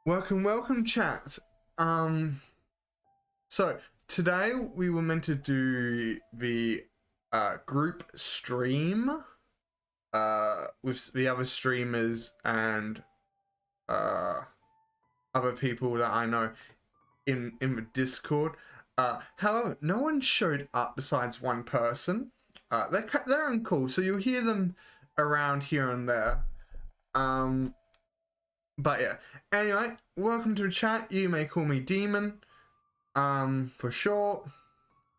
Welcome, chat. So today we were meant to do the group stream with the other streamers and other people that I know in the Discord. However, no one showed up besides one person. They're on call, so you'll hear them around here and there. But yeah, anyway, welcome to the chat. You may call me Demon, for short.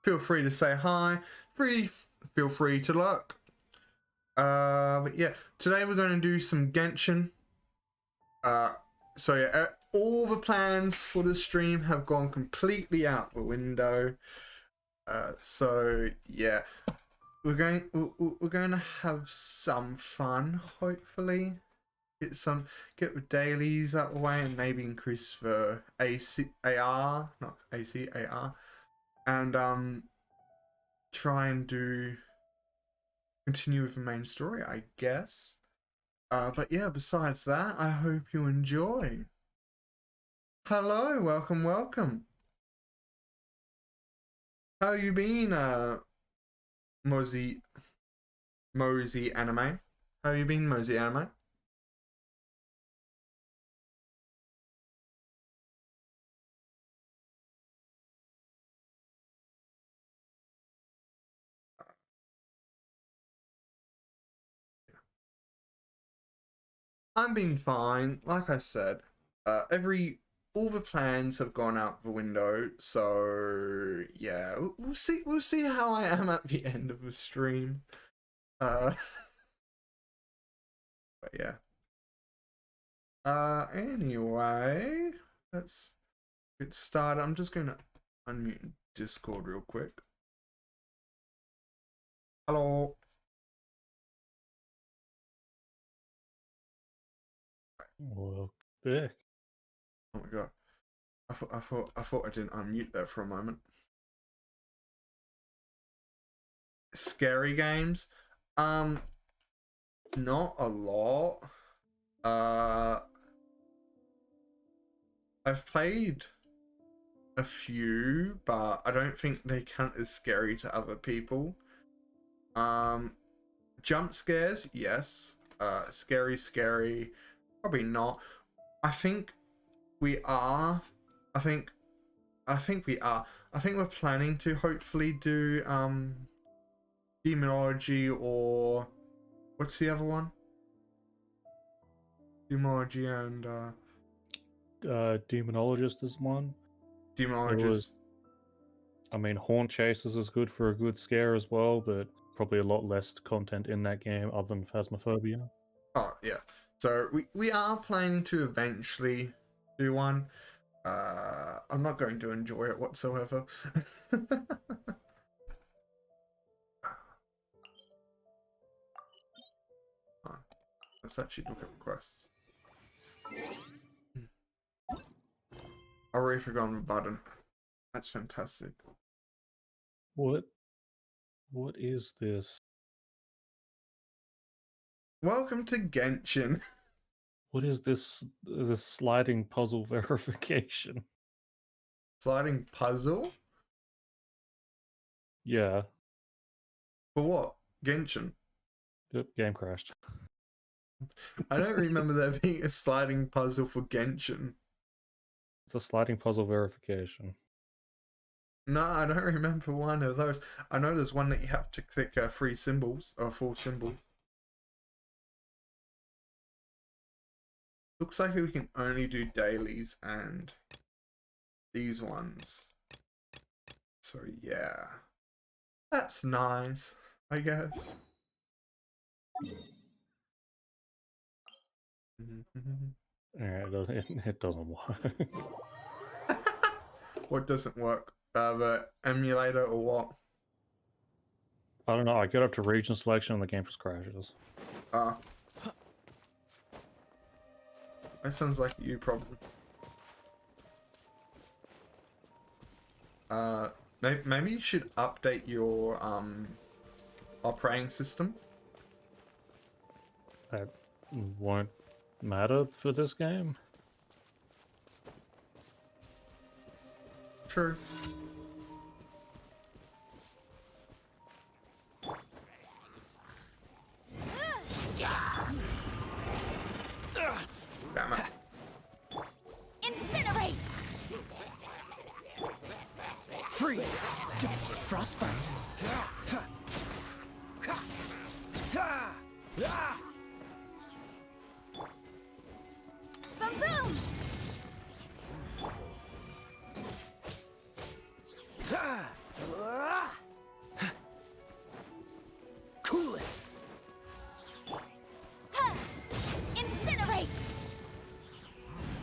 Feel free to say hi. Feel free to lurk. But yeah, today we're going to do some Genshin. So yeah, all the plans for the stream have gone completely out the window. So yeah, we're going to have some fun, hopefully. Get the dailies out of the way and maybe increase the AR, not AC, AR, and try and continue with the main story, I guess. But yeah, besides that, I hope you enjoy. Hello, welcome. How you been, Mosey Anime? How you been, Mosey Anime? I'm been fine. Like I said, all the plans have gone out the window. So yeah, we'll see how I am at the end of the stream. But yeah. Anyway, let's get started. I'm just gonna unmute Discord real quick. Hello. Well, back. Oh my god. I thought I didn't unmute that for a moment. Scary games. Not a lot. I've played a few, but I don't think they count as scary to other people. Jump scares, yes. Scary, probably not. I think we are. I think we are. I think we're planning to hopefully do demonology, or what's the other one? Demonology and Demonologist is one. Demonologist. I mean, Haunt Chasers is good for a good scare as well, but probably a lot less content in that game other than Phasmophobia. Oh yeah. So we are planning to eventually do one. I'm not going to enjoy it whatsoever. Let's actually look at requests. I already forgot the button. That's fantastic. What is this? Welcome to Genshin. What is this sliding puzzle verification? Sliding puzzle? Yeah. For what? Genshin? Yep, game crashed. I don't remember there being a sliding puzzle for Genshin. It's a sliding puzzle verification. No, I don't remember one of those. I know there's one that you have to click 3 symbols, or 4 symbols. Looks like we can only do dailies and these ones. So yeah. That's nice, I guess. It doesn't work. What doesn't work? The emulator or what? I don't know. I get up to region selection and the game just crashes. That sounds like you problem. Maybe you should update your operating system. That won't matter for this game. True. Damn it. Incinerate! Freeze! Frostbite! Boom boom! Cool it! Ha! Incinerate!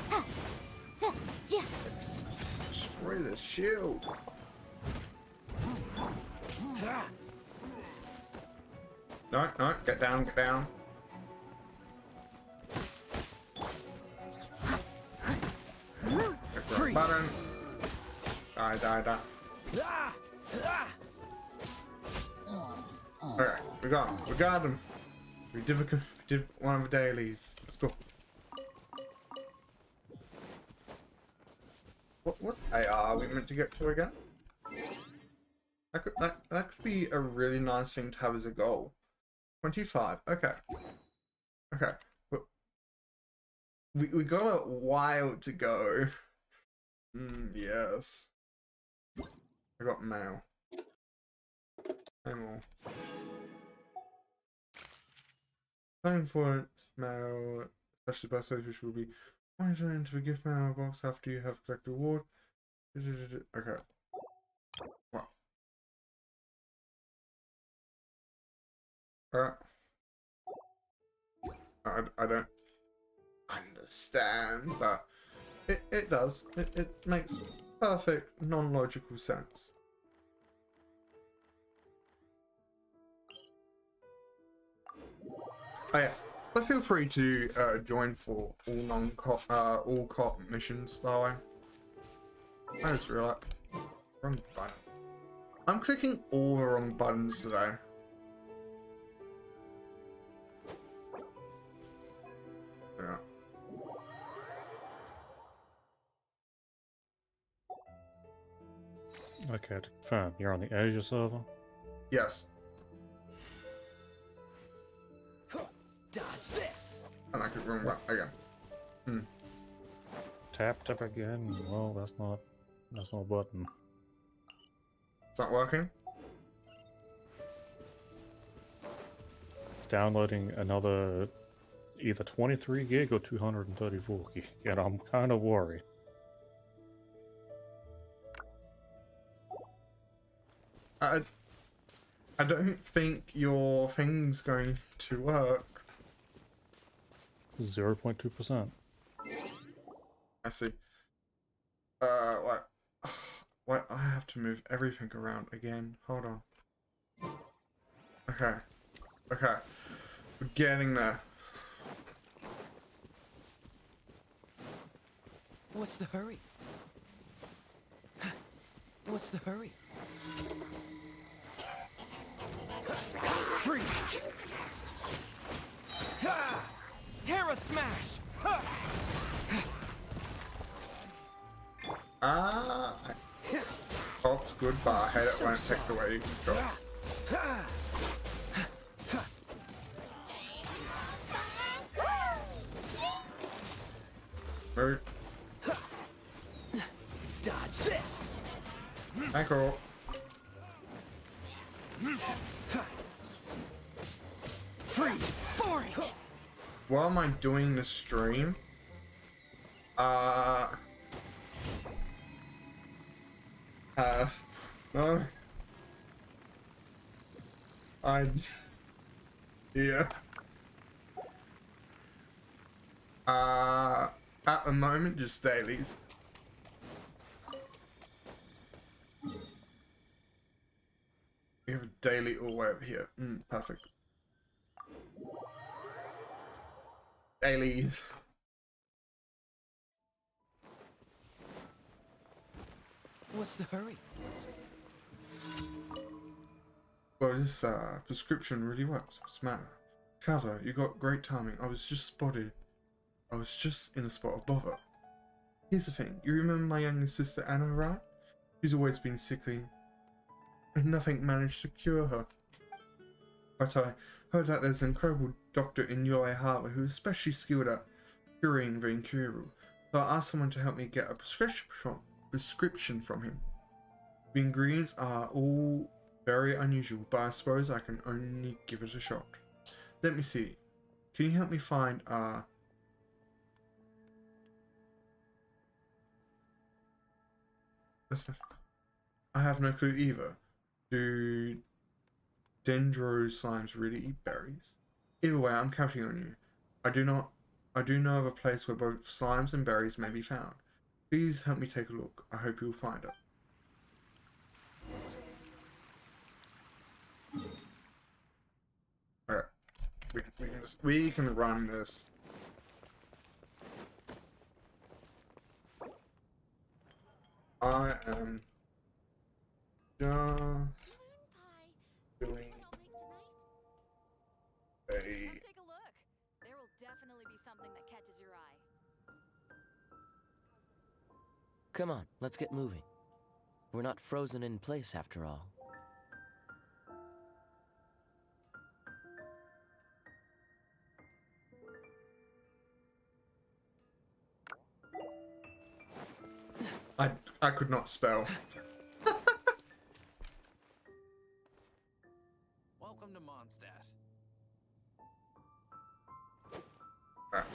Ha! Ja! Destroy the shield. No, no, get down, get down. Freeze! Button. Die, die, die. Okay, we got him. We got him. We did one of the dailies. Let's go. What's AR we meant to get to again? That could be a really nice thing to have as a goal. 25. Okay. Okay. We got a while to go. Yes. I got mail. Hang on. Signing for it, mail, especially by social, which will be monitored into the gift mail box after you have collected reward. Okay. Wow. I don't understand, but it does. It makes perfect non-logical sense. Oh yeah, but feel free to join for all all cop missions. By the way, I just realized wrong button. I'm clicking all the wrong buttons today. Yeah. Okay, to confirm, you're on the Asia server? Yes, Dodge this! and I could wrong button again. Tap again. Well, that's not a button. It's not working. It's downloading another either 23 gig or 234 gig, and I'm kind of worried. I don't think your thing's going to work. 0.2%. I see. What? What? I have to move everything around again. Hold on. Okay. Okay. We're getting there. What's the hurry? What's the hurry? Freeze! Ha! Terra smash! Ha! Talk's good, but I hate it when it takes away your control. Move. Dodge this! Ankle. Freeze! Boring! While am I doing the stream? No. Yeah. At the moment, just dailies. We have a daily all the way over here. Perfect. Dailies. What's the hurry? Well, this prescription really works. What's the matter? Traveler, you got great timing. I was just in a spot of bother. Here's the thing. You remember my younger sister Anna, right? She's always been sickly, and nothing managed to cure her. But I heard that there's an incredible doctor in Yoi Harbor who is especially skilled at curing the incurable. So I asked someone to help me get a prescription from him. The ingredients are all very unusual, but I suppose I can only give it a shot. Let me see. Can you help me find I have no clue either. Do dendro slimes really eat berries? Either way, I'm counting on you. I do know of a place where both slimes and berries may be found. Please help me take a look. I hope you'll find it. Alright. We can run this. I am just doing a... Come take a look. There will definitely be something that catches your eye. Come on, let's get moving. We're not frozen in place after all. I could not spell. Welcome to Mondstadt. Alright.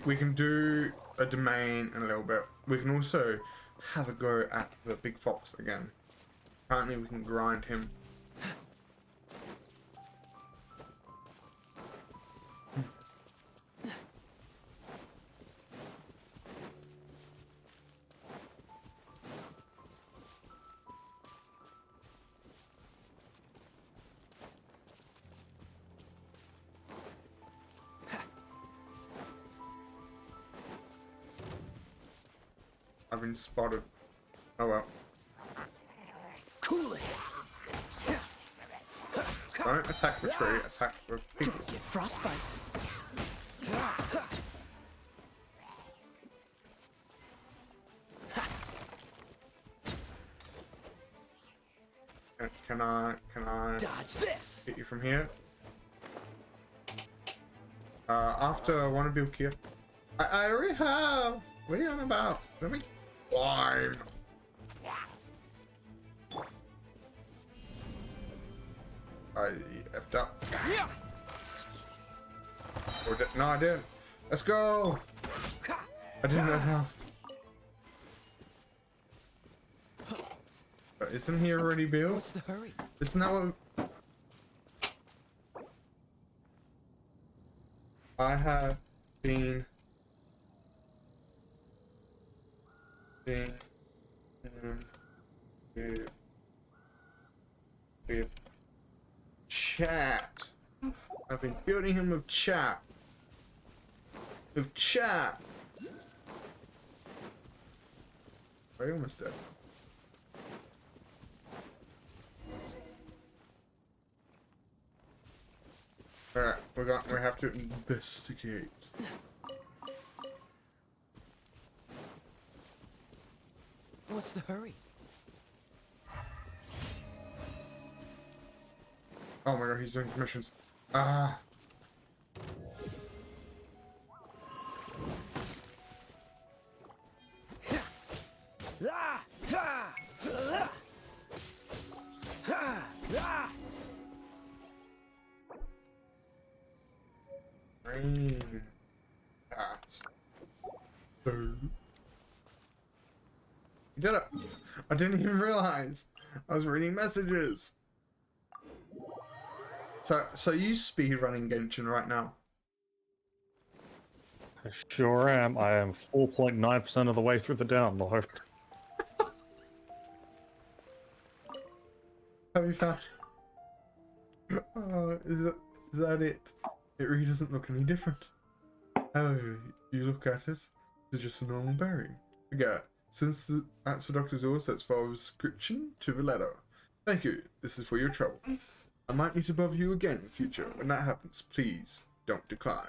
We can do a domain in a little bit. We can also have a go at the big fox again. Apparently we can grind him. I've been spotted. Oh well. Cool it. Don't attack the tree, attack the people. Don't get frostbite. Can I Dodge this. get you from here? After I want to build here. I already have. What are you on about? Let me climb. I effed up. Yeah. Or no, I didn't. Let's go. I didn't know how. But isn't he already built? What's the hurry? Isn't that what I have been with chat. I've been building him with chat. With chat. Are you almost dead? Alright, we have to investigate. What's the hurry? Oh my god, he's doing commissions. Ah. Ah! Ah! Ah! Ah! Ah! Rain. That. You did it. I didn't even realize. I was reading messages. So you speed running Genshin right now? I sure am. I am 4.9% of the way through the download. Have you found? Oh, is that it? It really doesn't look any different. However, you look at it, it's just a normal berry. Forget it. Since that's the doctor's orders, let's follow the prescription to the letter. Thank you. This is for your trouble. I might need to bother you again in the future. When that happens, please don't decline.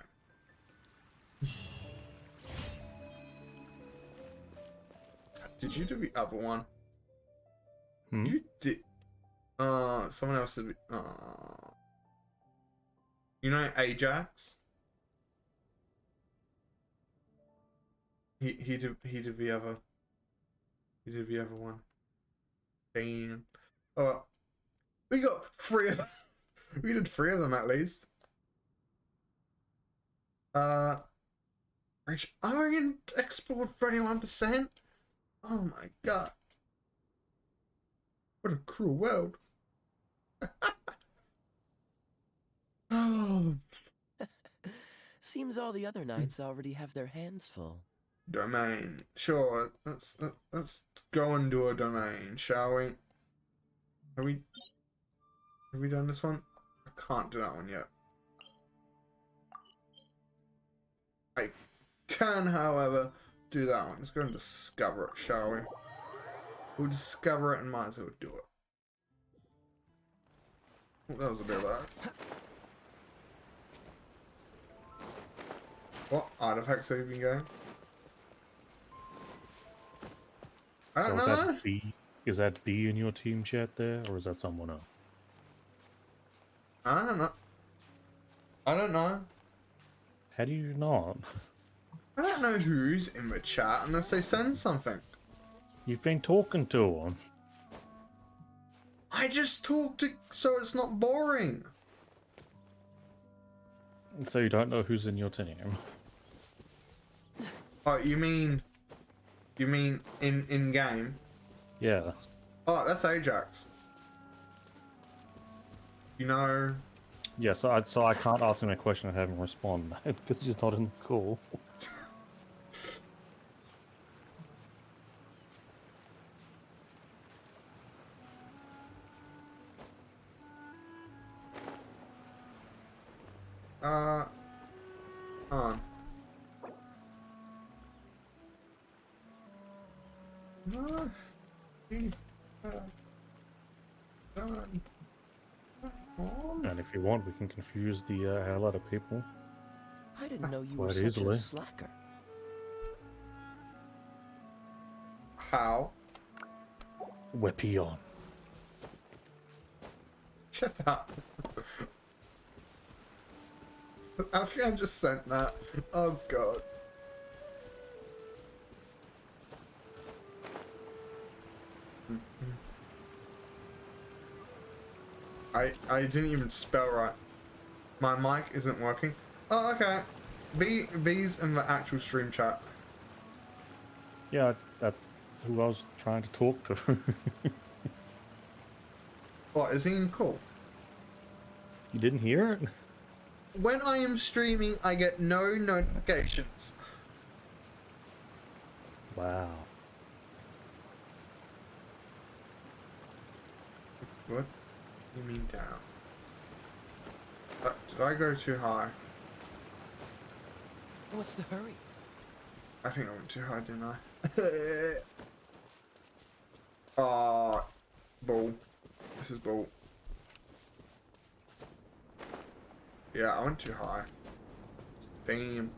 Did you do the other one? Hmm? You did. Someone else did. You know Ajax? He did the other. He did the other one. Damn. Oh, we got three. We did three of them at least. Iron export 31%. Oh my god. What a cruel world. Oh, Seems all the other knights already have their hands full. domain. Sure, let's go and do a domain, shall we? Have we done this one? I can't do that one yet. I can, however, do that one. Let's go and discover it, shall we? We'll discover it and might as well do it. Oh, that was a bit loud. What artifacts have you been going? I don't So know. is that B in your team chat there, or is that someone else? I don't know. I don't know. How do you not? I don't know who's in the chat unless they send something. You've been talking to him. I just talk to so it's not boring. So you don't know who's in your team. Oh, you mean in game? Yeah. Oh, that's Ajax. You know. Yeah, so I can't ask him a question and have him respond because he's not in the call. On. No. And if you want, we can confuse the hell out of people. I didn't know you were Quite such easily. a slacker. How? Wepion. Shut up. I think I just sent that. Oh god. I didn't even spell right. My mic isn't working. Oh, okay. B's in the actual stream chat. Yeah, that's who I was trying to talk to. What, is he in call? You didn't hear it? When I am streaming, I get no notifications. Wow. What? You mean down? Did I go too high? What's the hurry? I think I went too high, didn't I? Ah, bull. This is bull. Yeah, I went too high. Damn.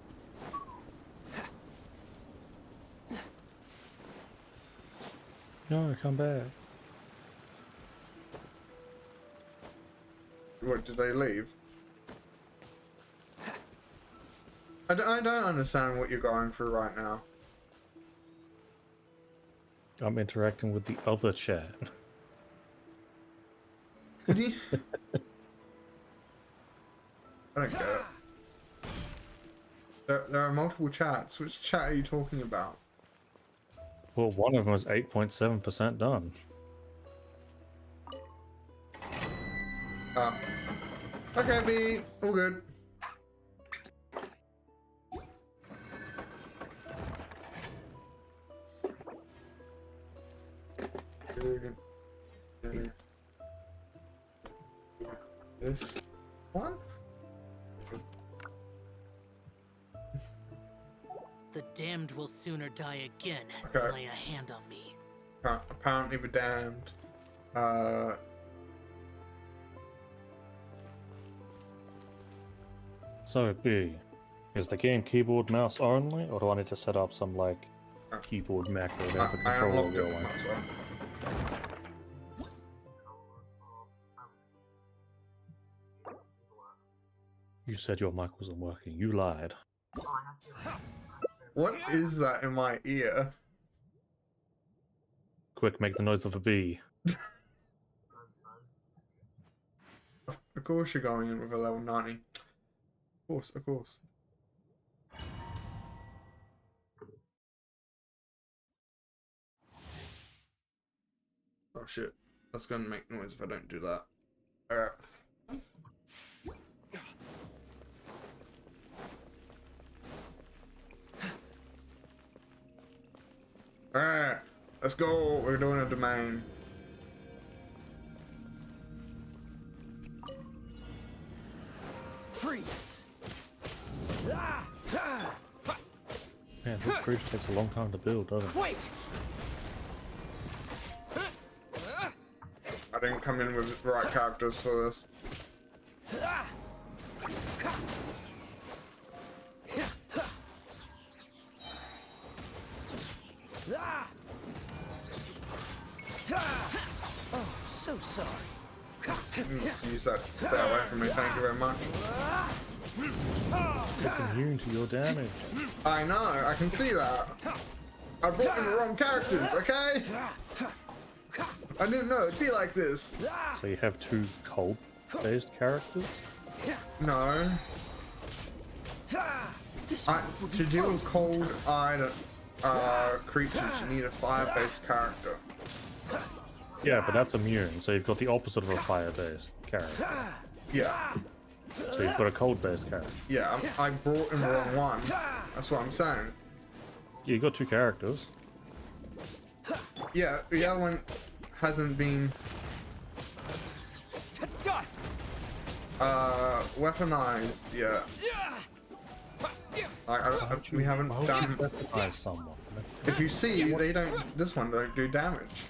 No, come back. What, did they leave? I don't understand what you're going through right now. I'm interacting with the other chat. Did he? I don't get it. There are multiple chats. Which chat are you talking about? Well, one of them was 8.7% done. Okay, B. All good. This one? The damned will sooner die again Okay. than lay a hand on me. Apparently the damned. So, B, is the game keyboard mouse only, or do I need to set up some, like, keyboard macro there for I controller unlocked it. going. Might as well. You said your mic wasn't working. You lied. What is that in my ear? Quick, make the noise of a bee. Of course you're going in with a level 90. Of course, of course. Oh shit. That's gonna make noise if I don't do that. Alright. Alright. Let's go. We're doing a domain. Freeze! Ah! Ah! Man, this bridge takes a long time to build, doesn't it? Wait! I didn't come in with the right characters for this. Ah! Ah! Ah! Oh, so sorry. Just use that to stay away from me. Thank you very much. It's immune to your damage. I know. I can see that. I brought in the wrong characters. Okay. I didn't know it'd be like this. So you have two cold-based characters? No. This I, one will be to deal with frozen in cold-eyed creatures, you need a fire-based character. Yeah, but that's immune, so you've got the opposite of a fire-based character. Yeah. So you've got a cold-based character. Yeah. I brought in the wrong one. That's what I'm saying. Yeah, you got two characters. Yeah. The other one hasn't been to dust. weaponized yet. We haven't done. Weaponize someone. If you see, they don't. This one don't do damage.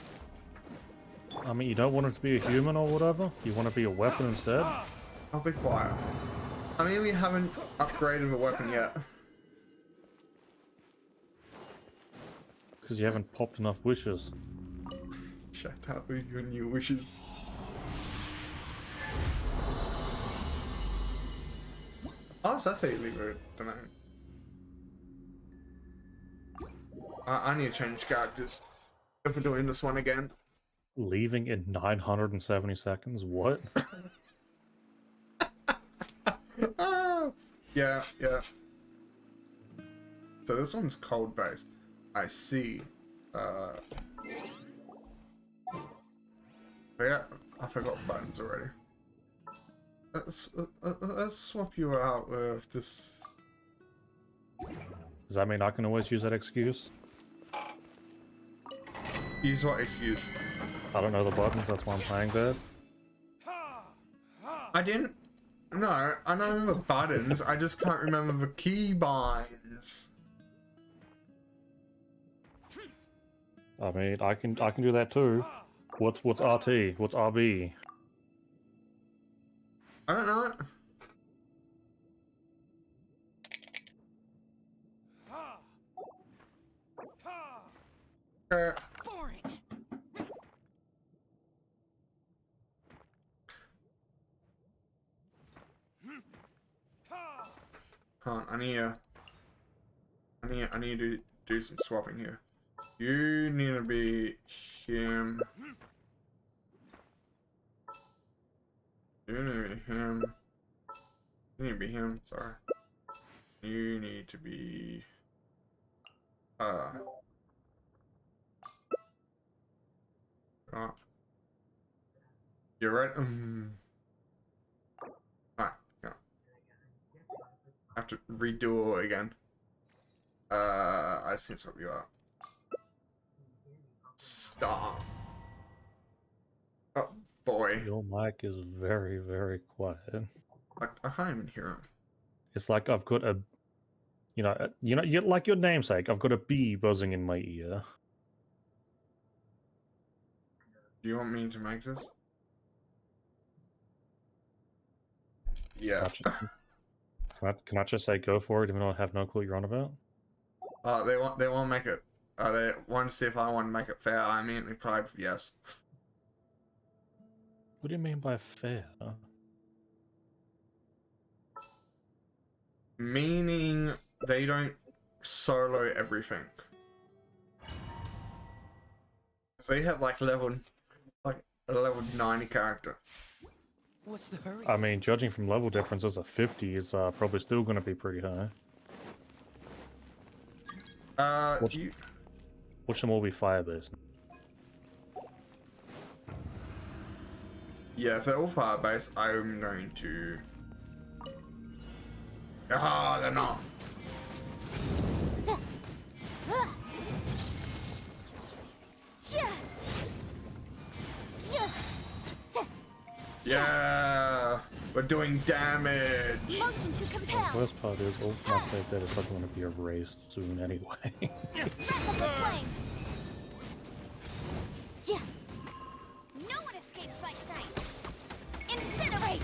I mean, you don't want it to be a human or whatever? You want to be a weapon instead? I'll be quiet. I mean, we haven't upgraded the weapon yet. Because you haven't popped enough wishes. Shut up with your new wishes. Oh, so that's how you leave it. Don't know. I need to change characters if we're doing this one again. Leaving in 970 seconds? What? Ah, yeah. So this one's cold based. I see. Yeah, I forgot buttons already. Let's swap you out with this. Does that mean I can always use that excuse? Use what excuse? I don't know the buttons, that's why I'm playing bad. I didn't. No, I know the buttons. I just can't remember the key binds. I mean, I can do that too. What's RT? What's RB? I don't know it. Boring. Hold on, I need to do some swapping here. You need to be him. You need to be him. You need to be him, sorry. You need to be oh. You're right. Alright, yeah. I have to redo it again. I just need to swap you out. Stop. Oh boy. Your mic is very, very quiet. I can't even hear him. It's like I've got a, you like your namesake. I've got a bee buzzing in my ear. Do you want me to make this? Yes. Can I just say go for it even though I have no clue what you're on about? They want to make it They wanted to see if I want to make it fair. I immediately replied yes. What do you mean by fair? Meaning they don't solo everything. So they have like a level 90 character. What's the hurry? I mean, judging from level differences, a 50 is probably still going to be pretty high. Which Which them will be fire-based. yeah, if they're all fire based, I'm going to. Ah, they're not. Yeah, we're doing damage. Motion to The compel. worst part is, all my save data is probably going to be erased soon anyway. Breath of the flame. No one escapes my sight. Incinerate.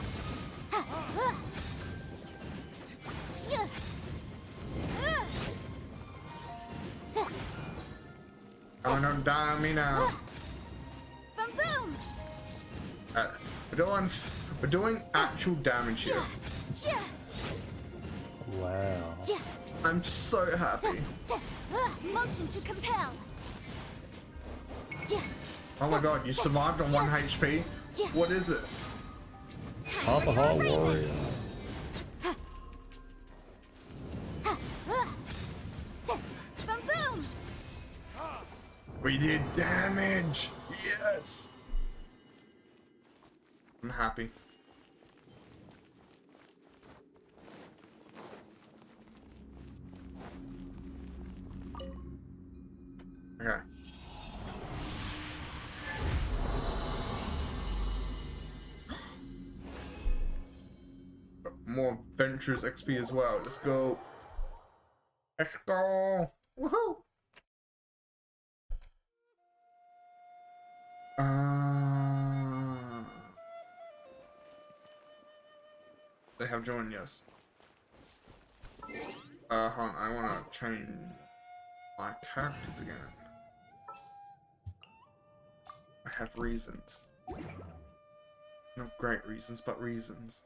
Oh no, die on me now. Boom boom. We're doing actual damage here. Wow. I'm so happy. Motion to compel. Oh my god, you survived on 1 HP? What is this? Half a heart warrior. Boom boom. We did damage! Yes! I'm happy. Okay. More adventurous XP as well. Let's go. Let's go. Woohoo! They have joined, yes. Hold on, I want to change my characters again. I have reasons. Not great reasons, but reasons.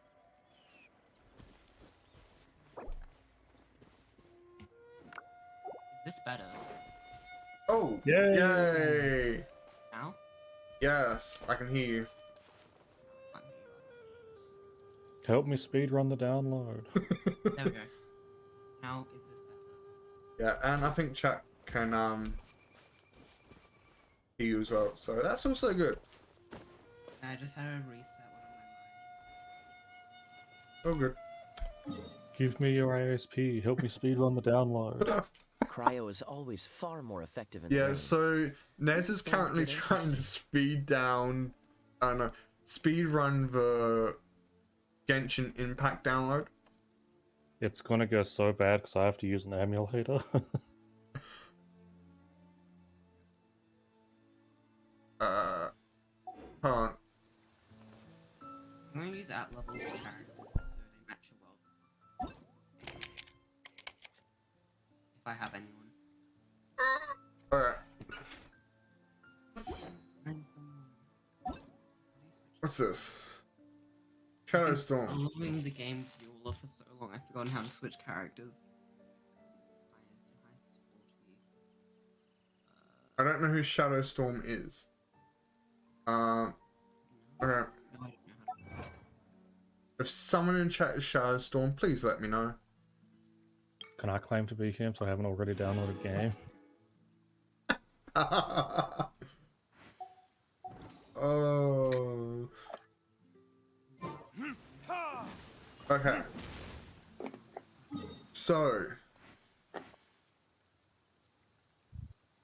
Is this better? Oh! Yay! Yay! Now? Yes, I can hear you. Fuck Help me speedrun the download. you. There we go. Now is this better? Yeah, and I think chat can hear you as well, so that's also good. I just had to reset one of my minds. Oh, good. Give me your ASP. Help me speedrun the download. Cryo is always far more effective in Yeah, rain. so Nez is currently get trying to speed down, I don't know, speed run the Genshin Impact download. It's going to go so bad because I have to use an emulator. Hold on. I'm going to use at level characters so they match your world. If I have anyone. Alright, Find someone. what's this? Shadow Storm. Following the game viewer for so long, I've forgotten how to switch characters. Highest 40. I don't know who Shadow Storm is. Okay. No, I don't know how to. If someone in chat is Shadow Storm, please let me know. Can I claim to be him so I haven't already downloaded the game? Oh. Okay. So.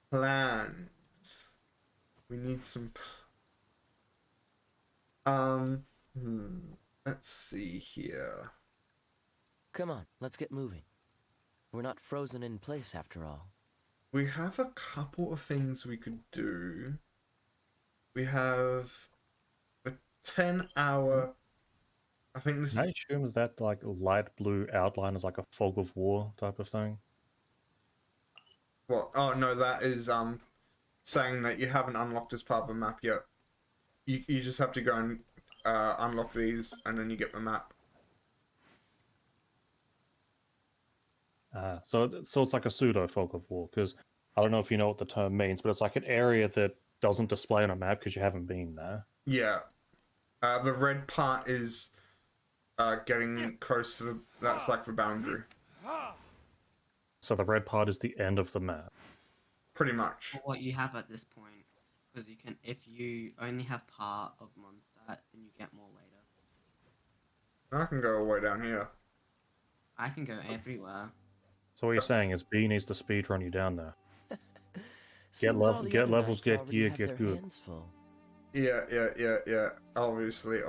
Plans. We need some. Let's see here. Come on, let's get moving. We're not frozen in place after all. We have a couple of things we could do. We have a 10-hour. I think this. I assume that like light blue outline is like a fog of war type of thing. Well, oh no, that is saying that you haven't unlocked this part of the map yet. You just have to go and unlock these, and then you get the map. So it's like a pseudo fog of war, because I don't know if you know what the term means, but it's like an area that doesn't display on a map because you haven't been there. Yeah. The red part is getting close to the... That's like the boundary. So the red part is the end of the map. Pretty much. What you have at this point, because you can, if you only have part of Mondstadt, then you get more later. I can go all the way down here. I can go everywhere. So what you're saying is B needs to speedrun you down there. Seems level- all the get other levels, knights get already gear, have get their good. hands full. Yeah. Obviously.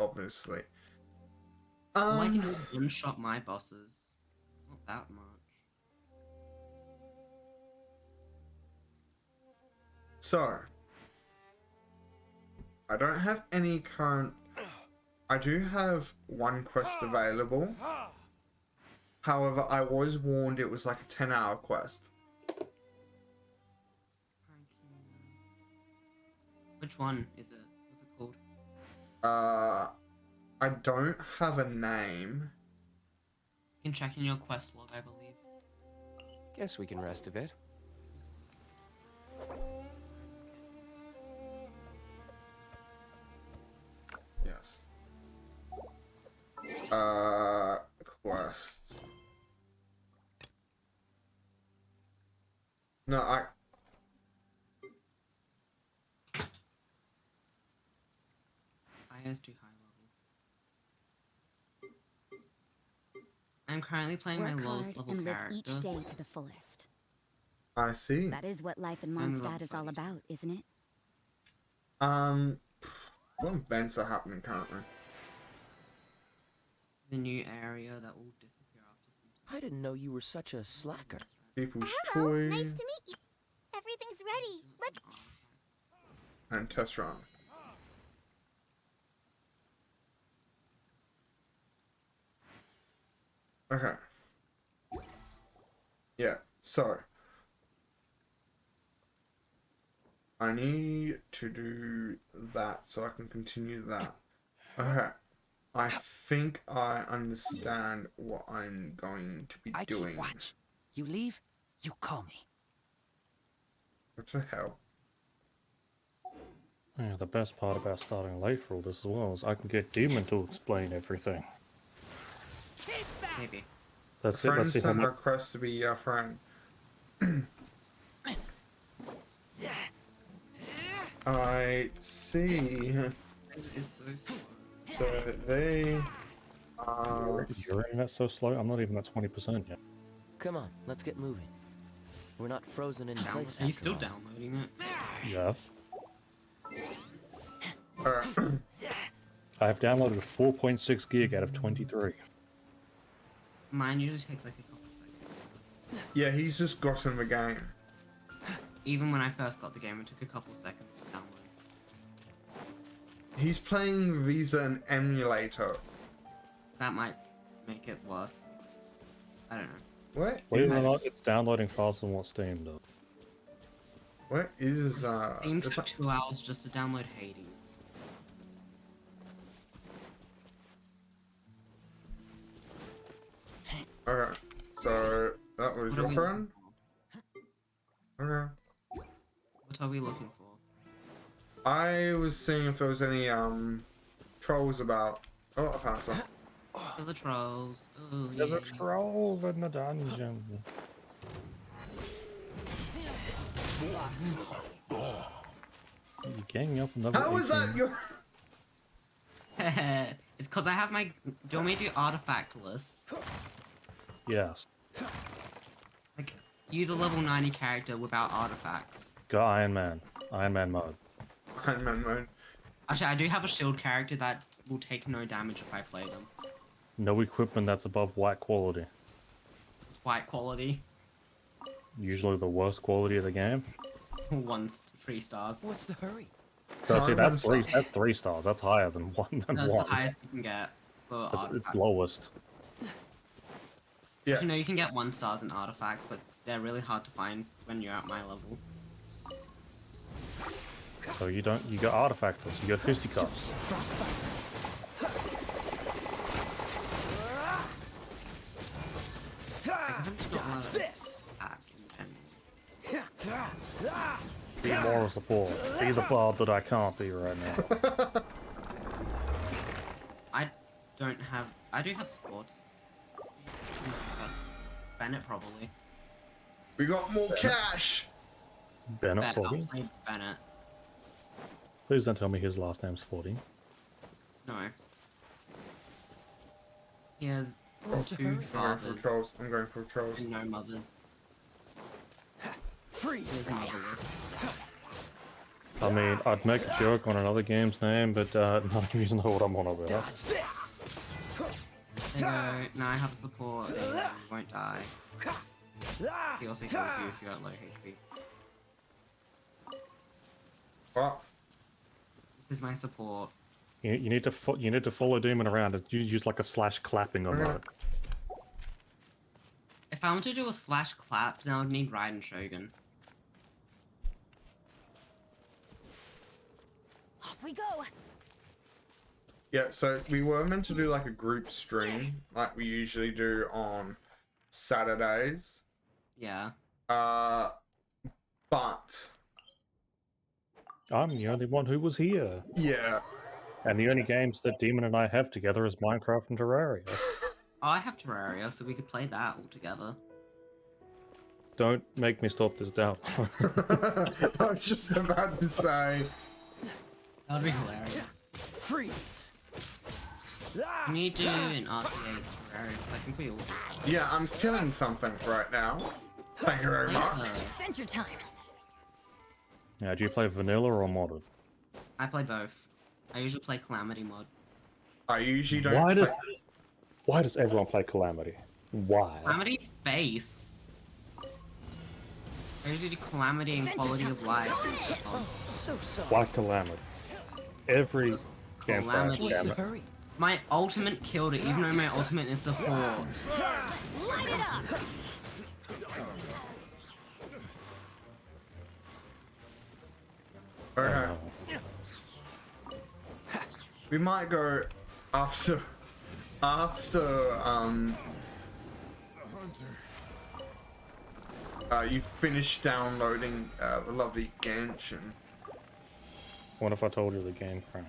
All I can do is one-shot my bosses. It's not that much. So, I don't have any current... I do have one quest available. However, I was warned it was like a 10-hour quest. Which one is it? What's it called? I don't have a name. You can check in your quest log, I believe. Guess we can rest a bit. Yes. Quests. No, I is too high level. I'm currently playing my Work lowest hard level and live character. each day to the fullest. I see. That is what life in I'm Mondstadt is all level about, isn't it? What events are happening currently? The new area that will disappear after some I didn't know you were such a slacker. People's Hello, Choice nice to meet you. Everything's ready. Let's... and test run. Okay. Yeah, so I need to do that so I can continue that. Okay. I think I understand what I'm going to be I doing. keep watch. You leave, you call me. What the hell? Yeah, the best part about starting late for all this as well is I can get Demon to explain everything. maybe. That's A it. friend Let's see how sent a much. request to be your friend. I see. It's so slow. So they are. Your internet's so slow. I'm not even at 20% yet. Come on, let's get moving. We're not frozen in place Are you after still all. downloading it? Yes. Alright. I have downloaded 4.6 gig out of 23. Mine usually takes like a couple seconds. Yeah, he's just gotten the game. Even when I first got the game, it took a couple seconds to download. He's playing Visa and emulator. That might make it worse. I don't know. What Believe it or is, not, it's downloading faster than what Steam does. what is Steam it's took like- 2 hours just to download Hades. okay, so that was What are your we friend? looking for? Okay. What are we looking for? I was seeing if there was any trolls about. Oh, I found some. Oh, the trolls. Oh, There's a yay. troll in the dungeon. You ganging up another How is that 18. your? It's because I have my. Do you want me to do artifact lists? Yes. Like, use a level 90 character without artifacts. Go Iron Man. Iron Man mode. Iron Man mode. Actually, I do have a shield character that will take no damage if I play them. No equipment that's above white quality. It's white quality. Usually the worst quality of the game. 3 stars. What's the hurry? So see, Iron that's Man three. stuff. That's 3 stars. That's higher than one. That's the highest you can get for It's artifacts. lowest. Yeah. You know, you can get 1 stars in artifacts, but they're really hard to find when you're at my level. So you got artifactors, you got fisticuffs. I haven't got a lot of attack in general. Be moral support. Be the bard that I can't be right now. I do have supports. Bennett probably. We got more cash. Bennett I'll 40. play Bennett. Please don't tell me his last name's 40. No. He has What's the two hurry? I'm going for fathers trolls. I'm going for trolls. and no mothers. Freeze! He is motherless. I mean, I'd make a joke on another game's name, but none of you know what I'm on about. Dodge this! There you go. Now I have a support and you won't die. He also heals you if you're at low HP. What? This is my support. You need to follow Demon around. You use like a slash clapping on that. If I want to do a slash clap, then I would need Raiden Shogun. Off we go. Yeah, so we were meant to do like a group stream, like we usually do on Saturdays. Yeah. But I'm the only one who was here. yeah, And the only games that Demon and I have together is Minecraft and Terraria. Oh, I have Terraria, so we could play that all together. Don't make me stop this down. I was just about to say. That would be hilarious. Freeze! We need to do an RTA Terraria, because I think we all do. Yeah, I'm killing something right now. Thank you very much. Adventure time. Yeah, do you play vanilla or modded? I play both. I usually play Calamity mod. I usually don't. Why does everyone play Calamity? Why? Calamity's base. I usually do Calamity and Quality of Life. So sorry. Why Calamity? Every game Calamity. flash What's the damage. hurry? My ultimate killed it, even though my ultimate is support. Light it up. Okay. We might go after you finish downloading the lovely Genshin. What if I told you the game crashed?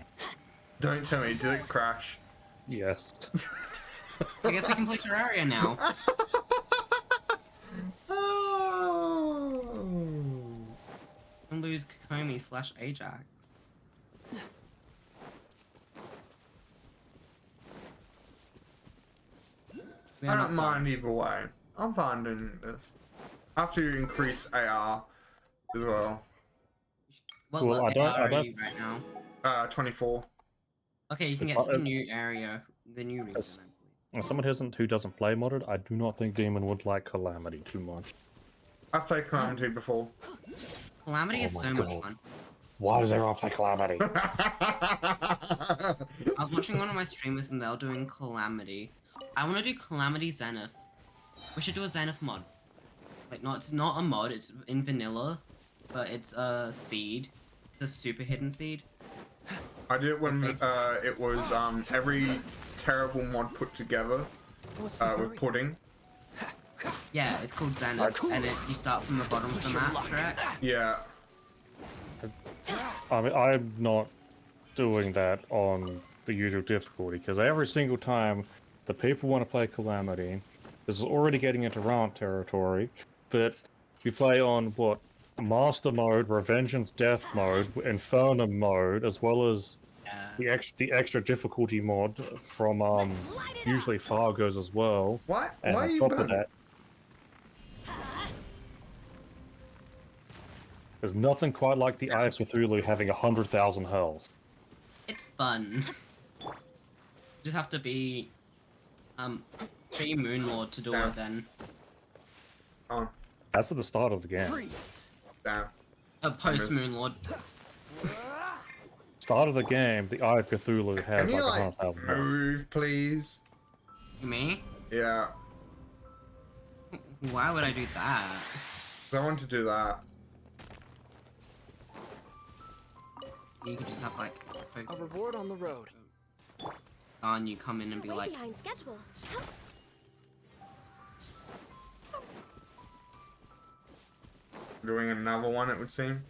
Don't tell me, did it crash? Yes. I guess we can play Terraria now. Oh. And lose Kokomi / Ajax. We I are don't not mind either way. I'm fine doing this. I have to increase AR as well. What Well, level I don't- are you right now? 24. Okay, you can It's get to not- the new area, the new region. It's- I believe. As someone who doesn't play modded, I do not think Demon would like Calamity too much. I've played Calamity before. Calamity Oh is my so much God. fun. Why does everyone play Calamity? I was watching one of my streamers and they were doing Calamity. I want to do Calamity Zenith. We should do a Zenith mod. Like, it's not a mod, it's in vanilla, but it's a seed. It's a super hidden seed. I did it when it was every terrible mod put together What's the hurry? with pudding. Yeah, it's called Zenith, and you start from the bottom of the map, correct? Yeah. I mean, I'm not doing that on the usual difficulty, because every single time the people want to play Calamity, this is already getting into rant territory, but we play on, what, Master Mode, Revengeance Death Mode, Infernum Mode, as well as Yeah. the extra difficulty mod from, usually Fargo's as well. Why? And Why are on you top of burning? that, there's nothing quite like the Eye of Cthulhu having 100,000 health. It's fun. Just have to be, pre-Moon Lord to do Yeah. it then. Oh, That's at the start of the game. Freeze! damn. Post-Moon Lord. Start of the game, the Eye of Cthulhu has Can you like like 100,000 health. move, please? Me? Yeah. Why would I do that? I want to do that. You could just have like A reward on the road. and you come in and be Way like, behind schedule. Doing another one, it would seem.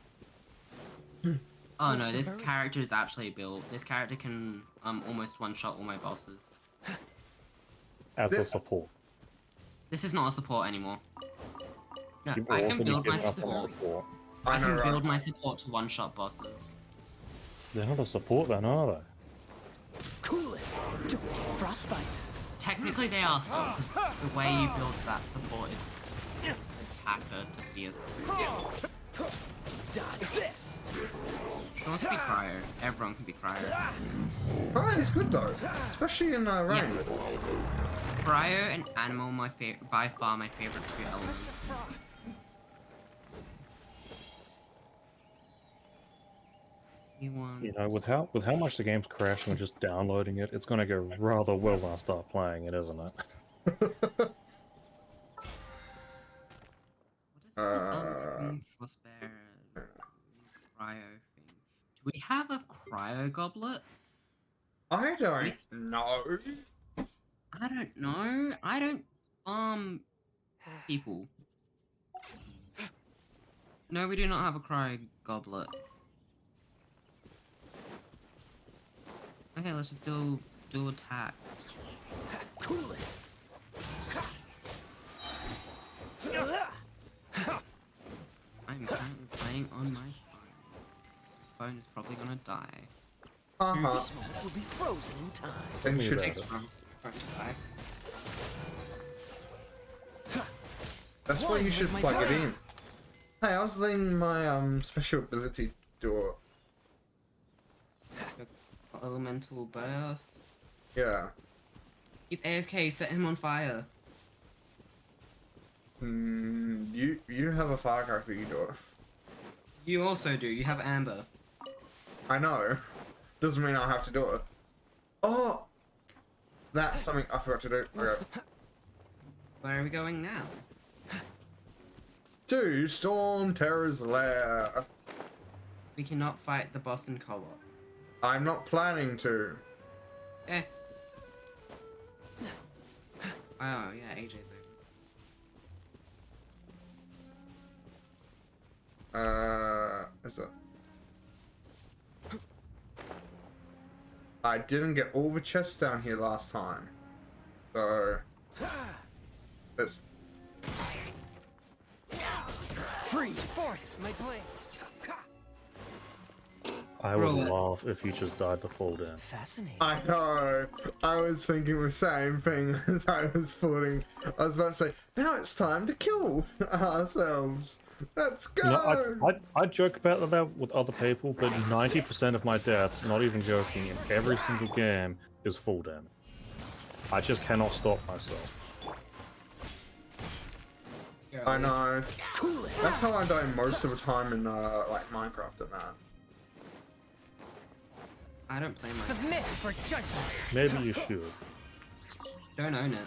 oh What's no, the this hurry? character is actually built. This character can almost one-shot all my bosses. As a This- support. This is not a support anymore. No, You've I can already build my given up on support. support. I know, can right? build my support to one-shot bosses. They're not a support then, are they? Cool it. Do it. Frostbite. Technically, they are still. 'Cause the way you build that support is attacker to be a support. Dodge this. It wants to be cryo. Everyone can be cryo. Fire is good though, especially in rain. Cryo and animal, by far my favorite two elements. You know, with how much the game's crashing and just downloading it, it's gonna go rather well when I start playing it, isn't it? What is this Frostbear cryo thing? Do we have a cryo goblet? I don't know. I don't know. I don't people. No, we do not have a cryo goblet. Okay, let's just do attack. Cool it. I'm currently playing on my phone. Phone is probably gonna die. This moment will be frozen in time. Then me should about Takes it. from phone to die. That's why you One should with my plug it brain. in. Hey, I was letting my special ability do it. Elemental burst. Yeah. He's AFK. Set him on fire. You have a fire character, you do it. You also do. You have Amber. I know. Doesn't mean I have to do it. Oh! That's something I forgot to do. What's Okay. Where are we going now? To Storm Terror's lair. We cannot fight the boss in co-op. I'm not planning to. Eh. Oh yeah, AJ's over. Is it? I didn't get all the chests down here last time. So... Let's... Freeze. Forth. My blade. I would Bro, love if you just died to fall down. Fascinating. I know. I was thinking the same thing as I was falling. I was about to say, now it's time to kill ourselves. Let's go. You know, I joke about that with other people, but 90% of my deaths, not even joking, in every single game is fall damage. I just cannot stop myself. I know. That's how I die most of the time in like Minecraft and that. I don't play my. Submit for judgment. Maybe you should. Don't own it.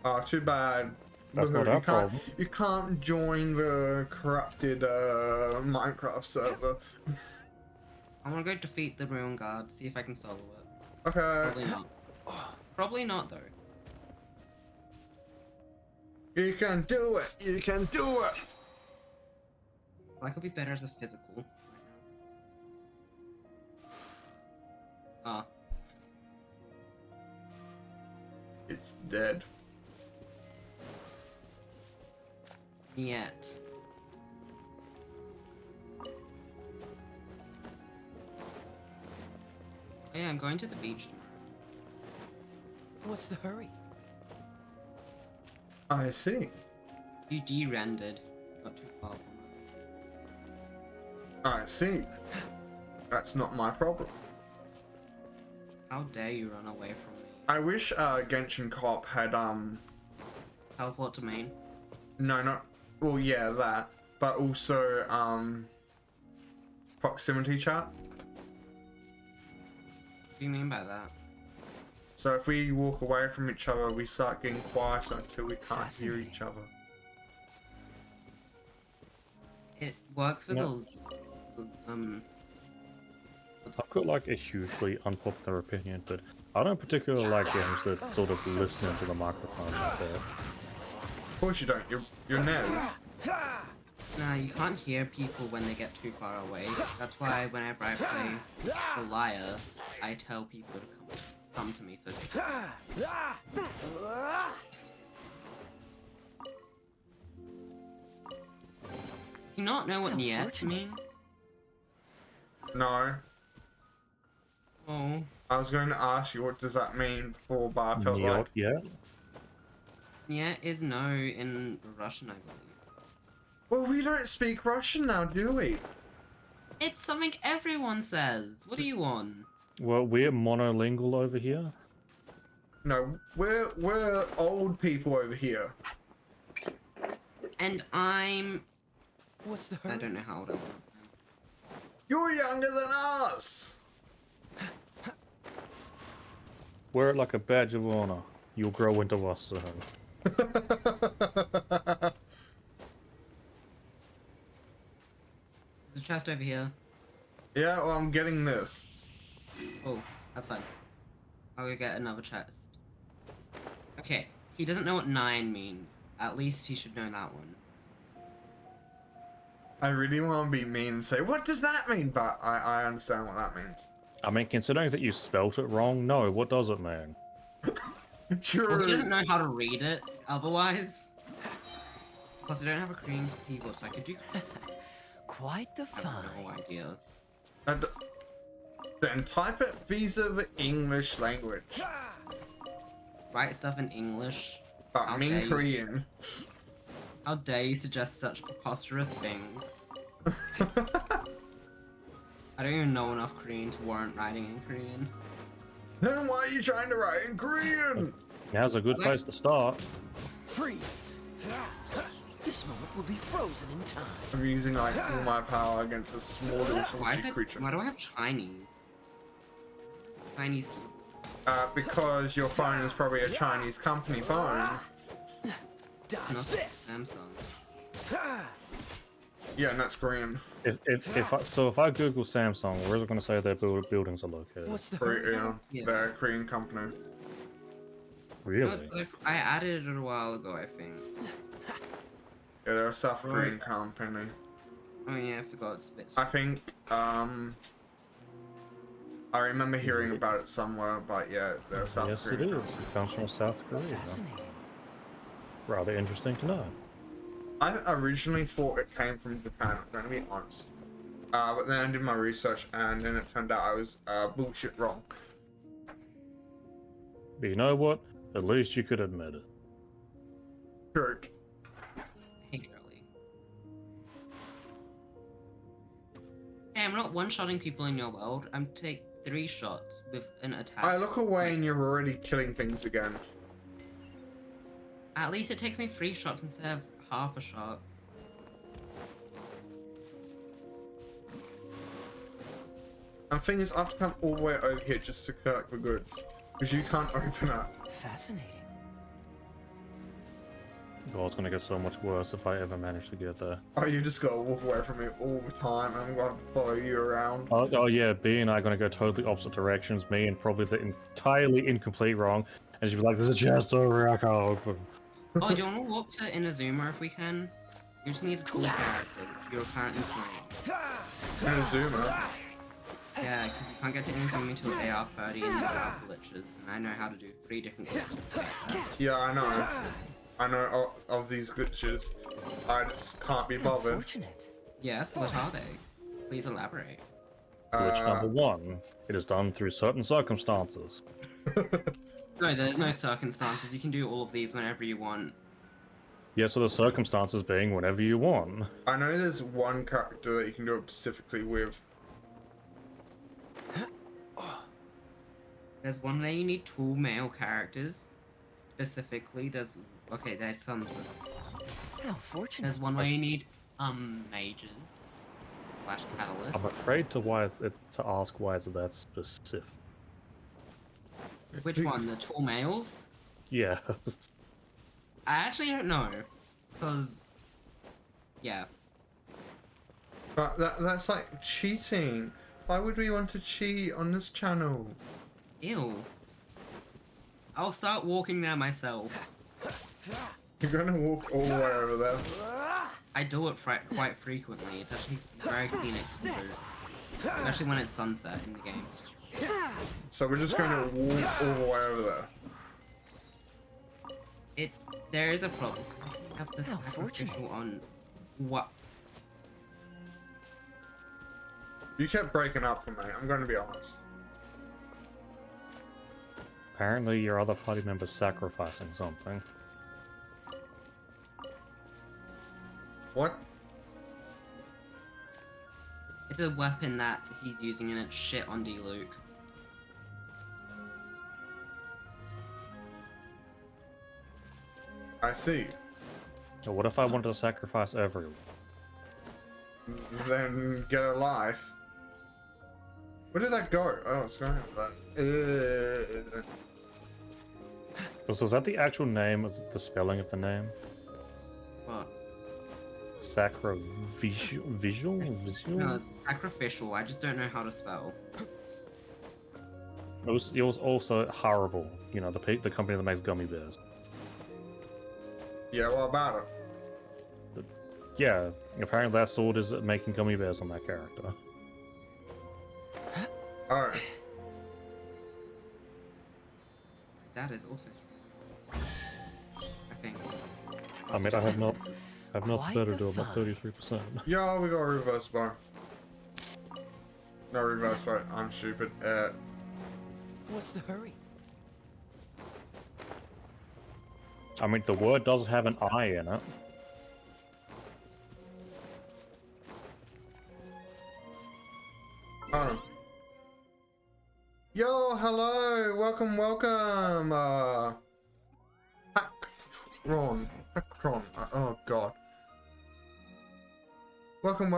Oh, too bad. That's Woohoo, not our you can't, problem. you can't join the corrupted Minecraft server. I want to go defeat the Ruin Guard. See if I can solo it. Okay. Probably not. Probably not though. You can do it. You can do it. I could be better as a physical. Ah. It's dead. Yet. Oh yeah, I'm going to the beach tomorrow. What's the hurry? I see. You de-rendered. Not too far from us. I see. That's not my problem. How dare you run away from me? I wish Genshin Co-op had Teleport to main. no, not well, yeah, that, but also proximity chat. What do you mean by that? So if we walk away from each other, we start getting quieter until we can't hear each other. It works for Yep. those. I've got like a hugely unpopular opinion, but I don't particularly like games that sort of listen into the microphone like that. Of course you don't. You're Nez. Nah, you can't hear people when they get too far away. That's why whenever I play the liar, I tell people to come to me so they can. Do you not know what How Niet fortunate. means? No. Oh. I was going to ask you what does that mean before, but I felt like Yeah. Niet is no in Russian, I believe. well, we don't speak Russian now, do we? It's something everyone says. What do you want? Well, we're monolingual over here. No, we're old people over here. And I'm... What's the I hurry? don't know how old I am. You're younger than us. Wear it like a badge of honor. You'll grow into us soon. There's a chest over here. Yeah, well, I'm getting this. Oh, have fun. I'll go get another chest. Okay, he doesn't know what 9 means. At least he should know that one. I really want to be mean and say, what does that mean? But I understand what that means. I mean, considering that you spelt it wrong, no, what does it mean? True. Well, he doesn't know how to read it otherwise. Plus, I don't have a Korean keyboard, so I could do... Quite the I have no find. idea. And then type it visa the English language. Write stuff in English. But Okay, mean you- Korean. How dare you suggest such preposterous things? I don't even know enough Korean to warrant writing in Korean. Then why are you trying to write in Korean? Now's a good place to start. Freeze. This moment will be frozen in time. I'm using like all my power against a small little Why is squishy it? creature. Why do I have Chinese? Chinese keyboard. Because your phone is probably a Chinese company phone. Dodge Not this. Samsung. Yeah, and that's Korean. If I Google Samsung, where's it going to say their buildings are located? What's the hurry? Korean. Yeah. They're a Korean company. Really? I added it a while ago, I think. Yeah, they're a South Korean company. Oh yeah, I forgot it's a bit. I think, I remember hearing about it somewhere, but yeah, they're a South Yes, it Korean is. company. It comes from South Korea. Fascinating. Rather interesting to know. I originally thought it came from Japan, I'm going to be honest. But then I did my research and then it turned out I was bullshit wrong. But you know what? At least you could admit it. True. Hey, girly. Hey, I'm not one-shotting people in your world. I'm take 3 shots with an attack. I look away and you're already killing things again. At least it takes me 3 shots instead of half a shot. And the thing is, I have to come all the way over here just to collect the goods. Because you can't open it. Fascinating. Oh, it's going to get so much worse if I ever manage to get there. Oh, you just gotta walk away from me all the time and I'm going to follow you around. Oh yeah, B and I are going to go totally opposite directions. Me and probably the entirely incomplete wrong. And she'd be like, there's a chest over here, I can't open. Oh, do you want to walk to Inazuma if we can? You just need a cool character, which you're currently playing. Inazuma. Yeah, because you can't get to Inazuma until AR30 and there are glitches, and I know how to do 3 different glitches. Yeah, I know. I know of these glitches. I just can't be How bothered. fortunate. Yes, what are they? Please elaborate. Glitch number 1. It is done through certain circumstances. No, there's no circumstances. You can do all of these whenever you want. Yes, so the circumstances being whenever you want. I know there's one character that you can do it specifically with. There's one where you need 2 male characters. Specifically, there's... Okay, there's some... How fortunate. There's one where you need, mages. Slash catalysts. I'm afraid to ask why is that specific. Which one? The tall males? Yeah. I actually don't know. Because... Yeah. But that's like cheating. Why would we want to cheat on this channel? Ew. I'll start walking there myself. You're gonna walk all the way over there. I do it quite frequently. It's actually very scenic to do. Especially when it's sunset in the game. So we're just gonna walk all the way over there. There is a problem. You have the How sacrificial fortunate. on... What? You kept breaking up for me, I'm gonna be honest. Apparently your other party member's sacrificing something. What? It's a weapon that he's using and it's shit on D-Luke. I see. So what if I wanted to sacrifice everyone? Then get a life. Where did that go? Oh, it's going over that. So is that the actual name of the spelling of the name? What? Visual? No, it's sacrificial. I just don't know how to spell. It was also horrible. You know, the company that makes gummy bears. Yeah, what about it? Yeah, apparently that sword is making gummy bears on that character. Alright. That is also true. I think. I mean, I have not Quite better the to about fun. 33%. Yeah, we got a reverse bow. No reverse bow. I'm stupid. What's the hurry? I mean, the word does have an I in it. Oh. Yo, hello, welcome. Hackron. Oh god. Welcome.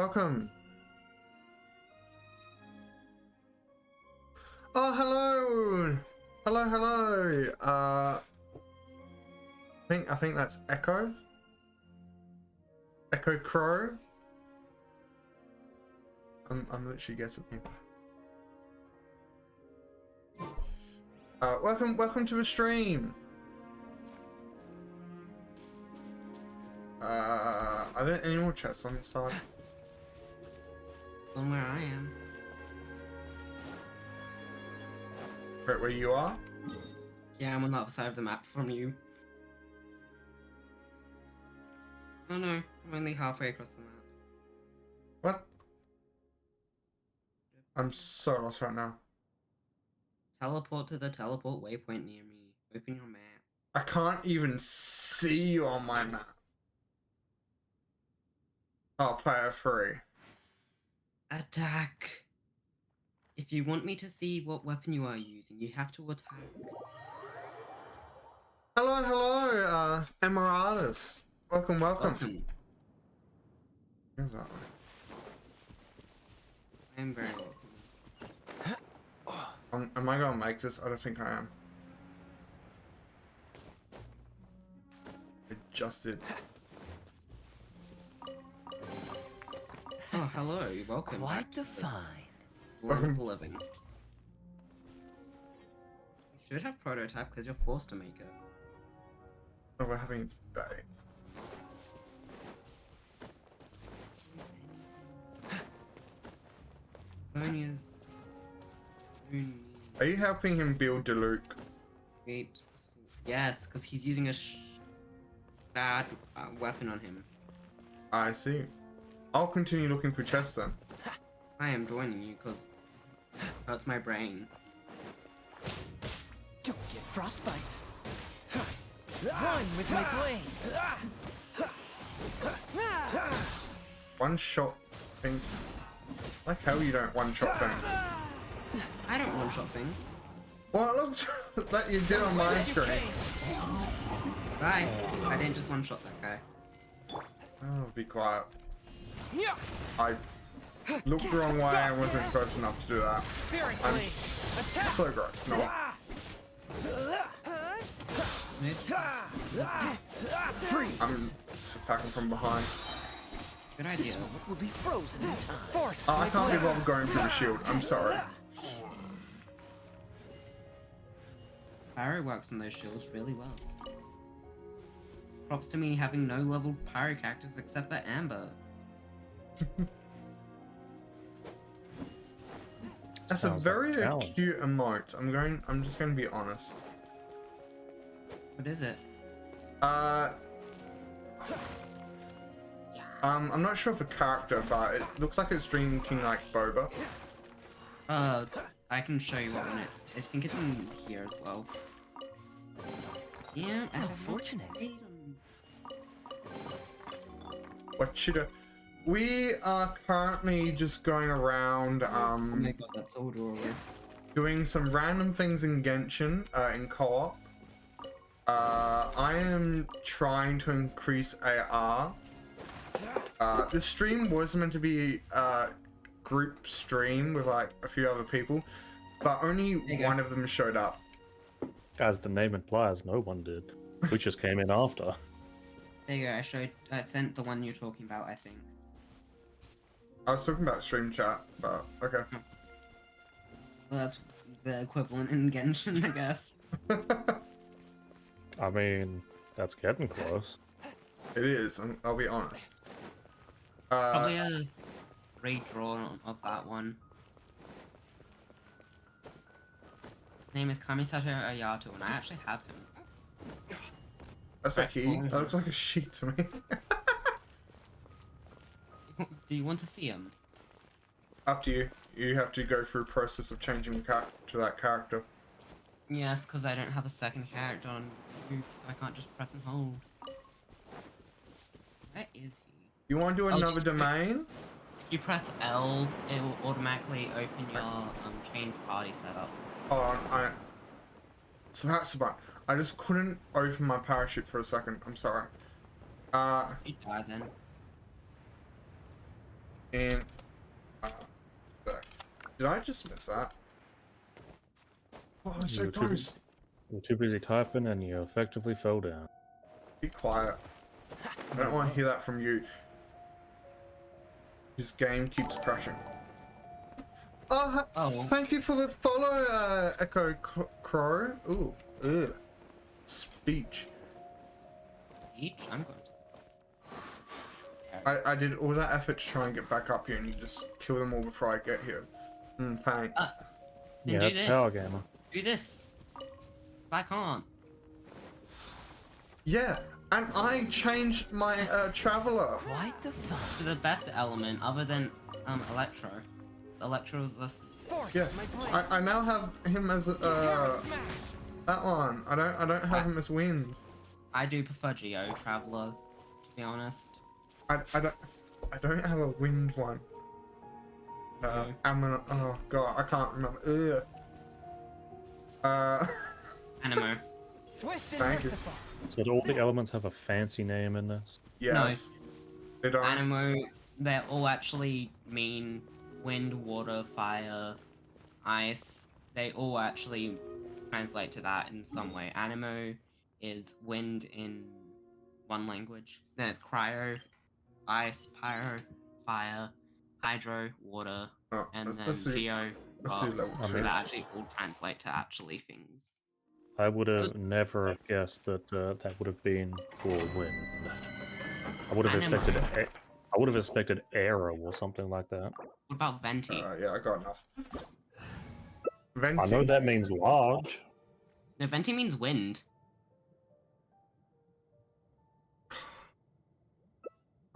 Oh, hello. I think that's Echo. Echo Crow. I'm literally guessing people. Welcome to the stream. Are there any more chests on this side? On where I am. Right where you are? Yeah, I'm on the other side of the map from you. Oh no, I'm only halfway across the map. What? I'm so lost right now. Teleport to the teleport waypoint near me. Open your map. I can't even see you on my map. Oh, player 3. Attack! If you want me to see what weapon you are using, you have to attack. Hello, Emiratus. Welcome. Welcome. Where's that way? I am very welcome. Am I gonna make this? I don't think I am. I just did. Oh, hello. Welcome. Quite the find. Wonderful living. You should have prototype because you're forced to make it. Oh, we're having day. Bonius. Are you helping him build Deluke? Wait. Yes, because he's using a bad weapon on him. I see. I'll continue looking for chests then. I am joining you because it hurts my brain. Don't get frostbite. Run with my blade. One shot thing. Like hell you don't one shot things. I don't one-shot things. Well, it looked like you did on my screen. Bye. I didn't just one-shot that guy. Oh, be quiet. I looked the wrong way and wasn't close enough to do that. I'm so gross. No. Freeze! I'm just attacking from behind. Good This idea. moment will be frozen in time. Oh, I can't be bothered going through the shield. I'm sorry. Pyro works on those shields really well. Props to me having no level pyro characters except for Amber. That's a Sounds like very a challenge. acute emote. I'm just going to be honest. What is it? I'm not sure of the character, but it looks like it's drinking like boba. I can show you what one it. I think it's in here as well. Yeah. I How have fortunate. What you do? We are currently just going around Oh my god, that's so adorable. doing some random things in Genshin in co-op. I am trying to increase AR. The stream was meant to be a group stream with like a few other people, but only you go. one of them showed up. As the name implies, no one did. We just came in after. There you go. I sent the one you're talking about. I think. I was talking about stream chat, but okay. Well, that's the equivalent in Genshin, I guess. I mean, that's getting close. It is, I'll be honest. Probably a redraw of that one. His name is Kamisato Ayato, and I actually have him. That's a he. That looks like a she to me. Do you want to see him? Up to you. You have to go through a process of changing the to that character. Yes, because I don't have a second character on group, so I can't just press and hold. Where is he? You want to do Oh, another just- domain? If you press L, it will automatically open your chained party setup. Hold on, So that's about. I just couldn't open my parachute for a second. I'm sorry. You die then. And there. Did I just miss that? Oh, I was so You too- close. You're too busy typing and you effectively fell down. Be quiet. I don't want to hear that from you. This game keeps crashing. Oh, Oh. thank you for the follow, Echo Crow. Ooh, ugh. Speech. Each? I'm going to. I did all that effort to try and get back up here, and you just kill them all before I get here. Thanks. Then Yeah, do that's this. Power Gamer. Do this. I can't. Yeah, and I changed my traveler. Quite the fun. So the best element, other than Electro. Electro's this. Yeah, I now have him as that one. I don't have him as wind. I do prefer Geo Traveler, to be honest. I don't have a wind one. Oh god, I can't remember. Animo. Thank you. So do all the elements have a fancy name in this? Yes. They don't. Animo, they all actually mean wind, water, fire, ice. They all actually translate to that in some way. Animo is wind in one language. Then it's cryo, ice, pyro, fire, hydro, water, Oh, and then let's do geo, let's do rock. level I So two. that actually all translate to actually things. I would have never have guessed that that would have been for wind. I would have Animo. expected I would have expected arrow or something like that. What about venti? Yeah, I got enough. I know Venti. that means large. No, venti means wind.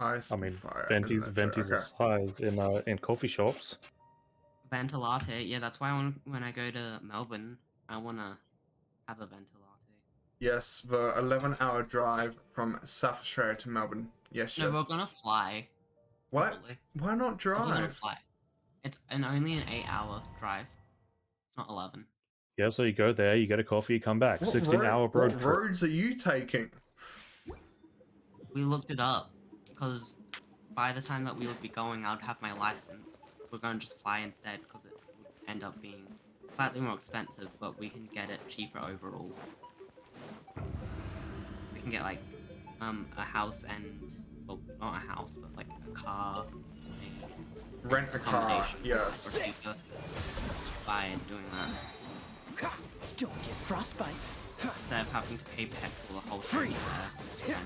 Ice I mean, and fire. ventis and ventis electro. are size in coffee shops. Ventilate, yeah, that's why when I go to Melbourne, I wanna have a ventilate. Yes, the 11-hour drive from South Australia to Melbourne. Yes, No, yes. we're gonna fly. What? Probably. Why not We're gonna drive? fly. It's only an 8-hour drive. It's not 11. Yeah, so you go there, you get a coffee, you come back. 16-hour road what trip. roads are you taking? We looked it up because by the time that we would be going, I'd have my license. We're gonna just fly instead because it would end up being slightly more expensive, but we can get it cheaper overall. We can get like a house and, well, not a house, but like a car, Rent a car, accommodation, yes. or cheaper by doing that Don't get frostbite. instead of having to pay petrol the whole time there.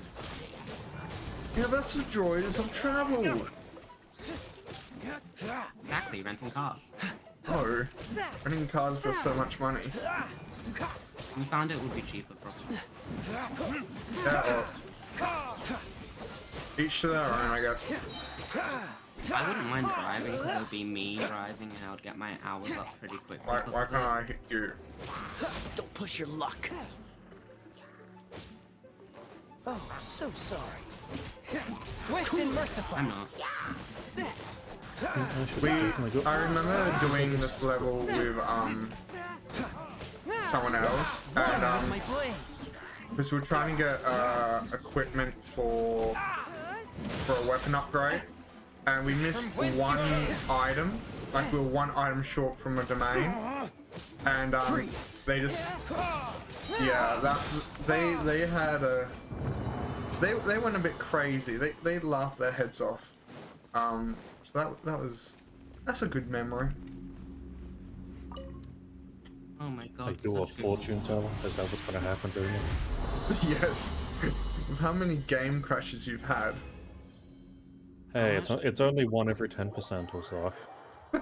Yeah, that's the joys of travel. Exactly, renting cars. Oh, renting cars for so much money. We found it would be cheaper, probably. Yeah, well, each to their own, I guess. I wouldn't mind driving because it would be me driving and I would get my hours up pretty quick. Why can't I hit you? Don't push your luck. Oh, so sorry. Swift and merciful. I'm not. I remember doing this level with someone else, and My blade. because we're trying to get equipment for a weapon upgrade, and we missed one item. Like we were one item short from a domain, and they just they had a they went a bit crazy. They laughed their heads off. So that's a good memory. Oh my god. Like do a such good fortune teller? Is that what's gonna happen to you? Yes. With how many game crashes you've had? Hey, it's only 1 every 10% or so.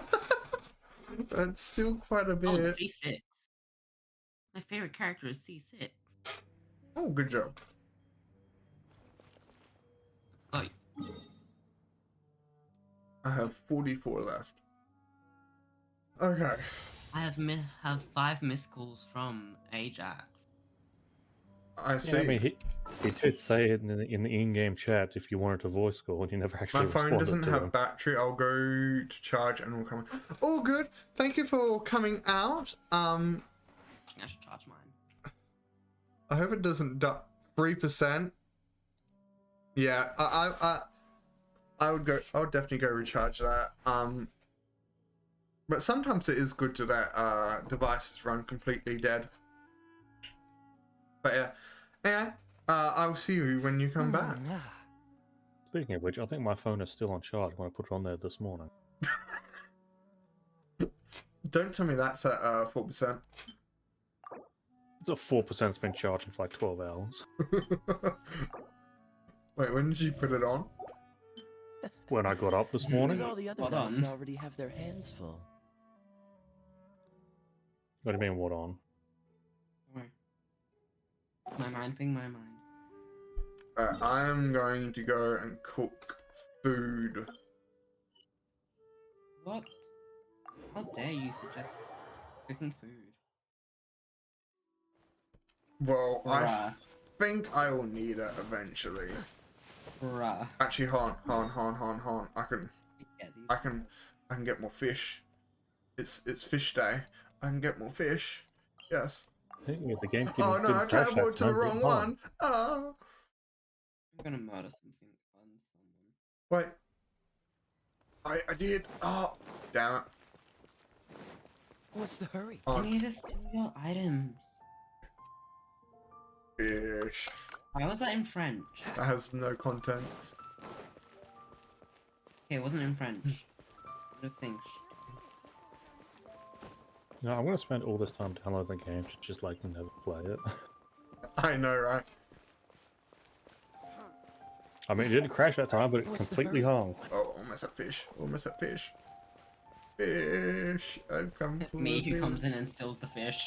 That's still quite a Oh, bit. C6. My favorite character is C6. Oh, good job. Oh, I have 44 left. Okay. I have 5 missed calls from Ajax. I see. Yeah, I mean, he did say it in the in-game chat if you wanted to voice call, and you never actually My phone responded doesn't to have him. battery. I'll go to charge and we'll come. All good. Thank you for coming out. I should charge mine. I hope it doesn't 3%. Yeah, I would go. I would definitely go recharge that. But sometimes it is good to let devices run completely dead. But yeah, anyway, I'll see you when you come back. Speaking of which, I think my phone is still on charge when I put it on there this morning. Don't tell me that's at 4%. It's at 4%. It's been charging for like 12 hours. Wait, when did you put it on? When I got up this Seems morning. all the other Hold knights on. already have their hands full. What do you mean, what on? My mind thing, my mind. I'm going to go and cook food. What? How dare you suggest cooking food? Well, I Bruh. think I will need it eventually. Bruh. Actually, hold on. I Get these. can get more fish. It's fish day. I can get more fish. Yes. Hey, the game Oh no, I crash that teleported to the time, wrong didn't I? one. Oh. I'm gonna murder something on someone. Wait. I did. Oh, damn it. What's the hurry? You Oh, need to steal your items. fish. Why was that in French? That has no context. Okay, it wasn't in French. I'm just saying. No, I'm gonna spend all this time downloading the game to just like never play it. I know, right? I mean, it didn't crash that time, but it What's the completely hung. Oh, almost at fish. Almost at fish. Fish. I've come for Me who fish. comes in and steals the fish.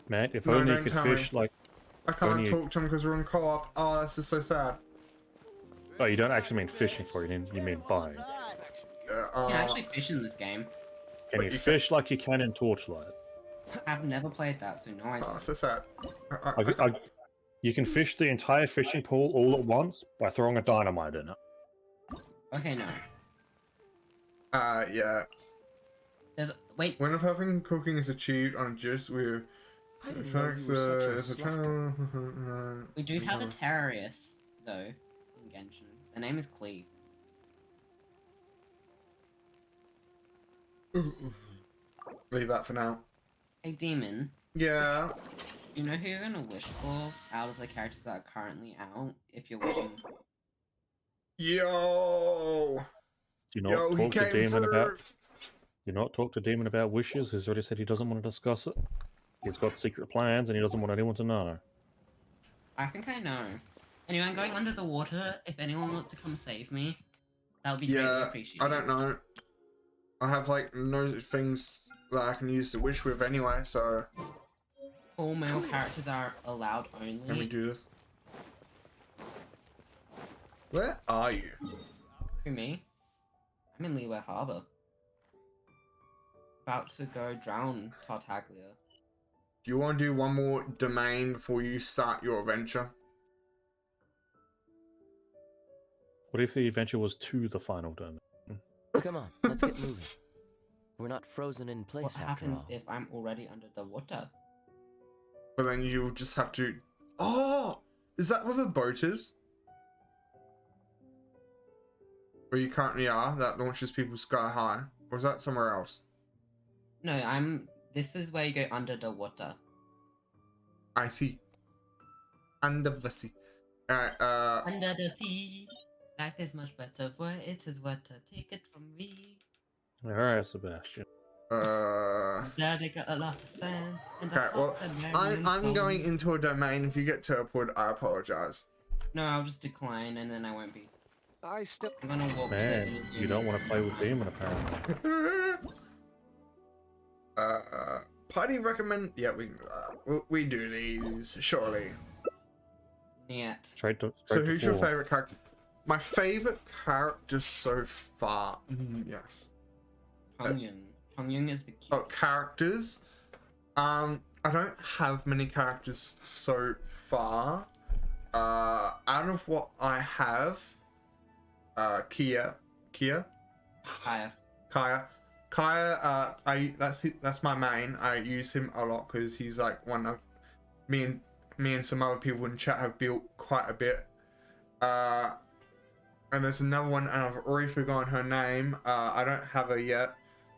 Man, if No, only you don't could tell fish me. like. I can't Only- talk to him because we're in co-op. Oh, that's just so sad. Oh, you don't actually mean fishing for it, you mean buying. You can actually fish in this game. Can But you you fish like you can in Torchlight? I've never played that, so no idea. Oh, so sad. You can fish the entire fishing pool all at once by throwing a dynamite in it. Okay, no. Yeah. There's wait. When a perfect cooking is achieved on a juice with I didn't know you were such a slacker. We do have a terrorist though in Genshin. The name is Klee. Leave that for now. Hey, Demon. Yeah. You know who you're gonna wish for out of the characters that are currently out? If you're wishing. Yo. Do you not Yo, he talk to came Demon about? through. Do you not talk to Demon about wishes? He's already said he doesn't want to discuss it. He's got secret plans and he doesn't want anyone to know. I think I know. Anyway, I'm going under the water. If anyone wants to come save me, that would be greatly Yeah, appreciated. I don't know. I have like no things that I can use to wish with anyway, so All male characters are allowed only. can we do this? Where are you? Who, me? I'm in Leeway Harbor. About to go drown Tartaglia. Do you want to do one more domain before you start your adventure? What if the adventure was to the final domain? Come on, let's get moving. We're not frozen in place What after happens all. if I'm already under the water? But then you'll just have to... Oh! Is that where the boat is? Where you currently are, that launches people sky high? Or is that somewhere else? No, this is where you go under the water. I see. Under the sea. Alright, Under the sea, life is much better, for it is wetter. Take it from me. Alright, Sebastian. Daddy got a lot of sand. And Okay, well, I'm going into a domain. If you get teleported, I apologize. No, I'll just decline and then I won't be. I still. I'm gonna walk Man, to the you don't want to play with Demon apparently. Party recommend... Yeah, we do these, surely. Niet. Straight to So who's your four. favorite character? My favorite character so far... yes. Chongyun. Chongyun is the cute. Oh, characters. I don't have many characters so far. Out of what I have, Kaya, that's my main. I use him a lot because he's like one of me and some other people in chat have built quite a bit. And there's another one, and I've already forgotten her name. I don't have her yet,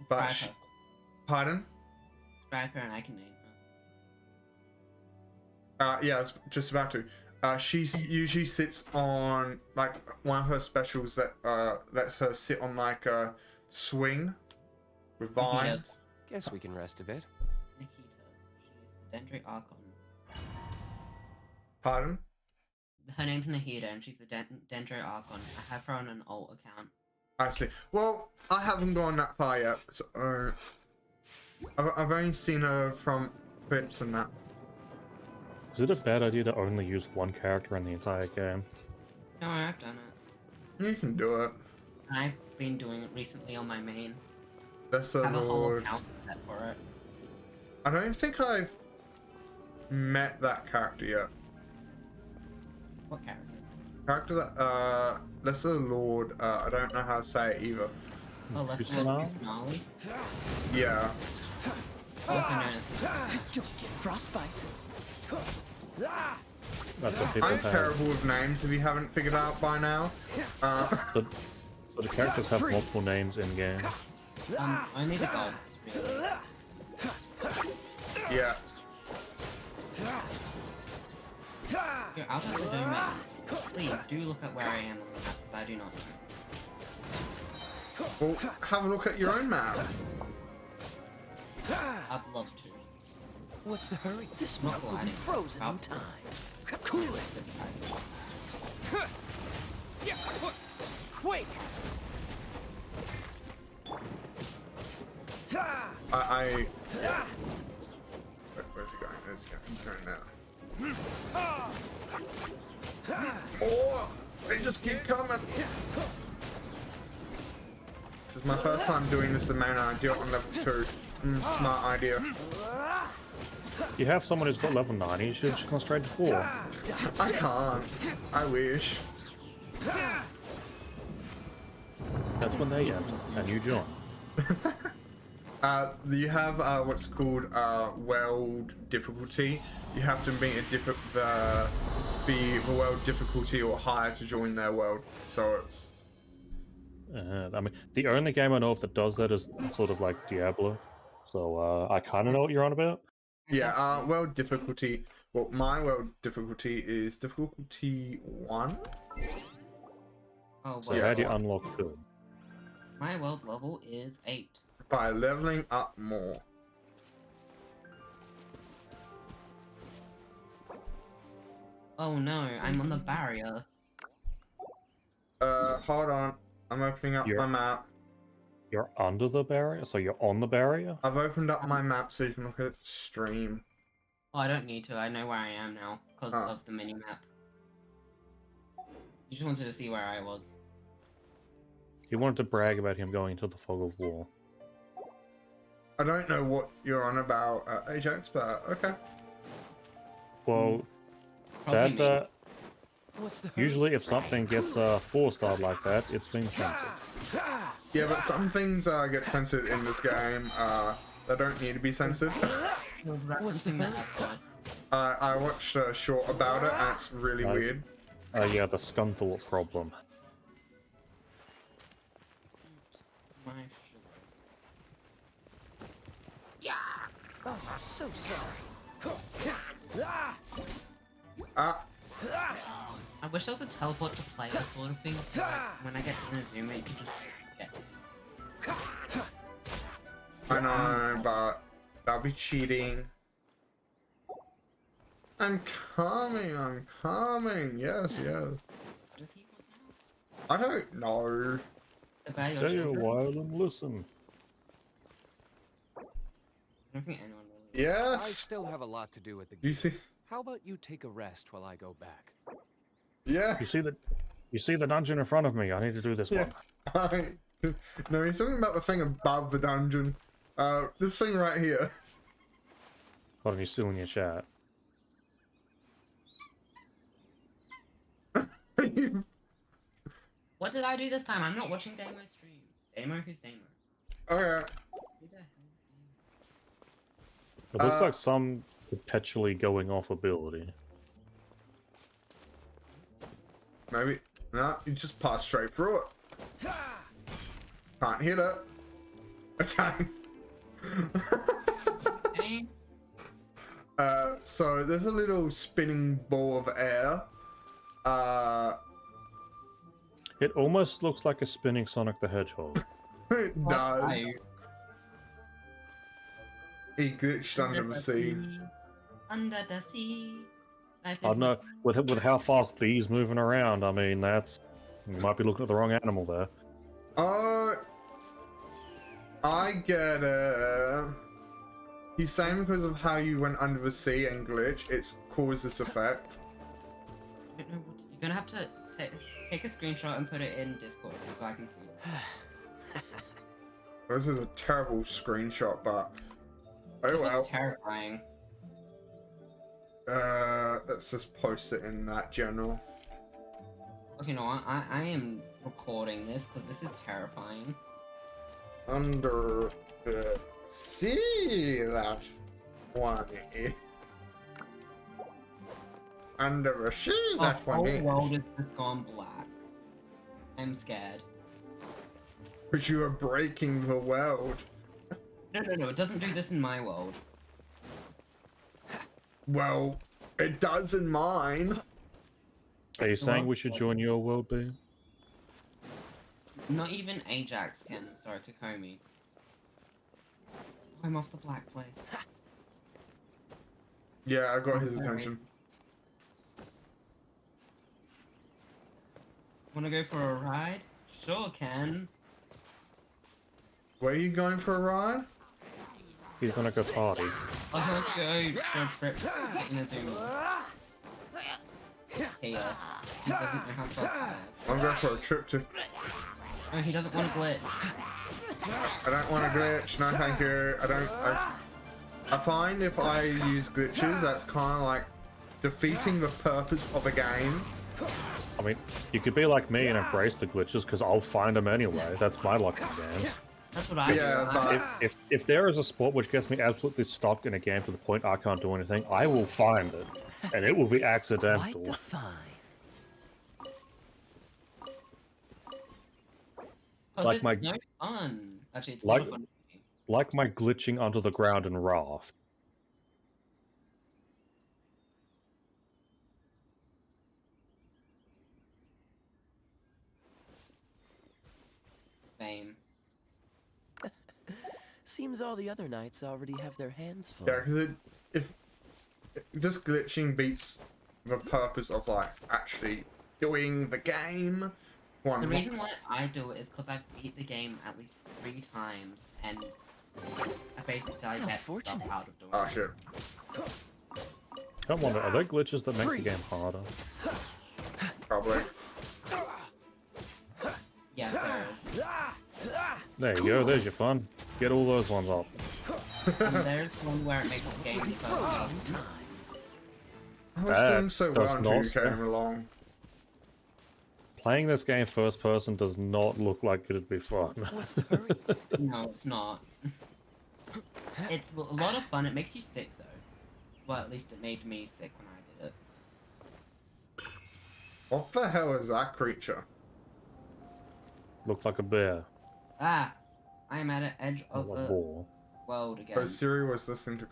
but Striper. Pardon? Striper and I can name her. Yeah, I was just about to. She usually sits on like one of her specials that lets her sit on like a swing with vines. Guess we can rest a bit. Nikita. She's the Dendrite Archon. Pardon? Her name's Nahida and she's the Dendrite Archon. I have her on an alt account. I see. Well, I haven't gone that far yet. So, I've only seen her from clips and that. Is it a bad idea to only use one character in the entire game? No, I've done it. You can do it. I've been doing it recently on my main. That's I the have a whole Lord. account set for it. I don't think I've met that character yet. What character? Character that that's the Lord. I don't know how to say it either. Oh, let's Kusanagi? Kusanagi. Yeah. Also known as Don't get frostbite. That's what people I'm have. terrible with names if you haven't figured out by now. So the characters have multiple names in game. only the gods, really. Yeah. You're out of the domain. Please do look at where I am on the map, but I do not know. Well, have a look at your own map. I'd love to. What's the hurry? This Not map will be gliding. frozen in Out. time. Cool it. Quake. Where's he going? He's going now. Oh! They just keep coming! This is my first time doing this in mana. I do it on level 2. Smart idea. You have someone who's got level 9, you should just go straight to 4. I can't. I wish. That's when they end, and you join. You have what's called world difficulty. You have to be be the world difficulty or higher to join their world. So it's I mean, the only game I know of that does that is sort of like Diablo. So I kind of know what you're on about. Yeah, world difficulty. Well, my world difficulty is difficulty 1. Oh, So well, how do you unlock 2? my world level is 8. By leveling up more. Oh no, I'm on the barrier. Hold on. I'm opening up You're- my map. You're under the barrier, so you're on the barrier. I've opened up my map so you can look at the stream. Oh, I don't need to. I know where I am now because Oh. of the mini map. You just wanted to see where I was. He wanted to brag about him going to the fog of war. I don't know what you're on about, Ajax, but okay. Well, Probably that What's the hurry? usually if something gets 4-starred like that, it's been censored. Yeah, but some things get censored in this game. They don't need to be censored. What's the map? I watched a short about it, and it's really Right. weird. Yeah, the Scunthorpe problem. My sugar. Oh, so sorry. Ah, I wish there was a teleport to player sort of thing. So like, when I get in a zoom, you can just get. I know, but that'll be cheating. I'm coming. Yes, yes. What does he want now? I don't know. About your Stay a children? while and listen. I don't think anyone really. I Yes. still have a lot to do at the You guild. see? How about you take a rest while I go back? Yeah. You see the dungeon in front of me. I need to do this one. Yes. No, he's talking about the thing above the dungeon. This thing right here. Hold on, you're still in your chat. What did I do this time? I'm not watching Damo's stream. Damo? Who's Damo? Okay. Who the hell is Damo? It looks Uh, like some perpetually going off ability. Maybe. No, you just pass straight through it. Can't hit it. Attack. Hey, So there's a little spinning ball of air. It almost looks like a spinning Sonic the Hedgehog. It does. I- He glitched under the sea. Under the sea. Life I is don't know, with how fast Bee's moving around, I mean, that's... You might be looking at the wrong animal there. Oh, I get it. He's saying because of how you went under the sea and glitch, it's caused this effect. I don't know what you're gonna have to take a screenshot and put it in Discord so I can see it. This is a terrible screenshot, but oh This well. looks terrifying. Let's just post it in that general. Okay, no, I am recording this because this is terrifying. Under the sea, that one is. Under the sea, The that one whole is. world has just gone black. I'm scared. But you are breaking the world. No, it doesn't do this in my world. Well, it does in mine. Are you saying we should join your world, Bee? Not even Ajax can. Sorry, Kokomi. I'm off the black place. Yeah, I got his Sorry. attention. Wanna go for a ride? Sure, Ken. Where are you going for a ride? He's gonna go party. Let's go for a trip in a Zoom. Here. He doesn't know how to drive. I'm going for a trip to. No, he doesn't want to glitch. I don't want to glitch. No, thank you. I find if I use glitches, that's kind of like defeating the purpose of a game. I mean, you could be like me and embrace the glitches, because I'll find them anyway. That's my luck in games. That's what I Yeah, do. but- If there is a sport which gets me absolutely stuck in a game to the point I can't do anything, I will find it. And it will be Quite accidental. the find. Like it's my- no fun. Actually, it's Like- not fun. Like my glitching under the ground in Raft. Same. Seems all the other knights already have their hands full. Yeah, because if just glitching beats the purpose of like actually doing the game. The reason why I do it is because I've beat the game at least 3 times, and I basically How get stuff fortunate. out of doing Oh it. shit. I wonder, are there glitches that make the game harder? Probably. Yes, there is. There you go, there's your fun. Get all those ones up. And there's one where it makes the game so hard. I was That doing so does well until you not came along. Playing this game first person does not look like it'd be fun. What's the hurry? No, it's not. It's a lot of fun. It makes you sick, though. Well, at least it made me sick when I did it. What the hell is that creature? Looks like a bear. Ah! I am at the edge Not of a the boar. world again. Oh, Siri was listening to.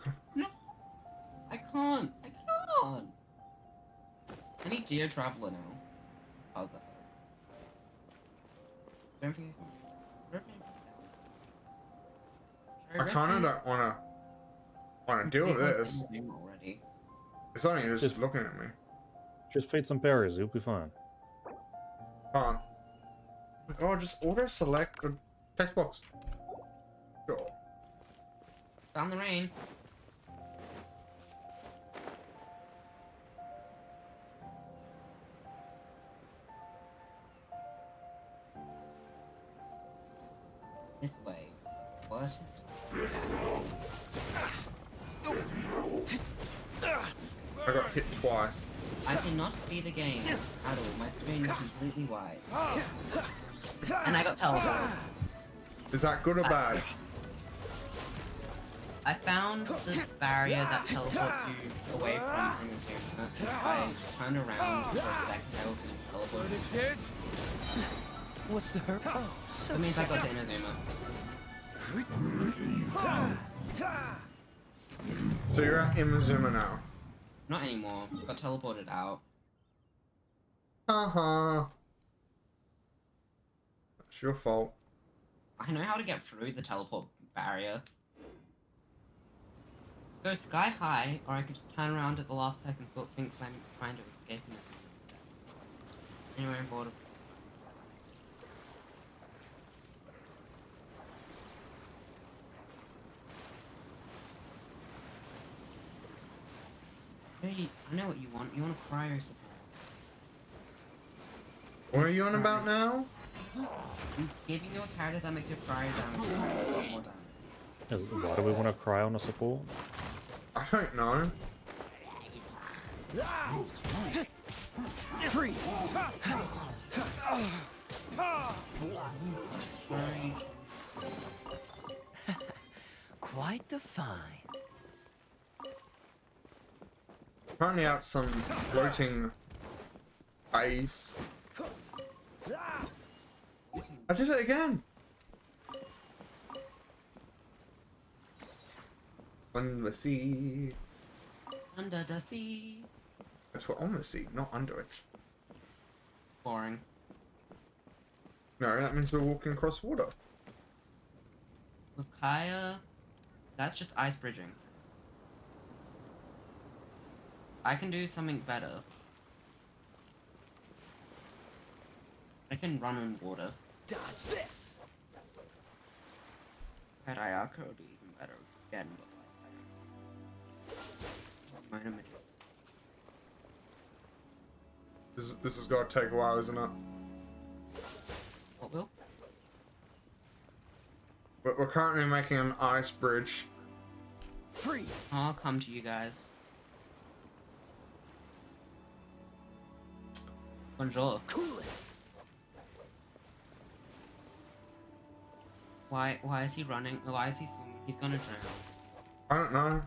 I can't! I can't! I need Geo Traveler now. How's that? Don't think I can. I kind of don't wanna deal with this. Already. It's only just Just- looking at me. Just feed some berries, you'll be fine. Come on. Oh, just auto select the text box. Sure. Found the rain. This way. What is I got hit twice. I cannot see the game at all. My screen is completely wide. And I got teleported. Is that good or bad? I found the barrier that teleports you away from entertainment. I turned around for a second, I was teleported. What's the hurry? Oh, so That means I got to sad. Inazuma. So you're at Imazuma now. Not anymore. Got teleported out. Uh-huh. It's your fault. I know how to get through the teleport barrier. Go sky high, or I could just turn around at the last second so it thinks I'm trying to escape in it. Anyway, I'm bored of this. Hey, I know what you want. You want a cryo support. What are you on about now? I'm giving you a character that makes your cryo damage a lot more damage. Why do we want to cry on a support? I don't know. Freeze! Right. Quite the find. Apparently out some floating base. I did it again! On the sea. Under the sea. That's what on the sea, not under it. Boring. No, that means we're walking across water. With Kaya, that's just ice bridging. I can do something better. I can run on water. Dodge this! Had Ayaka would be even better again, but like, minor mid- This has got to take a while, isn't it? What will? But we're currently making an ice bridge. Freeze! I'll come to you guys. Bonjour. Cool it! Why is he running? Why is he swimming? He's gonna drown. I don't know.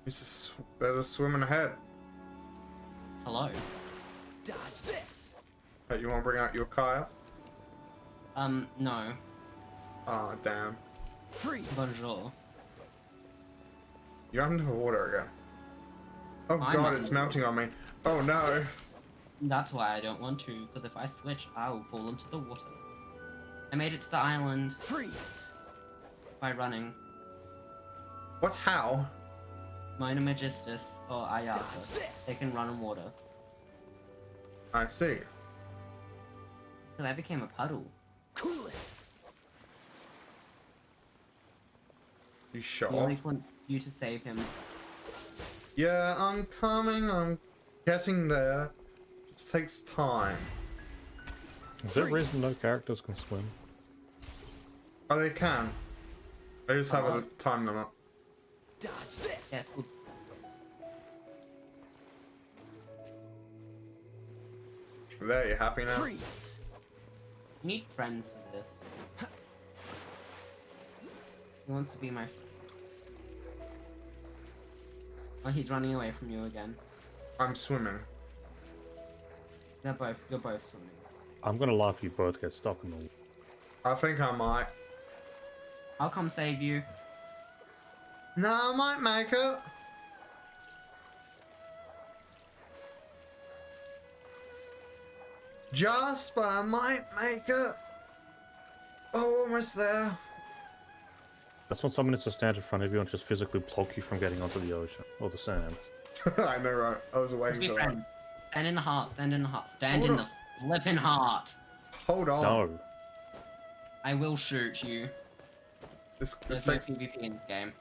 He's just, they're just swimming ahead. Hello. Dodge this! Hey, you want to bring out your Kaya? No. Ah, damn. Freeze! Bonjour. You're under the water again. Oh I'm god, under it's the melting on me. Oh no. That's why I don't want to, because if I switch, I will fall into the water. I made it to the island Freeze! by running. What's how? Minor Magistus or Dodge Ayaka. this! They can run in water. I see. So I became a puddle. Cool it! You He sure? only wants you to save him. Yeah, I'm coming. I'm getting there. Just takes time. Is there a reason no characters can swim? Oh, they can. They just have a Uh-huh. time limit. Dodge this! Yeah, it's called... There, you happy now? Freeze! You need friends for this. He wants to be my friend. Oh, he's running away from you again. I'm swimming. You're both swimming. I'm gonna laugh if you both get stuck in the water. I think I might. I'll come save you. No, I might make it. Just, but I might make it. Oh, almost there. That's when someone needs to stand in front of you and just physically block you from getting onto the ocean or the sand. I know, right? I was Let's waiting be for that. friends. Stand in the heart, stand in the heart, stand Hold in on. the flippin' heart. Hold on. No. I will shoot you. This There's no takes. PvP in the game.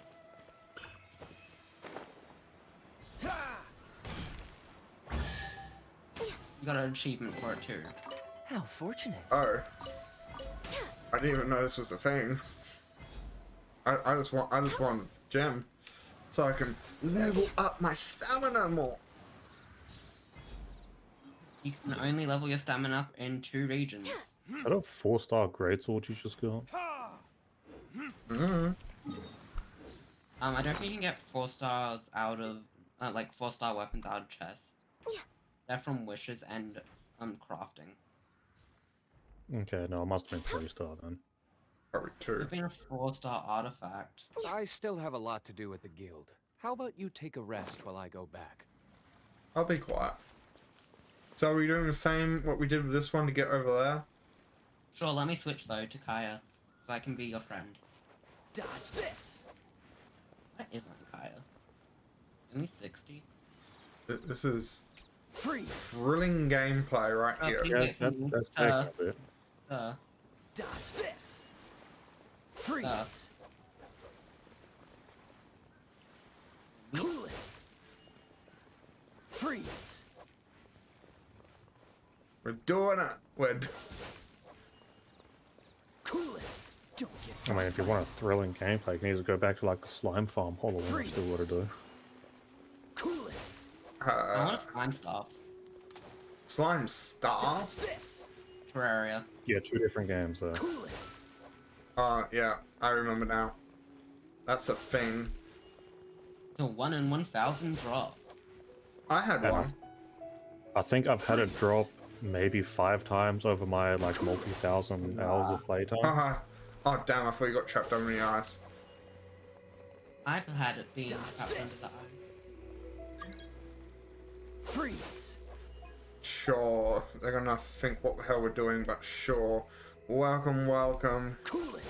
You got an achievement for it too. How fortunate. Oh. I didn't even know this was a thing. I just want gem, so I can level up my stamina more. You can only level your stamina up in 2 regions. Is that a 4-star greatsword you just got? Mm. I don't think you can get 4 stars out of, like 4-star weapons out of chests. They're from wishes and crafting. Okay, no, it must have been 3-star then. Probably 2. It's been a 4-star artifact. I still have a lot to do at the guild. How about you take a rest while I go back? I'll be quiet. So are we doing the same what we did with this one to get over there? Sure, let me switch though to Kaya, so I can be your friend. Dodge this! What is on Kaya? Only 60? This is Freeze! thrilling gameplay right here. please Yeah, get from me. that's taking a bit. Sir, Dodge this! Freeze! Cool it! Freeze! We're doing it. Cool it! Don't get I mean, if you want a thrilling gameplay, you need to go back to like the slime farm hollow and still what to do. Cool it! I want to find stuff. Slime star. Dodge this! Terraria. Yeah, 2 different games though. Cool it! Yeah, I remember now. That's a thing. The 1 in 1,000 drop. I had Yeah. one. I think I've had it drop maybe 5 times over my like multi-thousand hours of playtime. Haha. Oh damn! I thought you got trapped under the ice. I've had it being trapped under the ice. Freeze! Sure, they're gonna think what the hell we're doing, but sure. Welcome, welcome. Cool it!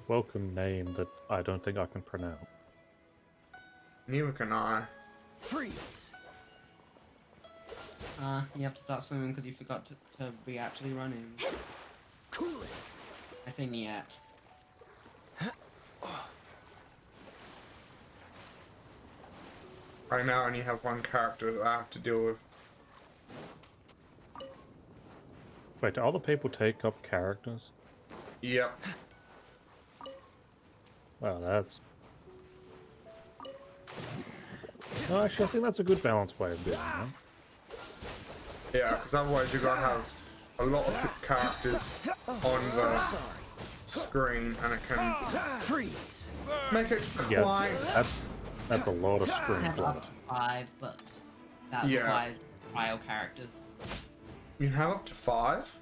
Welcome name that I don't think I can pronounce. Neither can I. Freeze! You have to start swimming because you forgot to be actually running. Cool it! I think yet. Right now, I only have one character that I have to deal with. Wait, do other people take up characters? Yep. Wow, that's... No, actually, I think that's a good balanced way of doing it. Yeah, because otherwise you're gonna have a lot of characters on the screen, and it can Freeze! make it Yeah, quite. that's a lot of I screen have play. up to 5, but that Yeah. requires trial characters. You have up to 5.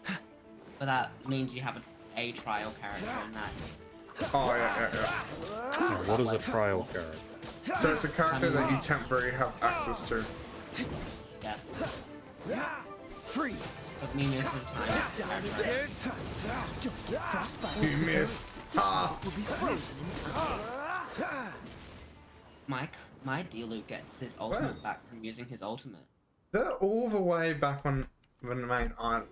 but that means you have a trial character in that. Oh yeah. Now, what is a trial character? So it's a character that you temporarily have access to. Yeah. Freeze! But me most of the time. Character. Don't get frostbite. You missed. This Ah. one will be frozen in time. My Diluc gets his ultimate back from using his ultimate. They're all the way back on the main island.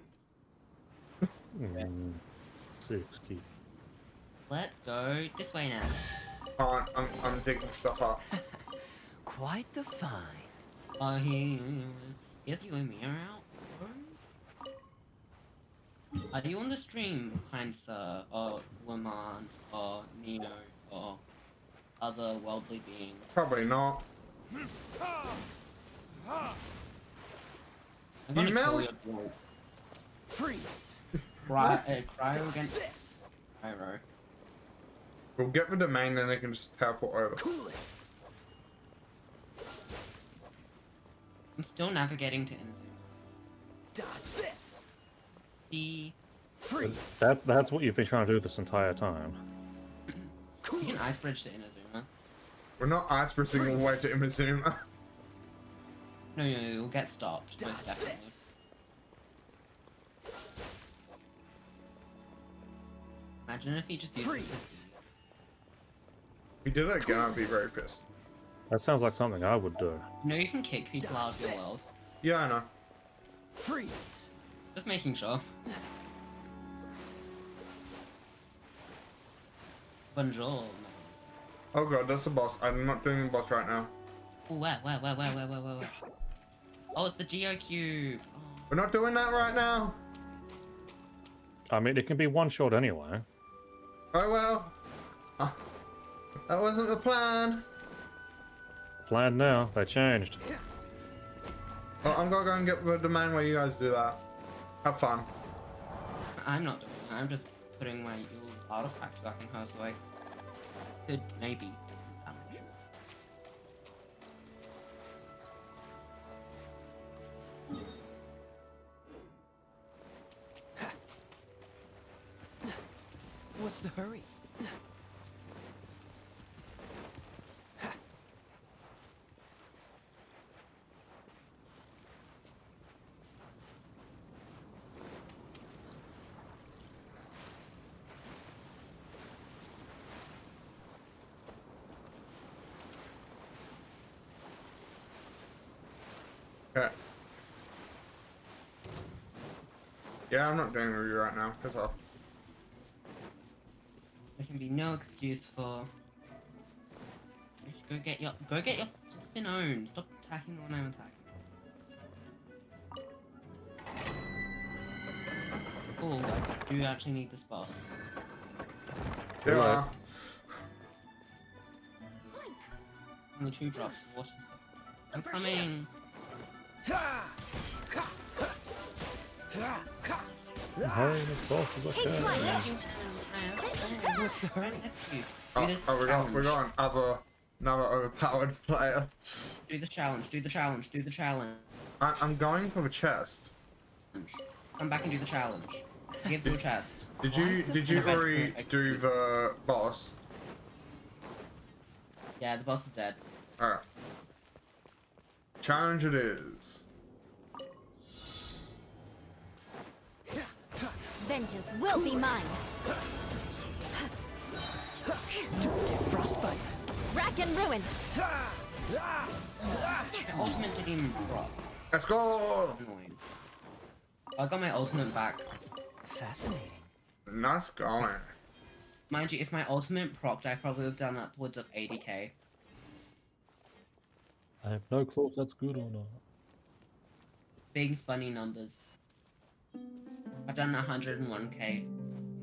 60. Let's go this way now. I'm digging stuff up. Quite the find. Oh, he has you and me out. Are you on the stream, kind sir, or woman, or Neo, or other worldly beings? Probably not. I'm gonna You kill mouse- your dwarf. Freeze! Cryo against This. Pyro. We'll get the domain, then they can just teleport over. Cool it. I'm still navigating to Inazuma. Dodge this. The Freeze. That's what you've been trying to do this entire time. Cool. you can ice bridge to Inazuma. We're not ice bridging all the way to Imazuma. No, you'll get stopped, most Dodge definitely. this. Imagine if he just used Freeze. it. If we did it again, I'd be very pissed. That sounds like something I would do. You know you can kick people out of your world. Yeah, I know. Freeze. Just making sure. Bonjour. Oh god, that's the boss. I'm not doing the boss right now. Oh, where? Oh, it's the Geo Cube. Oh. We're not doing that right now. I mean, it can be one shot anyway. Oh well. That wasn't the plan. Planned now. They changed. Well, I'm gonna go and get the domain where you guys do that. Have fun. I'm not doing it. I'm just putting my little artifacts back in her so I could maybe do some damage. What's the hurry? Okay. Yeah, I'm not doing a review right now. Piss off. There can be no excuse for. Just go get your flipping own. Stop attacking the one I'm attacking. Oh, I do actually need this boss. Yeah. Right. Only 2 drops of water. I'm coming. Hurry as fast as I Take can. flight. What's the hurry? We got another overpowered player. Do the challenge, do the challenge, do the challenge. I'm going for the chest. Come back and do the challenge. Give the chest. Did you already do the boss? Yeah, the boss is dead. Alright. Challenge it is. Vengeance will be mine. Don't get frostbite. Rack and ruin. The ultimate didn't even drop. Let's go! Annoying. I got my ultimate back. Fascinating. Nice going. Mind you, if my ultimate procced, I probably would have done upwards of 80k. I have no clue if that's good or not. Big funny numbers. I've done 101k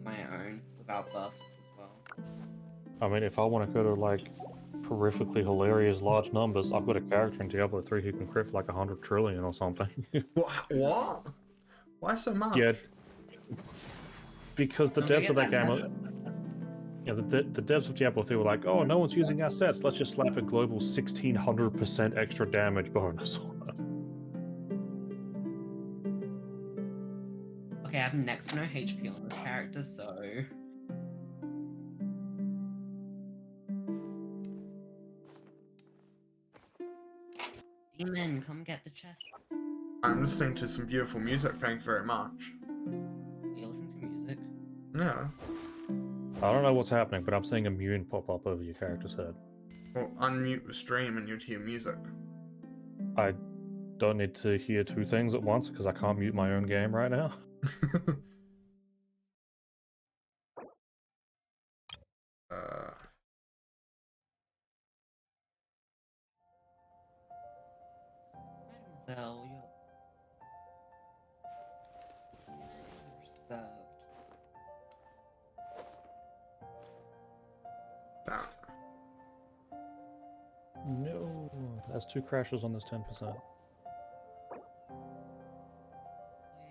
my own without buffs as well. I mean, if I want to go to like horrifically hilarious large numbers, I've got a character in Diablo 3 who can crit for like 100 trillion or something. What? Why so much? Yeah, because the Don't devs of that forget game, that the devs of Diablo 3 were like, oh, no one's using our sets. Let's just slap a global 1600% extra damage bonus on it. Okay, I've have next to no HP on this character, so... Demon, come get the chest. I'm listening to some beautiful music, thank you very much. You listen to music? Yeah. I don't know what's happening, but I'm seeing immune pop up over your character's head. Well, unmute the stream and you'd hear music. I don't need to hear two things at once because I can't mute my own game right now. Mademoiselle, you're served. That. No, that's 2 crashes on this 10%.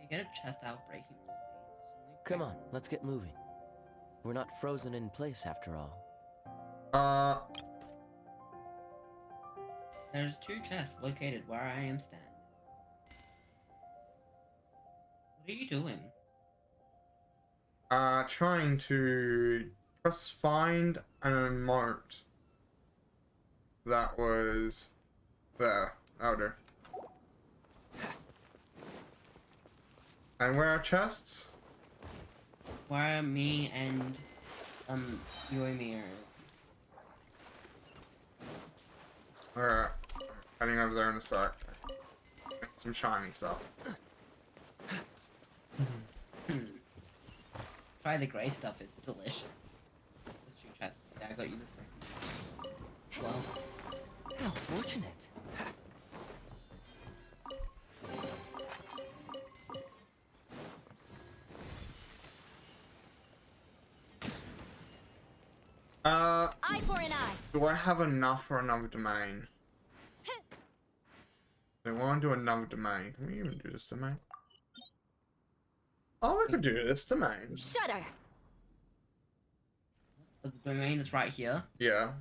You get a chest outbreak. Come on, let's get moving. We're not frozen in place after all. There's 2 chests located where I am standing. What are you doing? Trying to just find an emote that was there. Oh dear. And where are chests? Where me and Yoimi is. Alright. Heading over there in a sec. Get some shiny stuff. Try the grey stuff, it's delicious. There's 2 chests. Yeah, I got you this one. Well, How fortunate. Eye for an eye. Do I have enough for another domain? I want to do another domain. Can we even do this domain? Oh, we could do this domain. Shudder. the domain is right here. Yeah.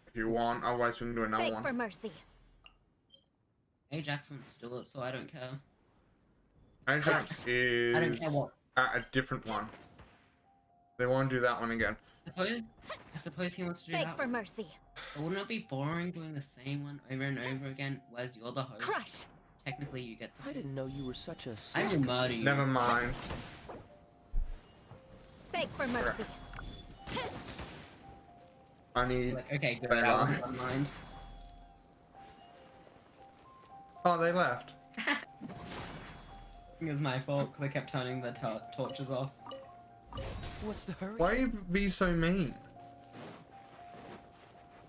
If you want, otherwise we can do another Beg one. for mercy. Ajax wants to do it, so I don't care. Ajax is I don't care what. at a different one. They want to do that one again. I suppose he wants to do Beg that for one. mercy. But wouldn't it be boring doing the same one over and over again, whereas you're the host? Crush. Technically, you get to. I didn't know you were such a I will slacker. murder you. Never mind. Beg for mercy. I need. Like, okay, good. Better. I wasn't on mind. Oh, they left. I think it was my fault because I kept turning the torches off. What's the hurry? Why you be so mean?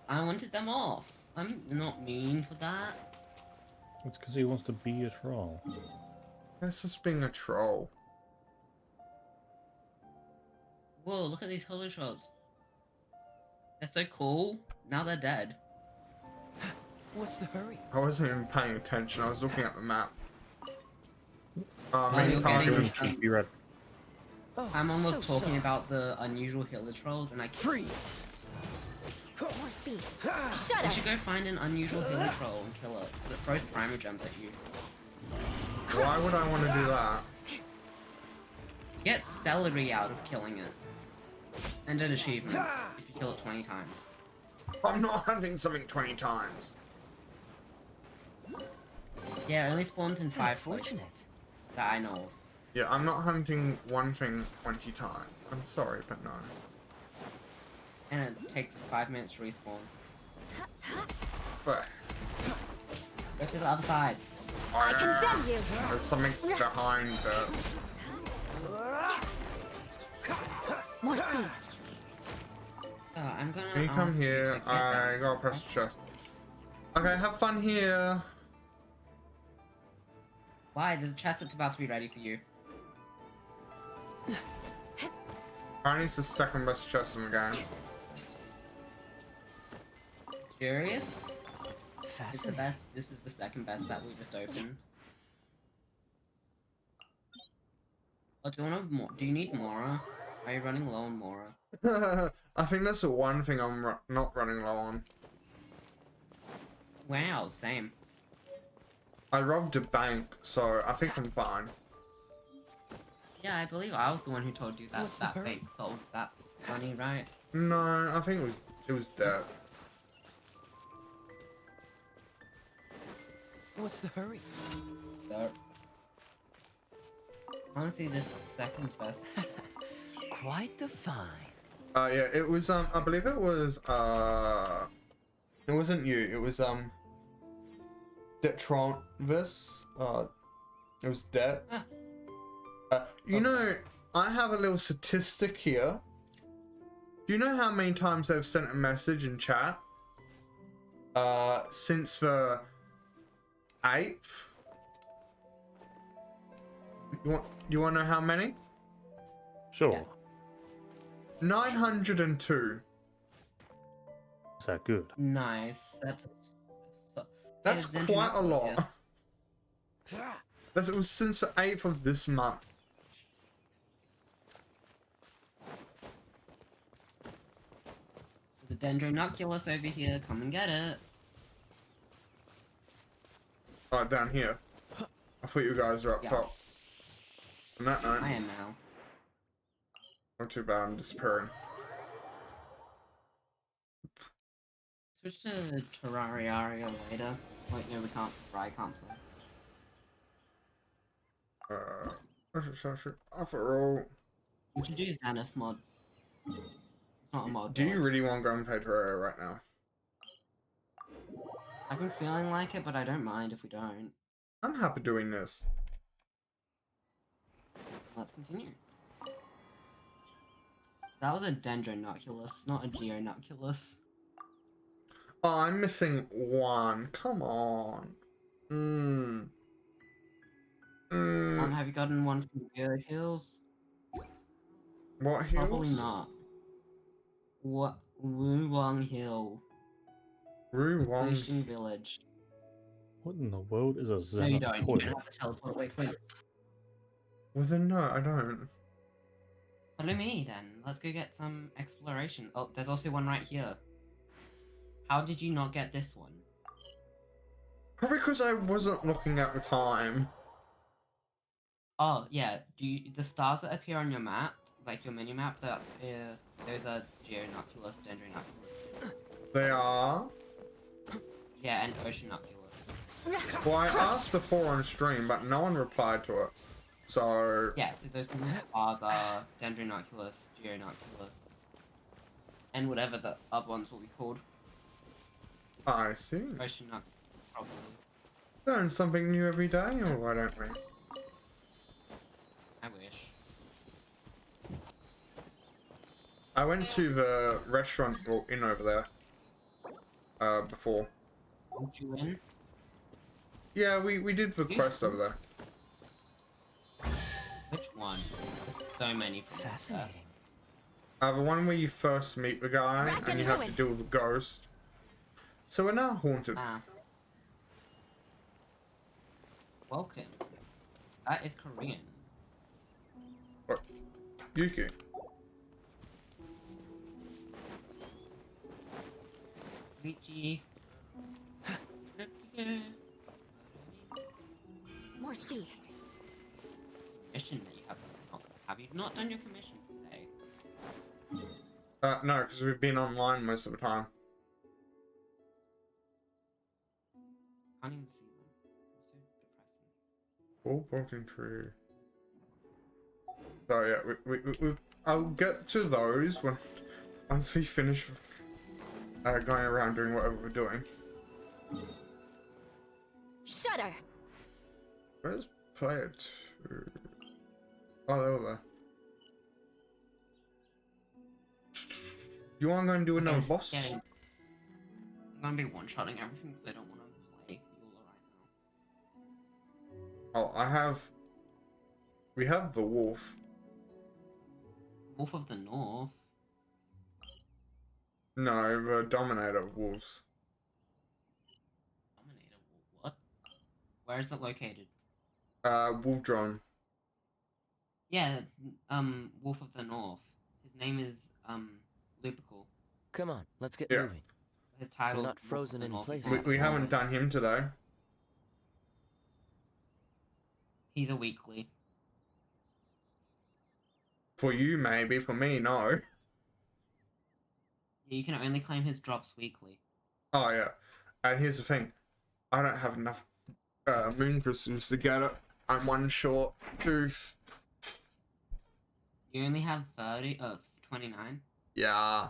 I wanted them off. I'm not mean for that. It's because he wants to be a troll. That's just being a troll. Whoa, look at these holotrops. They're so cool. Now they're dead. What's the hurry? I wasn't even paying attention. I was looking at the map. Oh, Main you're target. getting- Be right. Oh, I'm almost so talking sorry. about the unusual holotrolls, and I Freeze! More speed. We Shudder. should go find an unusual holotroll and kill it. 'Cause it throws primer gems at you. Why would I want to do that? Get celery out of killing it. And an achievement if you kill it 20 times. I'm not hunting something 20 times. Yeah, it only spawns in How 5 places fortunate. that I know of. Yeah, I'm not hunting one thing 20 times. I'm sorry, but no. And it takes 5 minutes to respawn. But Go to the other side. I condemn you. there's something behind the. More speed. So I'm gonna Can you come ask you to here? get I down. gotta press the chest. Okay, have fun here. Why? There's a chest that's about to be ready for you. Apparently it's the second best chest in the game. Curious? It's the Fascinating. best. This is the second best that we just opened. Oh, do you want more? Do you need Mora? Are you running low on Mora? I think that's the one thing I'm not running low on. Wow, same. I robbed a bank, so I think I'm fine. Yeah, I believe I was the one who told you that What's the that hurry? fake sold that money, right? No, I think it was dead. What's the hurry? So, honestly, this second best. Quite the find. Yeah, it was I believe it was it wasn't you, it was Detronvis. It was Det. You know, I have a little statistic here. Do you know how many times they've sent a message in chat? Since the 8th? You want to know how many? Sure. Yeah. 902. Is that good? Nice. That's That's Hey, quite a Genshin, lot. It was since the 8th of this month. The Dendronoculus over here. Come and get it. Oh, down here. I thought you guys were up Yeah. top. On that note, I am now. not too bad, I'm disappearing. Switch to Terraria later. Wait, no, we can't. I can't play. After all, We should do Xanath mod. It's not a mod. do you though. really want to go and play Terraria right now? I've been feeling like it, but I don't mind if we don't. I'm happy doing this. Let's continue. That was a Dendronoculus, not a Geonoculus. Oh, I'm missing one. Come on. Have you gotten one from Geo Hills? What Probably hills? not. What? Wuwang Hill. Ruwong. Ocean Village. What in the world is a No, you Zenith don't. You point? don't have to teleport. Wait. Well then, no, I don't. Follow me then. Let's go get some exploration. Oh, there's also one right here. How did you not get this one? Probably because I wasn't looking at the time. Oh yeah. The stars that appear on your map, like your mini map, that those are Geonoculus, Dendronoculus. They are. Yeah, and Oceanoculus. Well, I asked before on stream, but no one replied to it. So Yeah, so those stars are Dendronoculus, Geonoculus, and whatever the other ones will be called. I see. Oceanoculus, probably. Learn something new every day, or why don't we? I wish. I went to the restaurant or inn over there. Before. Won't you in? Yeah, we did the quest over there. Which one? There's so many from there. Fascinating. The one where you first meet the guy Rack and you and have to ruin. deal with a ghost. So we're now haunted. Ah. Welcome. That is Korean. What? Yuki. Luigi. More speed. Mission that you have not. Have you not done your commissions today? No, because we've been online most of the time. Can't even see them. It's so depressing. All pointing true. So yeah, we I'll get to those once we finish going around doing whatever we're doing. Shudder. Where's player 2? Oh, they're all there. You want to go and do another Okay, boss? I'm gonna be one-shotting everything because I don't want to play Eula right now. Oh, we have the wolf. Wolf of the North. No, the dominator of wolves. Dominator Wolf. What? Where is it located? Wolf drone. Yeah, Wolf of the North. His name is Lupical. Come on, let's get Yeah. moving. His title. We're not Wolf of frozen the in North place is We not haven't Florida. done him today. He's a weekly. For you, maybe. For me, no. You can only claim his drops weekly. Oh, yeah. And here's the thing. I don't have enough moon crystals to get it. I'm one short tooth. You only have 29? Yeah.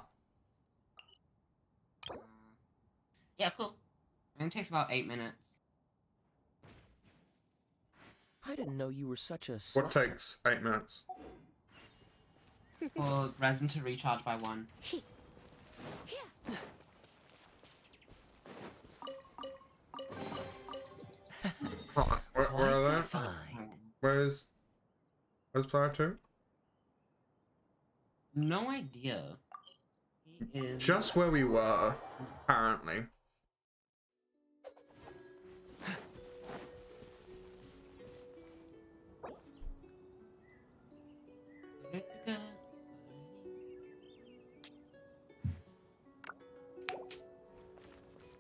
Yeah, cool. It only takes about 8 minutes. I didn't know you were such a What slacker. takes 8 minutes? For resin to recharge by 1. Oh, where are they? Fine. Where's player 2? No idea. He is... Just where we were, apparently.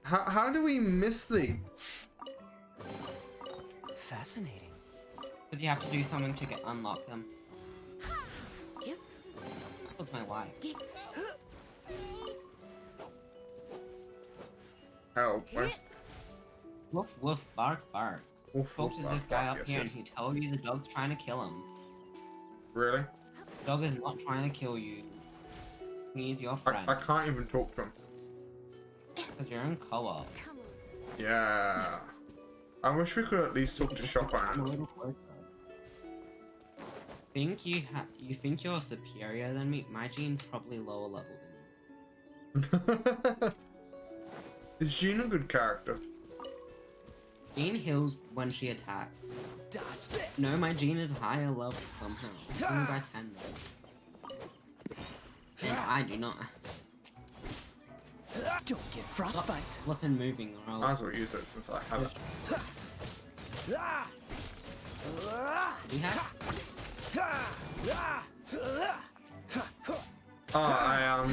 How do we miss these? Fascinating. Because you have to do something to unlock them. Look, my wife. Oh, where's... Woof woof bark bark. Woof, Spoke woof, to this bark, guy bark, up yes, here yes. and he told you the dog's trying to kill him. Really? The dog is not trying to kill you. He's your friend. I can't even talk to him. Because you're in co-op. Yeah. I wish we could at least talk to shop owners. You think you're superior than me? My gene's probably lower level than you. Is Jean a good character? Jean heals when she attacks. Dodge this. No, my Jean is higher level somehow. It's only by 10 though. And I do not. Don't get frostbite. Flipping moving or Might else. as well use it since I have it. Do you have? Oh, I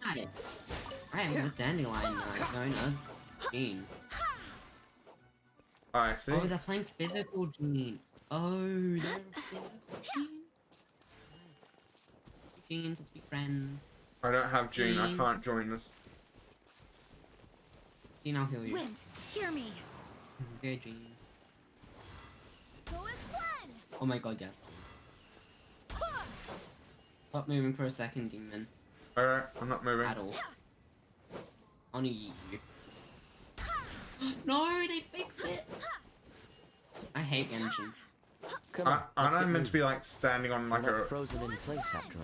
Hi. I am the dandelion knight known as Jean. I see. Oh, they're playing physical Jean. Oh, they're physical Jean. Jeans, let's be friends. I don't have Jean. I Jean. can't join this. Jean, I'll heal you. Wind, hear me. Okay, Jean. Go as one. Oh my god, yes. Stop moving for a second, demon. Alright, I'm not moving. At all. I wanna eat you. No, they fixed it! I hate Genshin. Come on. Aren't let's I get meant to be moving. like standing on We're like not a... frozen in place after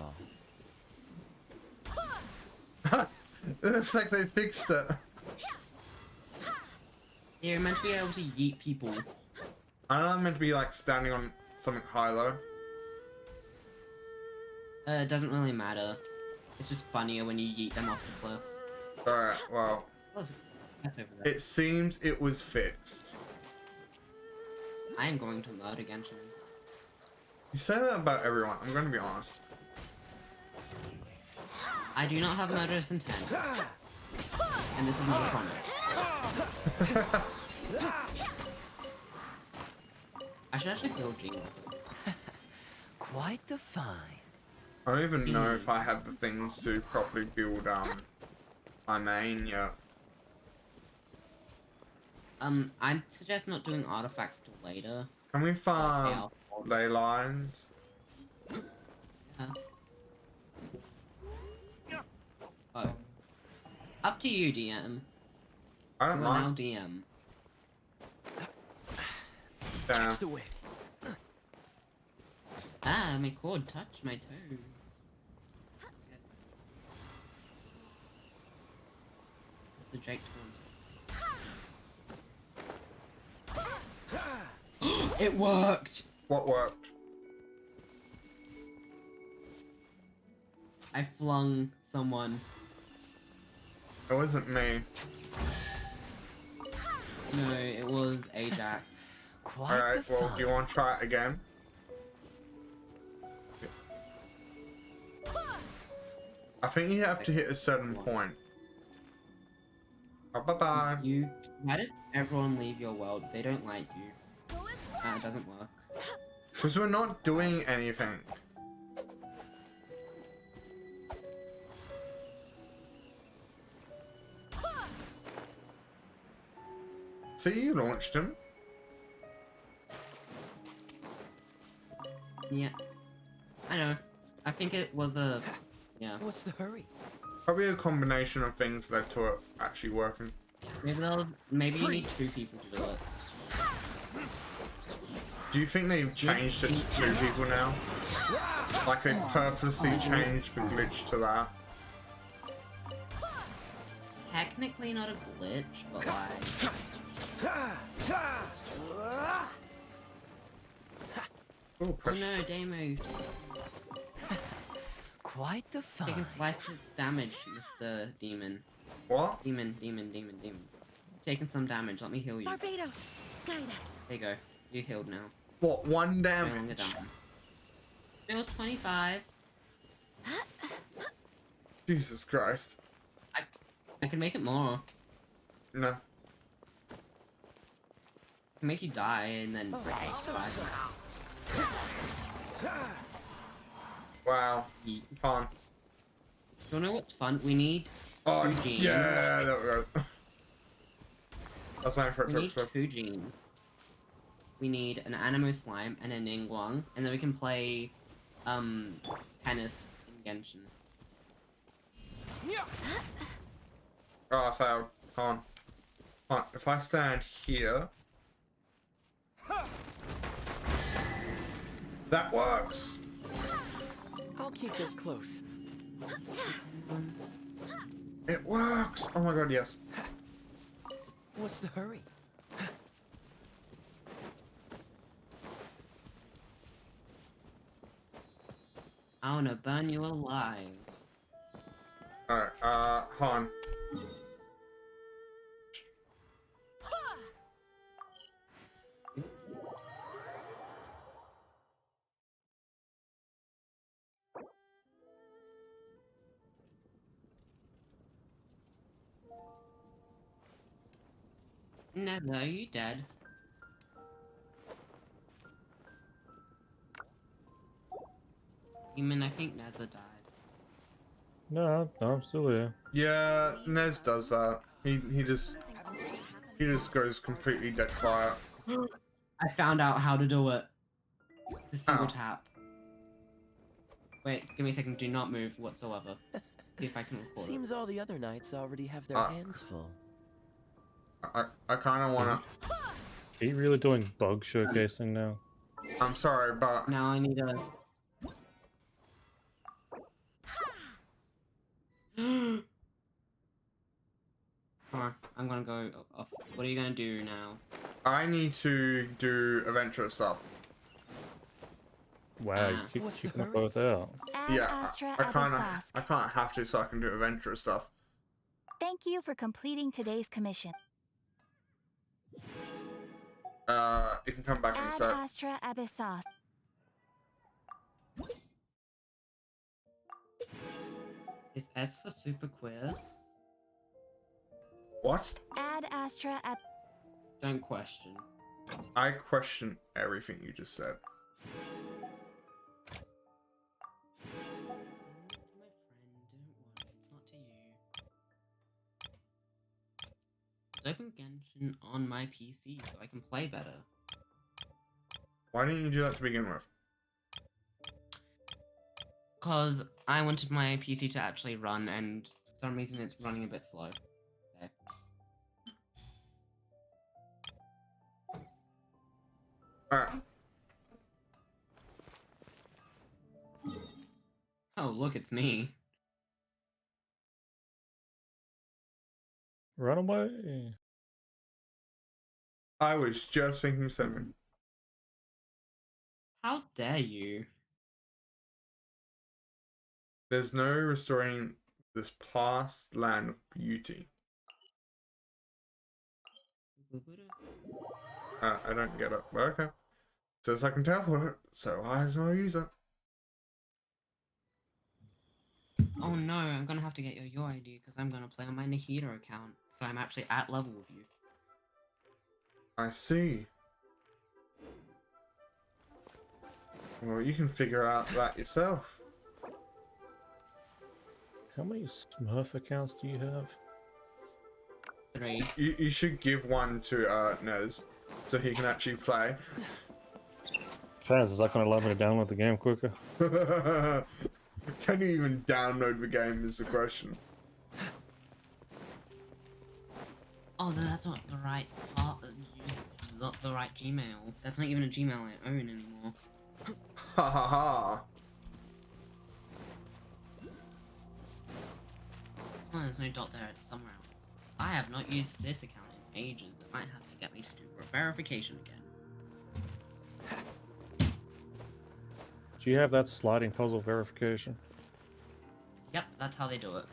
all. It looks like they fixed it. You're meant to be able to yeet people. Aren't I meant to be like standing on something high though? It doesn't really matter. It's just funnier when you yeet them off the cliff. Alright, well, That's over there. it seems it was fixed. I am going to murder Genshin. You say that about everyone, I'm gonna be honest. I do not have murderous intent. And this is not a promise. I should actually build Jean. Quite the find. I don't even know if I have the things to properly build my main yet. I'd suggest not doing artifacts till later. Can we farm Okay, ley lines? Oh. Up to you, DM. I You don't are now mind. DM. Damn. Catch the wind. Ah, my cord touched my toe. The Drake taunt. It worked! What worked? I flung someone. It wasn't me. No, it was Ajax. Quite Alright, the well, find. do you want to try it again? I think you have to hit a certain point. Oh, bye-bye. Why does everyone leave your world? They don't like you. It doesn't work. Because we're not doing anything. See, you launched him. Yeah. I know. I think it was a... Yeah. What's the hurry? Probably a combination of things led to it actually working. Maybe you need 2 people to do it. Do you think they've changed it to 2 people now? Like they purposely changed the glitch to that? Technically not a glitch, but like... Oh, Oh precious. no, they moved. Quite the fun. Taking slight damage, Mr. Demon. What? Demon. Taking some damage, let me heal you. Barbados, guide us. There you go. You're healed now. What, 1 No longer damage? down. It was 25. Jesus Christ. I can make it more. No. I can make you die and then survive. Wow. You Fun. wanna know what's fun? We need Oh, 2 genes. yeah, there we go. That's my We favorite need trick. 2 genes. We need an Anemo Slime and a Ningguang, and then we can play tennis in Genshin. Oh, I failed. Hold on. Hold on. If I stand here... That works! I'll keep this close. It works! Oh my god, yes. What's the hurry? I wanna burn you alive. Alright, hold on. Nether, are you dead? Demon, I think Nether died. No, I'm still here. Yeah, Nez does that. He just goes completely dead quiet. I found out how to do it. The single Oh. tap. Wait, give me a second. Do not move whatsoever. See if I can record it. Seems all the other knights already have their hands full. I kind of wanna. Are you really doing bug showcasing now? I'm sorry, but Now I need a. Come on, I'm gonna go off. What are you gonna do now? I need to do adventurous stuff. Wow, you keep What's the keeping them hurry? both out. Ad Yeah, Astra I kind of, Abyssosque. I can't have to, so I can do adventurous stuff. Thank you for completing today's commission. You can come back in a Ad sec. Astra Abyssosque. Is S for super queer? What? Ad Astra Ab. Don't question. I question everything you just said. To my friend, don't worry, it's not to you. Let's open Genshin on my PC so I can play better. Why didn't you do that to begin with? Cause I wanted my PC to actually run, and for some reason it's running a bit slow. Okay. Alright. Oh, look, it's me. Run away. I was just thinking something. How dare you? There's no restoring this past land of beauty. I don't get it. But okay. Says I can teleport it, so I as well use it. Oh no, I'm gonna have to get your ID because I'm gonna play on my Nahida account, so I'm actually at level with you. I see. Well, you can figure out that yourself. How many Smurf accounts do you have? 3. You should give one to Nez so he can actually play. Chaz, is that going to allow me to download the game quicker? Can you even download the game is the question. Oh no, that's not the right part. Not the right Gmail. That's not even a Gmail I own anymore. Ha ha ha. Oh, there's no dot there. It's somewhere else. I have not used this account in ages. It might have to get me to do verification again. Do you have that sliding puzzle verification? Yep, that's how they do it.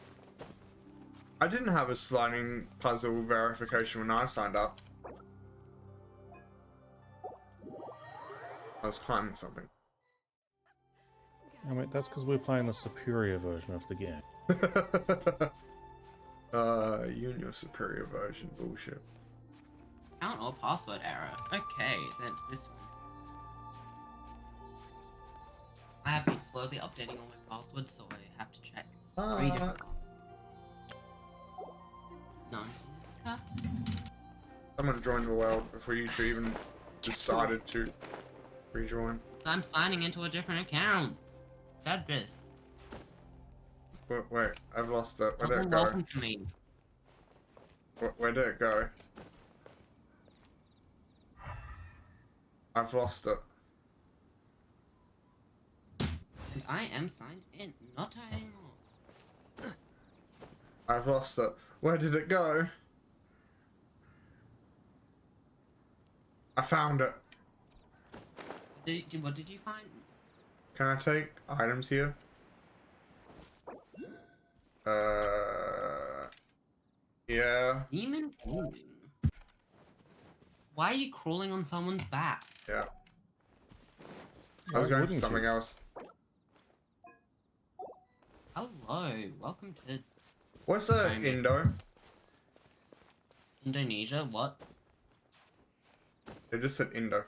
I didn't have a sliding puzzle verification when I signed up. I was climbing something. I mean, that's because we're playing the superior version of the game. You and your superior version bullshit. Account or password error. Okay, then it's this one. I have been slowly updating all my passwords, so I have to check 3 different passwords. Nice. Someone joined the world before you two even decided to rejoin. I'm signing into a different account. Said this. Wait, I've lost it. Where did it go? Welcome to me. Where did it go? I've lost it. And I am signed in, not anymore. I've lost it. Where did it go? I found it. What did you find? Can I take items here? Yeah. Demon crawling. Why are you crawling on someone's back? Yeah. I was Why going for wouldn't something you? else. Hello, welcome to What's a I'm- Indo? Indonesia. What? They just said Indo.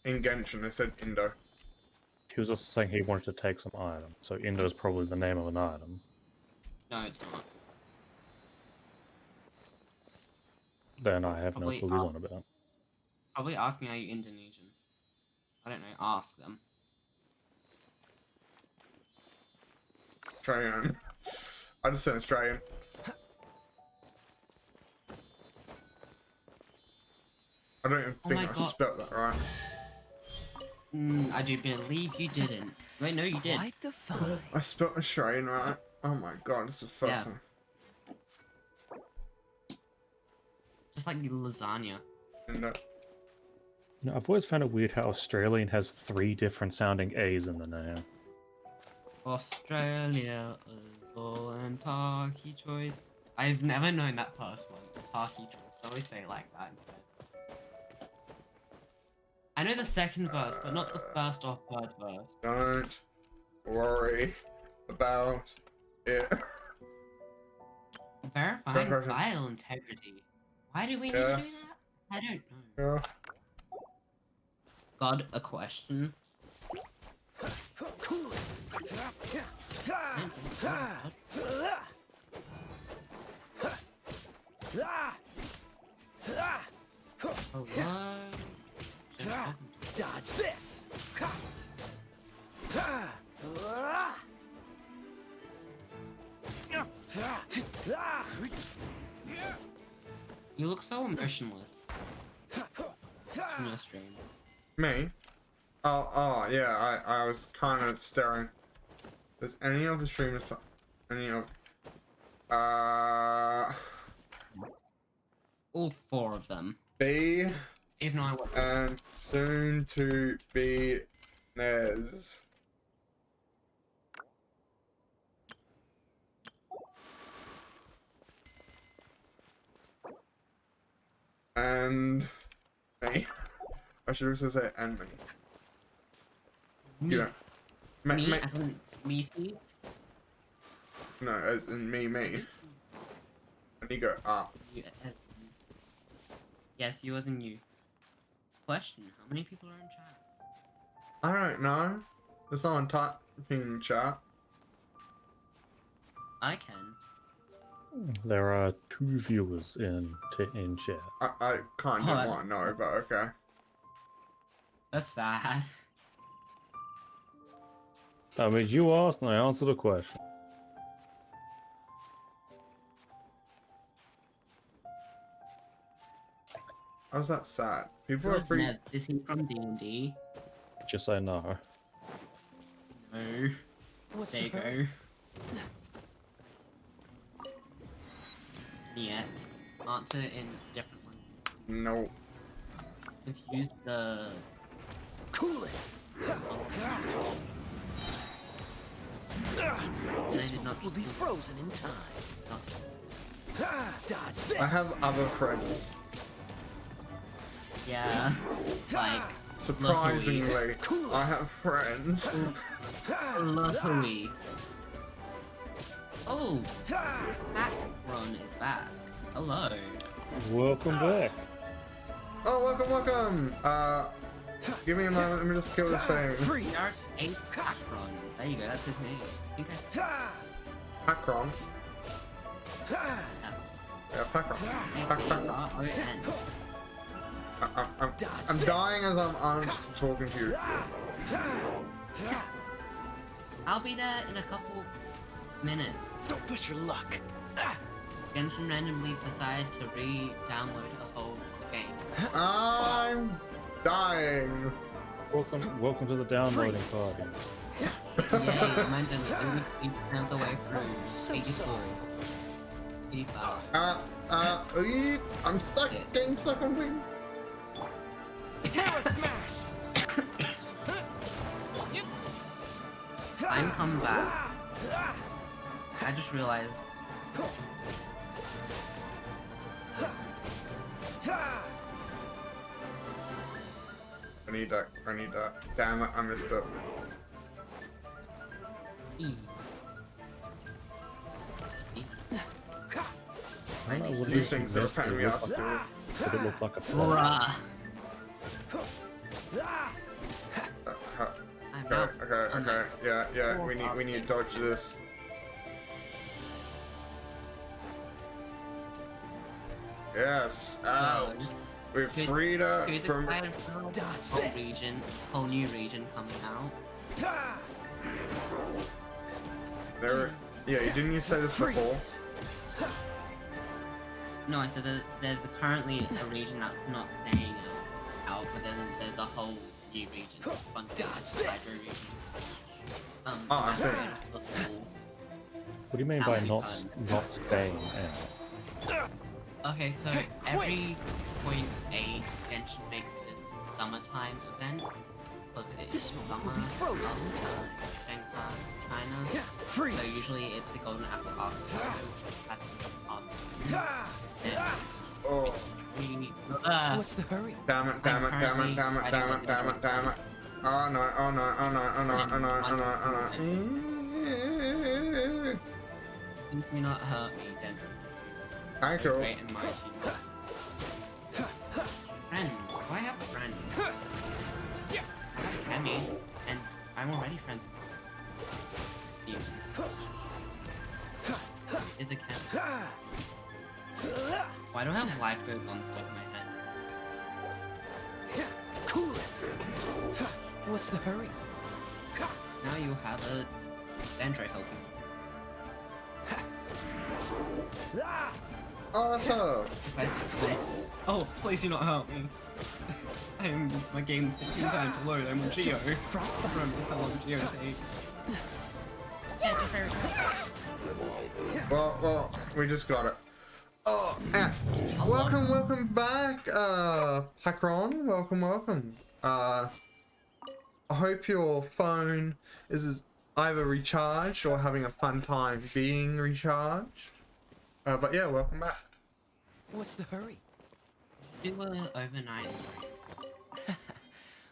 In Genshin they said Indo. He was also saying he wanted to take some item, so Indo is probably the name of an item. No, it's not. Then I have no Probably clue what he's on about. Probably ask me, are you Indonesian? I don't know. Ask them. Australian. I just said Australian. I don't even Oh think my I God. spelt that right. I do believe you didn't. Wait, no, you did. Quite the find. I spelt Australian right. Oh my god, this is the first Yeah. time. Just like the lasagna. Indo. You know, I've always found it weird how Australian has 3 different sounding A's in the name. Australia is all and Taki choice. I've never known that first one. Taki choice. I always say it like that instead. I know the second verse, but not the first or third verse. Don't worry about it. Verifying Verify- file integrity. Why do we need to do Yes. that? I don't know. Yeah. God, a question. Cool it. Hello? Dodge this. You look so emotionless in your stream. Me? Oh, yeah, I was kind of staring. Does any of the streamers play? Any of... All 4 of them. B Even though I watch. and soon to be Nez. And me. I should also say and me. Me, You know, me, me, as in me, see? no, as in me. And you go up. You, yes, you as in you. Question, how many people are in chat? I don't know. There's someone typing in chat. I can. There are 2 viewers in chat. I kind Oh, of that's- want to know, but okay. That's sad. I mean, you asked and I answered the question. How's that sad? People are Who's free. Nez? Is he from D&D? Just say no. No. What's There the you hurry? go. Yet. Answer in different one. No. If you use the... Cool it. This did one not- will be frozen in time. Dodge this. I have other friends. Yeah. Like... Surprisingly, I have friends. Luckily. Oh! Run is back. Hello. Welcome back. Oh, welcome, welcome. Give me a moment. Let me just kill this thing. Freeze. There's a Packron. There you go, that's his name. Okay. Packron. Yeah, Packron. Packron. I'm dying as I'm talking to you. I'll be there in a couple minutes. Don't push your luck. Genshin randomly decided to re-download a whole game. I'm dying. Welcome to the downloading party. Yay, imagine we found the way through So 84. sorry. 85. I'm stuck, getting stuck on things. Terra smash. I'm coming back. I just realized. I need that. I need that. Damn it, I missed it. E. I don't know what These things are missed, paying but me it off. looked but it looked like a play. Bruh. I'm Okay, out. okay, I'm okay. out. Yeah, yeah. We need to dodge this. Yes, out. We've Good- freed her Who's from. excited for Dodge whole this. region, whole new region coming out? There. Yeah, didn't you say this before? Freeze. No, I said that there's currently a region that's not staying out, but then there's a whole new region. Fun Dodge cyber this. region. Oh, I see. The full- What do you mean by not staying out? Okay, so every point 8 Genshin makes this summertime event. Because it's This one summer, will be frozen in time. China. Freeze. So usually it's the golden apple castle. That's awesome. Oh, What's the hurry? damn it, damn it, damn it, damn it, damn it, damn it, damn it. Oh no, oh no, oh no, oh no, oh no, oh no, oh no. Please do not hurt me, Dendro. Thank you. Great and mighty. Friends. Do I have friends? I have Kemi, and I'm already friends with you. Is a Kemi. Why do I have life goes on stuck in my head? Cool it. What's the hurry? Now you have a Dendro helping you. Awesome. Oh, please do not help me. My game's taking time to load. I'm on Geo. Frostbite. Remember how long Geo takes. Well, we just got it. Oh, welcome back, Packron. Welcome. I hope your phone is either recharged or having a fun time being recharged. But yeah, welcome back. What's the hurry? Do an overnight.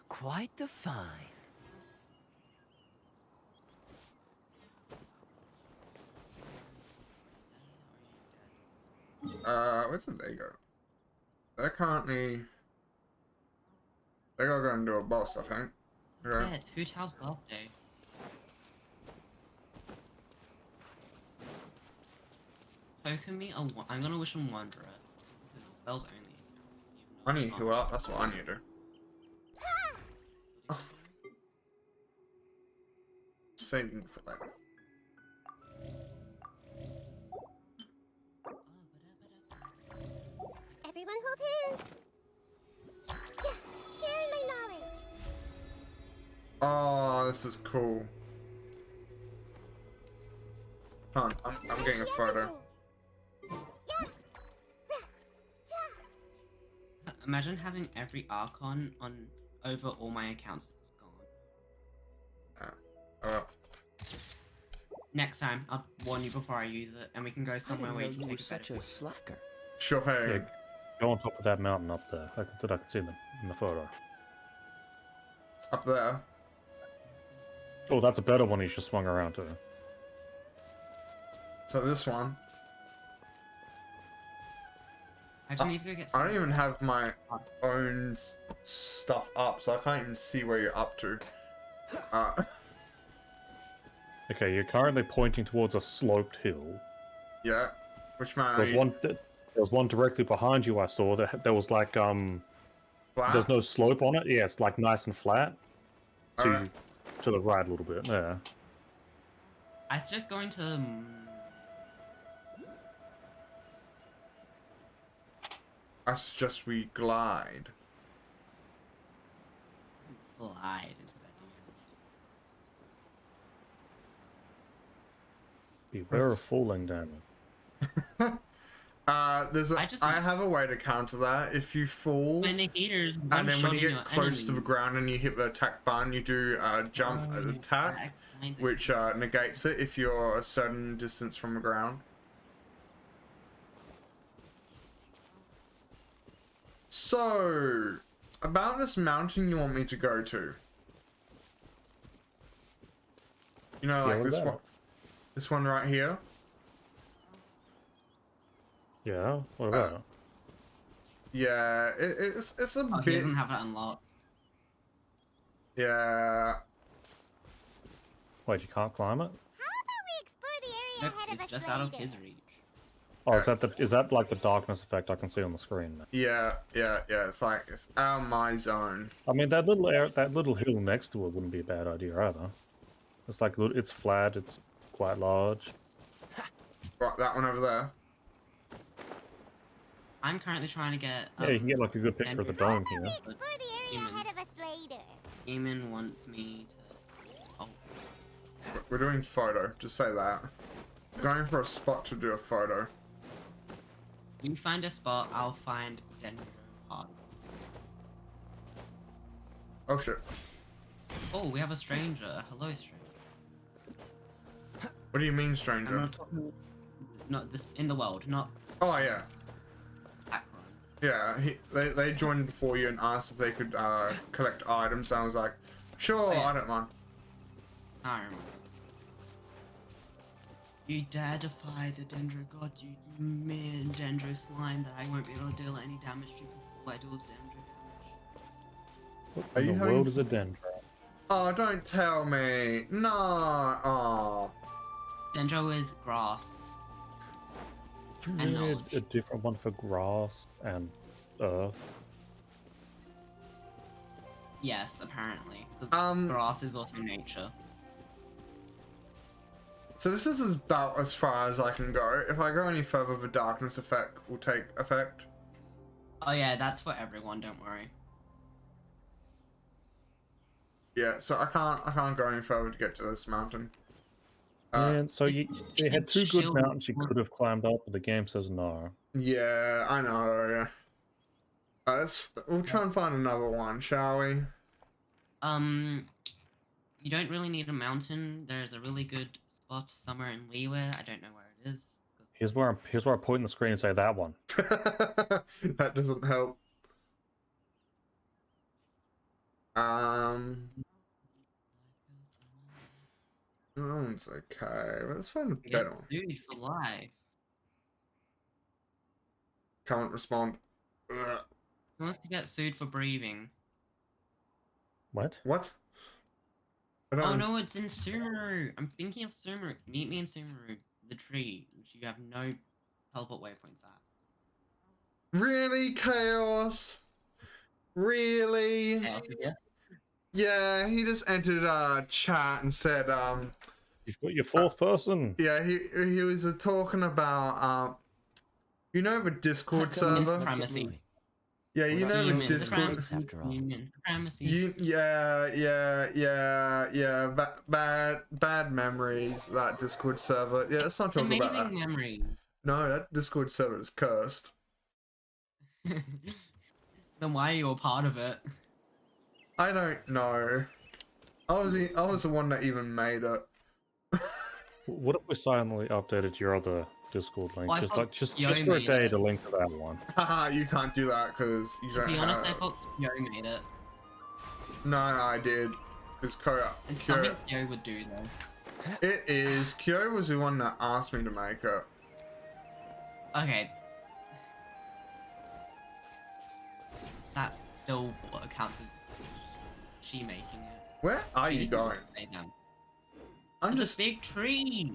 Quite the find. Where did they go? They're currently... They gotta go and do a boss, I think. Okay. Yeah, Two Tao's birthday. Token me a one. I'm gonna wish him Wanderer. Because it spells only. Even though I need to can't. heal up. That's what I need to do. Saving for later. Everyone hold hands. Yeah, sharing my knowledge. Oh, this is cool. Hold on, I'm getting a photo. Imagine having every Archon on over all my accounts. It's gone. Oh, Next time, I'll warn you before I use it, and we can go I somewhere didn't where know you can you were take a better such a slacker. sure Yeah, thing. go on top of that mountain up there. I can see them in the photo. Up there. Oh, that's a better one you just swung around to. So this one. I just need to go get I some. don't even have my own stuff up, so I can't even see where you're up to. Okay, you're currently pointing towards a sloped hill. Yeah. Which man? There was one directly behind you I saw that there was like Flat? there's no slope on it. Yeah, it's like nice and flat. Alright. To the right a little bit. Yeah. I suggest going to. I suggest we glide. Slide into that damage. Beware of falling damage. There's a. I just- I have a way to counter that. If you fall, When the heaters and then when you one-shotting get your close to the enemy. ground and you hit the attack button, you do jump Oh, attack, that explains it. which negates it if you're a certain distance from the ground. So, about this mountain you want me to go to? You know, Yeah, like what this about one, it? this one right here. Yeah. What about it? Yeah, it's a Oh, he bit. doesn't have it unlocked. Yeah, Wait, you can't climb it? How about we explore the area Nope, ahead of it's us just later? out of his reach. Oh, is that like the darkness effect I can see on the screen? Now? yeah. It's like it's out of my zone. I mean, that little hill next to it wouldn't be a bad idea either. It's like it's flat. It's quite large. Right, that one over there. I'm currently trying to get. Yeah, you can get like a good picture of the dome here. Explore the area Demon. ahead of us later. Eamon wants me to. Oh, We're doing photo. Just say that. Going for a spot to do a photo. you find a spot, I'll find Dendro Park. Oh shit. Oh, we have a stranger. Hello, stranger. What do you mean, I'm stranger? not talking. Not this in the world, not Oh yeah. background. Yeah, they joined before you and asked if they could collect items. I was like, sure, Oh, yeah. I don't mind. I remember. You dare defy the Dendro God, you mere Dendro slime that I won't be able to deal any damage to because all I do is Dendro damage. Are In you the having- world is a dendro. Oh, don't tell me. No. Oh. Dendro is grass. You And need knowledge. a different one for grass and earth. Yes, apparently. 'Cause grass is also nature. So this is about as far as I can go. If I go any further, the darkness effect will take effect. Oh yeah, that's for everyone, don't worry. Yeah, so I can't go any further to get to this mountain. And so you had two good shield- mountains you could have climbed up, but the game says no. Yeah, I know. We'll try and find another one, shall we? You don't really need a mountain. There's a really good spot somewhere in Leeware. I don't know where it is. 'Cause Here's where I point in the screen and say that one. That doesn't help. That one's okay. Let's find a Get better one. sued for life. Can't respond. Ugh. Who wants to get sued for breathing? What? What? I don't Oh no, it's in Sumeru. I'm thinking of Sumeru. Meet me in Sumeru, the tree, which you have no teleport waypoints at. really, Chaos. Really? Chaos is here. Yeah, he just entered chat and said You've got your fourth person. yeah, he was talking about you know the Discord Come on, server? let's get Supremacy. moving. Yeah, We're you not know the humans in Discord. place, after all. Human supremacy. Yeah. Bad memories. That Discord server. Yeah, let's not talk Amazing about that. memory. No, that Discord server is cursed. Then why are you a part of it? I don't know. I was the one that even made it. What if we silently updated your other Discord link? Well, I just thought like just Yo for a made day it. to link to that one. Haha, you can't do that because you To don't be honest, I have. thought Yo made it. No, I did. Because It's something Yo would do though. It is. Kyo was the one that asked me to make it. Okay. That still counts as she making it. Where are She you didn't going? say them. I'm To just this big tree.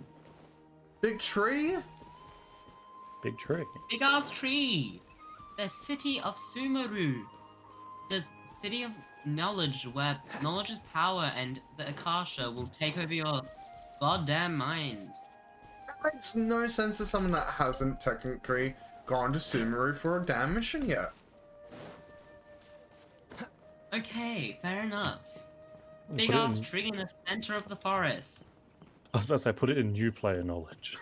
big tree. Big tree. Big ass tree. The city of Sumeru. The city of knowledge, where knowledge is power, and the Akasha will take over your goddamn mind. That makes no sense to someone that hasn't technically gone to Sumeru for a damn mission yet. Okay, fair enough. Big Put it ass in- tree in the center of the forest. I was about to say, put it in new player knowledge.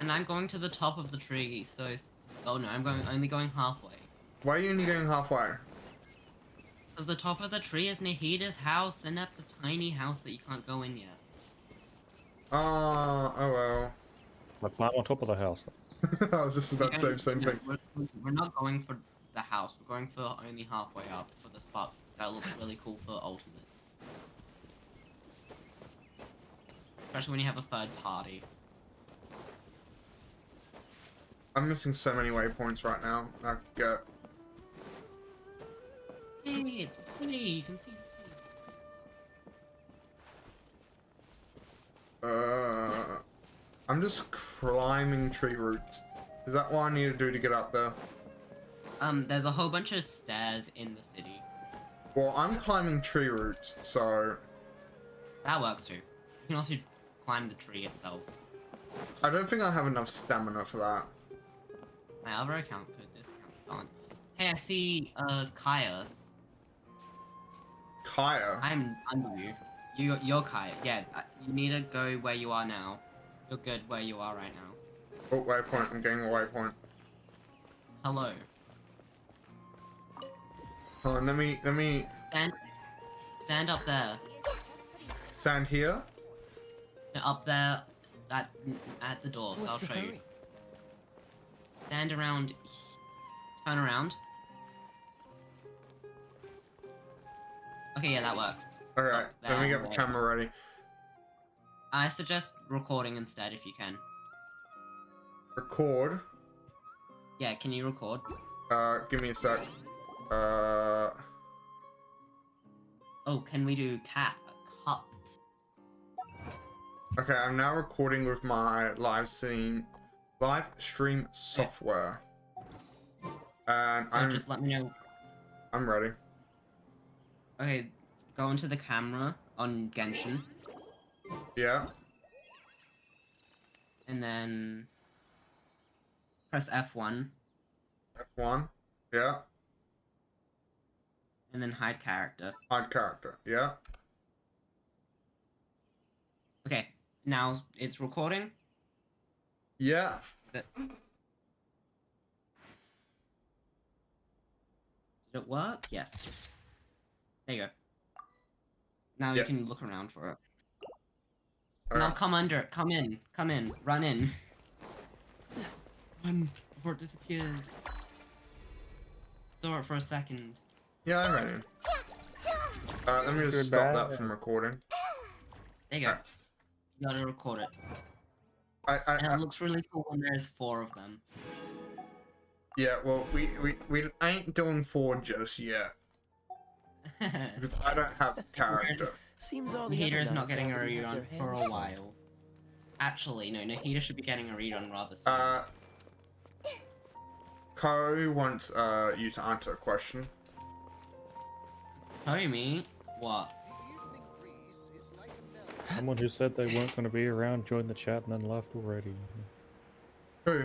And I'm going to the top of the tree, so oh no, I'm only going halfway. Why are you only going halfway? So the top of the tree is Nahida's house, and that's a tiny house that you can't go in yet. Oh well. I climb on top of the house. I was just about to say the same thing. We're not going for the house. We're going for only halfway up for the spot that looks really cool for ultimates. Especially when you have a third party. I'm missing so many waypoints right now. I could get. Hey, it's the city. You can see the city. I'm just climbing tree roots. Is that what I need to do to get up there? There's a whole bunch of stairs in the city. Well, I'm climbing tree roots, so That works too. You can also climb the tree itself. I don't think I have enough stamina for that. My other account could. This account can't. Hey, I see Kaya. Kaya. I'm under you. You're Kaya. Yeah, you need to go where you are now. You're good where you are right now. Oh, waypoint. I'm getting a waypoint. Hello. Hold on, let me Stand up there. stand here. Up there at the door, so What's I'll the show you. hurry? Stand around. Turn around. Okay, yeah, that works. Alright, Up let me there, get the right. camera ready. I suggest recording instead if you can. Record. Yeah, can you record? Give me a sec. Oh, can we do cut? Okay, I'm now recording with my live stream software. And So just let me know. I'm ready. Okay, go into the camera on Genshin, Yeah. and then press F1, F1. Yeah. and then hide character. Hide character. Yeah. Okay, now it's recording. Yeah. Did it work? Yes. There you go. Now you Yeah. can look around for it. Now Alright. come under it. Come in. Come in. Run in. Run before it disappears. Store it for a second. Yeah, I'm ready. Let me just stop that from recording. There you go. You gotta record it. I And it looks really cool when there's 4 of them. yeah, well, we ain't doing 4 just yet. because I don't have character. Seems all the other Nahida is not knights getting a already read have on their for a hands full. while. Actually, no, Nahida should be getting a read on rather soon. Ko wants you to answer a question. Homie, what? Someone who said they weren't going to be around joined the chat and then left already. Who?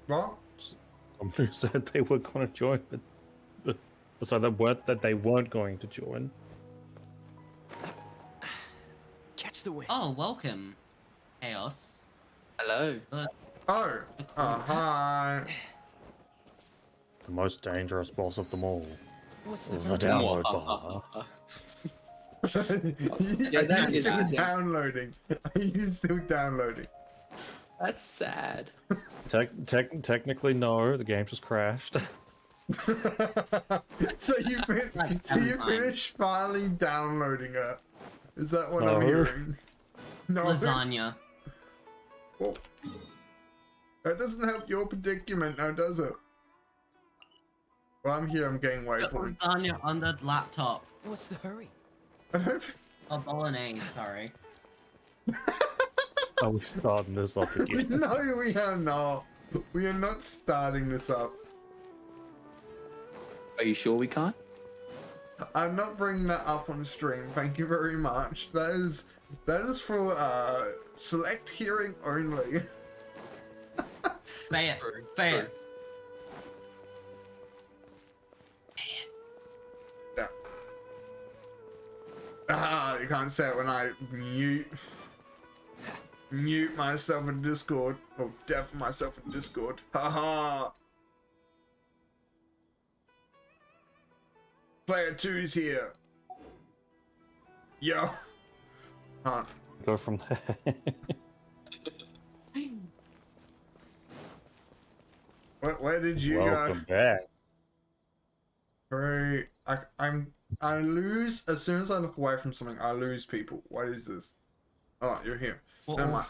What? Someone who said they were going to join, so that they weren't going to join. Catch the wind. Oh, welcome, Chaos. Hello. Oh. Hi. The most dangerous boss of them all. What's The the download bar. Yeah, Are that you is still bad. downloading? Are you still downloading? That's sad. Technically, no. The game just crashed. So you Like, finished finally downloading it. Is that what I'm No. hearing? No. Lasagna. Well, that doesn't help your predicament now, does it? Well, I'm here. I'm getting waypoints. Lasagna on the laptop. What's the hurry? I don't. Oh, bolognese, sorry. Are we starting this up again? No, we are not. We are not starting this up. Are you sure we can't? I'm not bringing that up on stream. Thank you very much. That is for select hearing only. Say it. Say it. Yeah. You can't say it when I mute myself in Discord or deafen myself in Discord. Haha. Player 2's here. Yo. Huh. Go from there. Where did you Welcome go? back. Great. I lose as soon as I look away from something. I lose people. What is this? Oh, you're here. Never mind.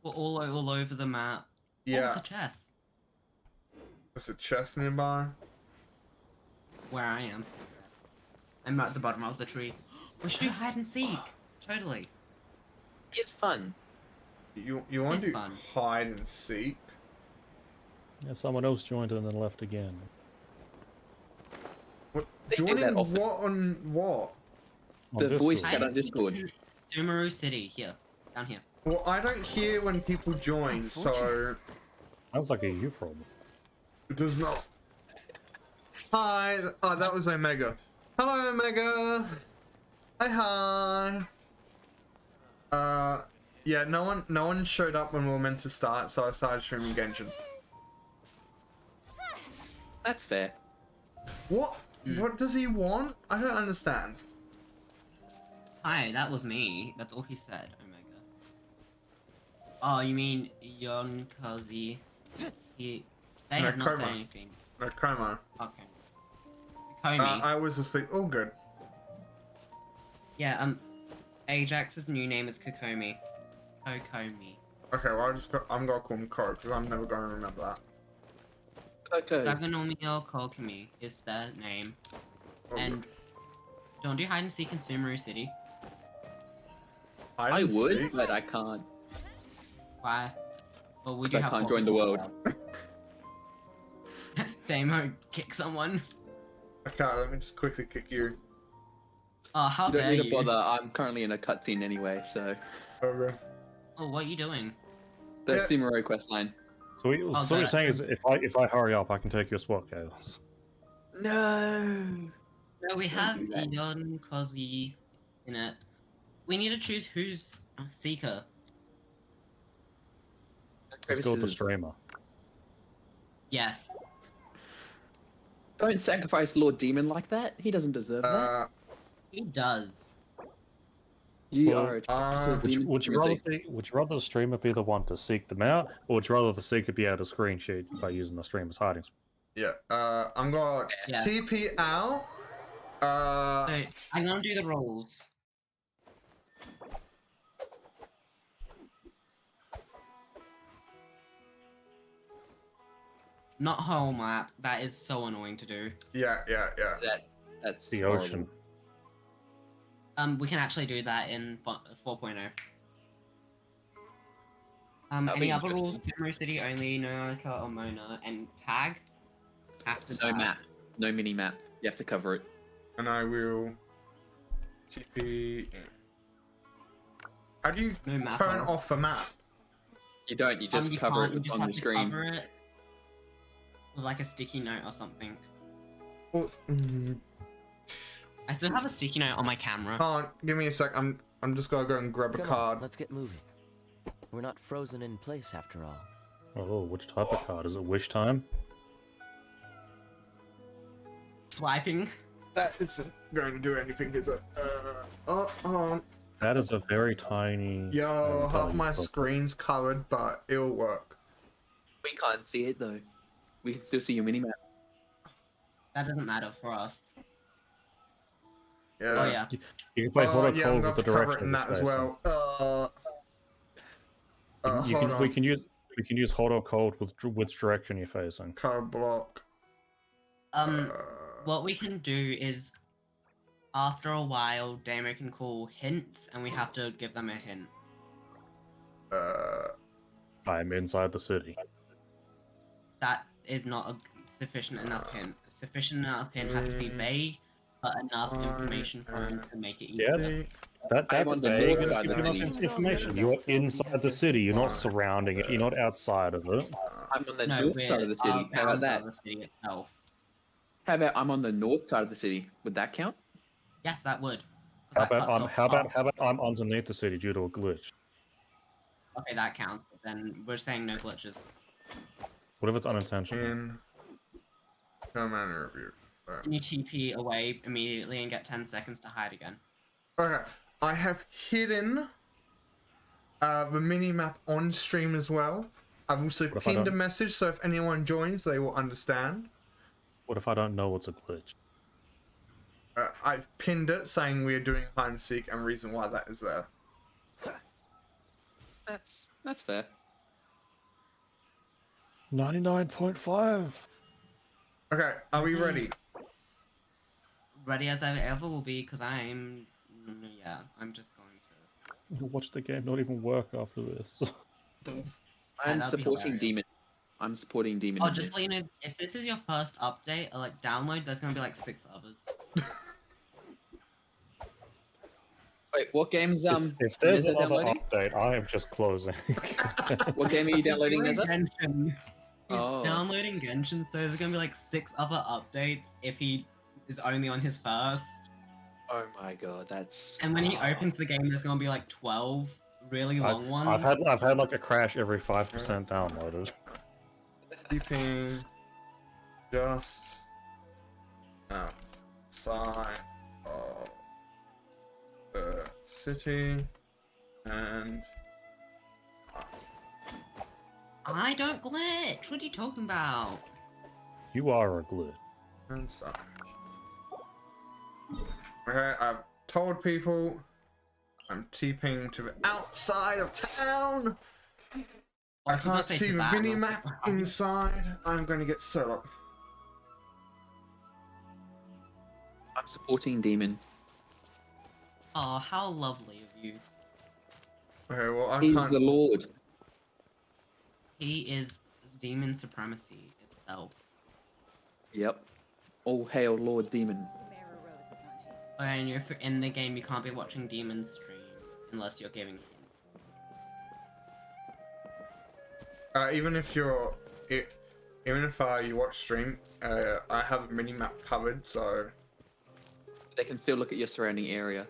We're all over the map. Yeah. Oh, the chest. There's a chest nearby. Where I am. I'm at the bottom of the tree. We should do hide and seek. Totally. It's fun. You want It's to do fun. hide and seek? Yeah, someone else joined and then left again. What? They do Joining that often. what on what? On The voice Discord. chat on Discord. Sumeru City, here. Down here. Well, I don't hear when people join, so Sounds like a you problem. it does not. Hi. Oh, that was Omega. Hello, Omega. Hi. Yeah, no one showed up when we were meant to start, so I started streaming Genshin. That's fair. What? What does he want? I don't understand. Hi, that was me. That's all he said, Omega. Oh, you mean Yonkazi? They No, have not said Koma. anything. No, Como. Okay. Comey. I was asleep. Oh, good. Yeah, Ajax's new name is Kokomi. Kokomi. Okay, well I'm gonna call him Ko because I'm never gonna remember that. Okay. Saganomiya Kokomi is their name. Oh, And good. don't do hide and seek in Sumeru City. Hide I and would, seek? but I can't. Why? Well, we do I have can't four join the people world. now. Damo, kick someone. Okay, let me just quickly kick you. Oh, how You don't dare need to you? bother. I'm currently in a cutscene anyway, so Okay. Oh, what are you doing? the Yeah. Sumeru quest line. So what you're that- saying is, if I hurry up, I can take your spot, Chaos. No. No, we Don't have do that. Yonkazi in it. We need to choose who's Seeker. Let's go with the Crevices. streamer. Yes. Don't sacrifice Lord Demon like that. He doesn't deserve that. He does. You well, are a crevice of demon Would you rather the streamer be the one to seek them out, or would you rather the seeker be able to screenshot by using the streamer's hiding spot? Yeah. I'm gonna Yeah. TP out. So, I'm gonna do the rules. Not whole map. That is so annoying to do. Yeah. That's The horrible. ocean. We can actually do that in 4.0. That'll Any be other rules? interesting. Memory City only, no Nika or Mona, and tag. Have to No tag. map, no mini map. You have to cover it. And I will TP in. How do you No map. turn off a map? You don't. You just you cover can't, it you just on have the to screen. cover it with like a sticky note or something. Well, I still have a sticky note on my camera. can't. Give me a sec. I'm just gonna go and grab a Come card. on, let's get moving. We're not frozen in place after all. Oh, which type of card? Is it wish time? Swiping. That isn't going to do anything, is it? That is a very tiny. Yo, half my screen. screen's covered, but it'll work. We can't see it though. We can still see your mini map. That doesn't matter for us. Yeah. Oh yeah. You can play hot or yeah, cold I'm with the gonna cover it direction in of that the as space. well. Hold on. We can use hot or cold with which direction you're facing. Card block. What we can do is, after a while, Damo can call hints, and we have to give them a hint. I'm inside the city. That is not a sufficient enough hint. Sufficient enough hint has to be vague, but enough information for him to make it easy. Yeah, that's I'm on the vague north enough side of the enough city. information. You're inside the city. You're not surrounding it. You're not outside of it. I'm on the No, north we're side of the city. How about outside that? of the city itself. How about I'm on the north side of the city? Would that count? Yes, that would. How That about cuts off how half. about I'm underneath the city due to a glitch? Okay, that counts. But then we're saying no glitches. What if it's unintentional? In command review. Can you TP away immediately and get 10 seconds to hide again? Okay, I have hidden the mini map on stream as well. I've also What if I pinned a don't- message, so if anyone joins, they will understand. What if I don't know it's a glitch? I've pinned it saying we are doing hide and seek and reason why that is there. That's fair. 99.5. Okay, are we ready? Ready as I ever will be, because I'm... Yeah, I'm just going to... Watch the game not even work after this. I'm that'd be supporting hilarious. Demon. I'm supporting Demon. Oh, in just this. so you know, if this is your first update or like download, there's gonna be like 6 others. Wait, what games? If there's Neza another downloading? update, I am just closing. What game are you downloading, He's Neza? Genshin. He's Oh. downloading Genshin, so there's gonna be like 6 other updates if he is only on his first. Oh my god, that's. And when he opens the game, there's gonna be like 12 really long ones. I've had like a crash every 5% downloaded. Keeping just outside of the city and I don't glitch. What are you talking about? You are a glitch. inside. Okay, I've told people I'm TPing to the outside of town. I Or if you can't just say see to the that, mini and I'll- map inside. I'm going to get set up. I'm supporting Demon. Oh, how lovely of you. Okay, well I He's can't. the Lord. He is demon supremacy itself. Yep. All hail Lord Demon. And if you're in the game, you can't be watching Demon's stream unless you're giving him. Even if you're, even if you watch stream, I have a mini map covered, so They can still look at your surrounding area.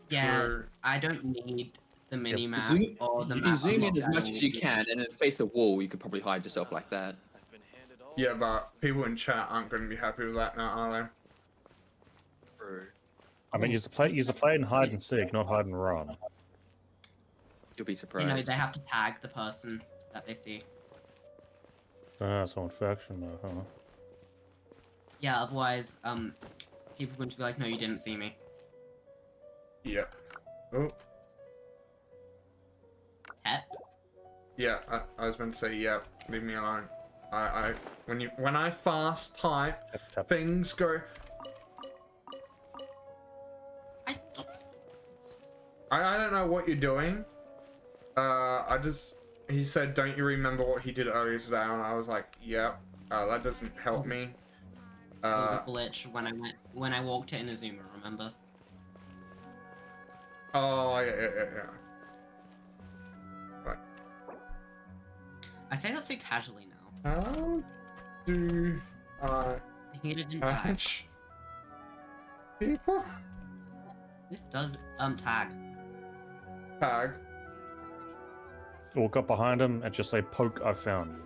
Yeah, True. I don't need the mini map Zoom, or the if map. you zoom I'm in not as much doing as you it. can and then face the wall, you could probably hide yourself like that. yeah, but people in chat aren't going to be happy with that now, are Bro, I mean, use a play in hide and seek, not hide and run. you'll be You surprised. know, they have to tag the person that they see. So infection though, huh? Yeah, otherwise, people are going to be like, no, you didn't see me. they? Yeah. Oh, Tep. yeah. I was meant to say yeah. Leave me alone. When I fast type, Tap. things go. I don't. I don't know what you're doing. He said, don't you remember what he did earlier today? And I was like, yep. That doesn't help me. It was a glitch when I walked to Inazuma. Remember? Oh yeah. Right. I say that so casually now. How do I He didn't tag. catch people? This does tag. Tag. Walk up behind him and just say, "Poke, I found you."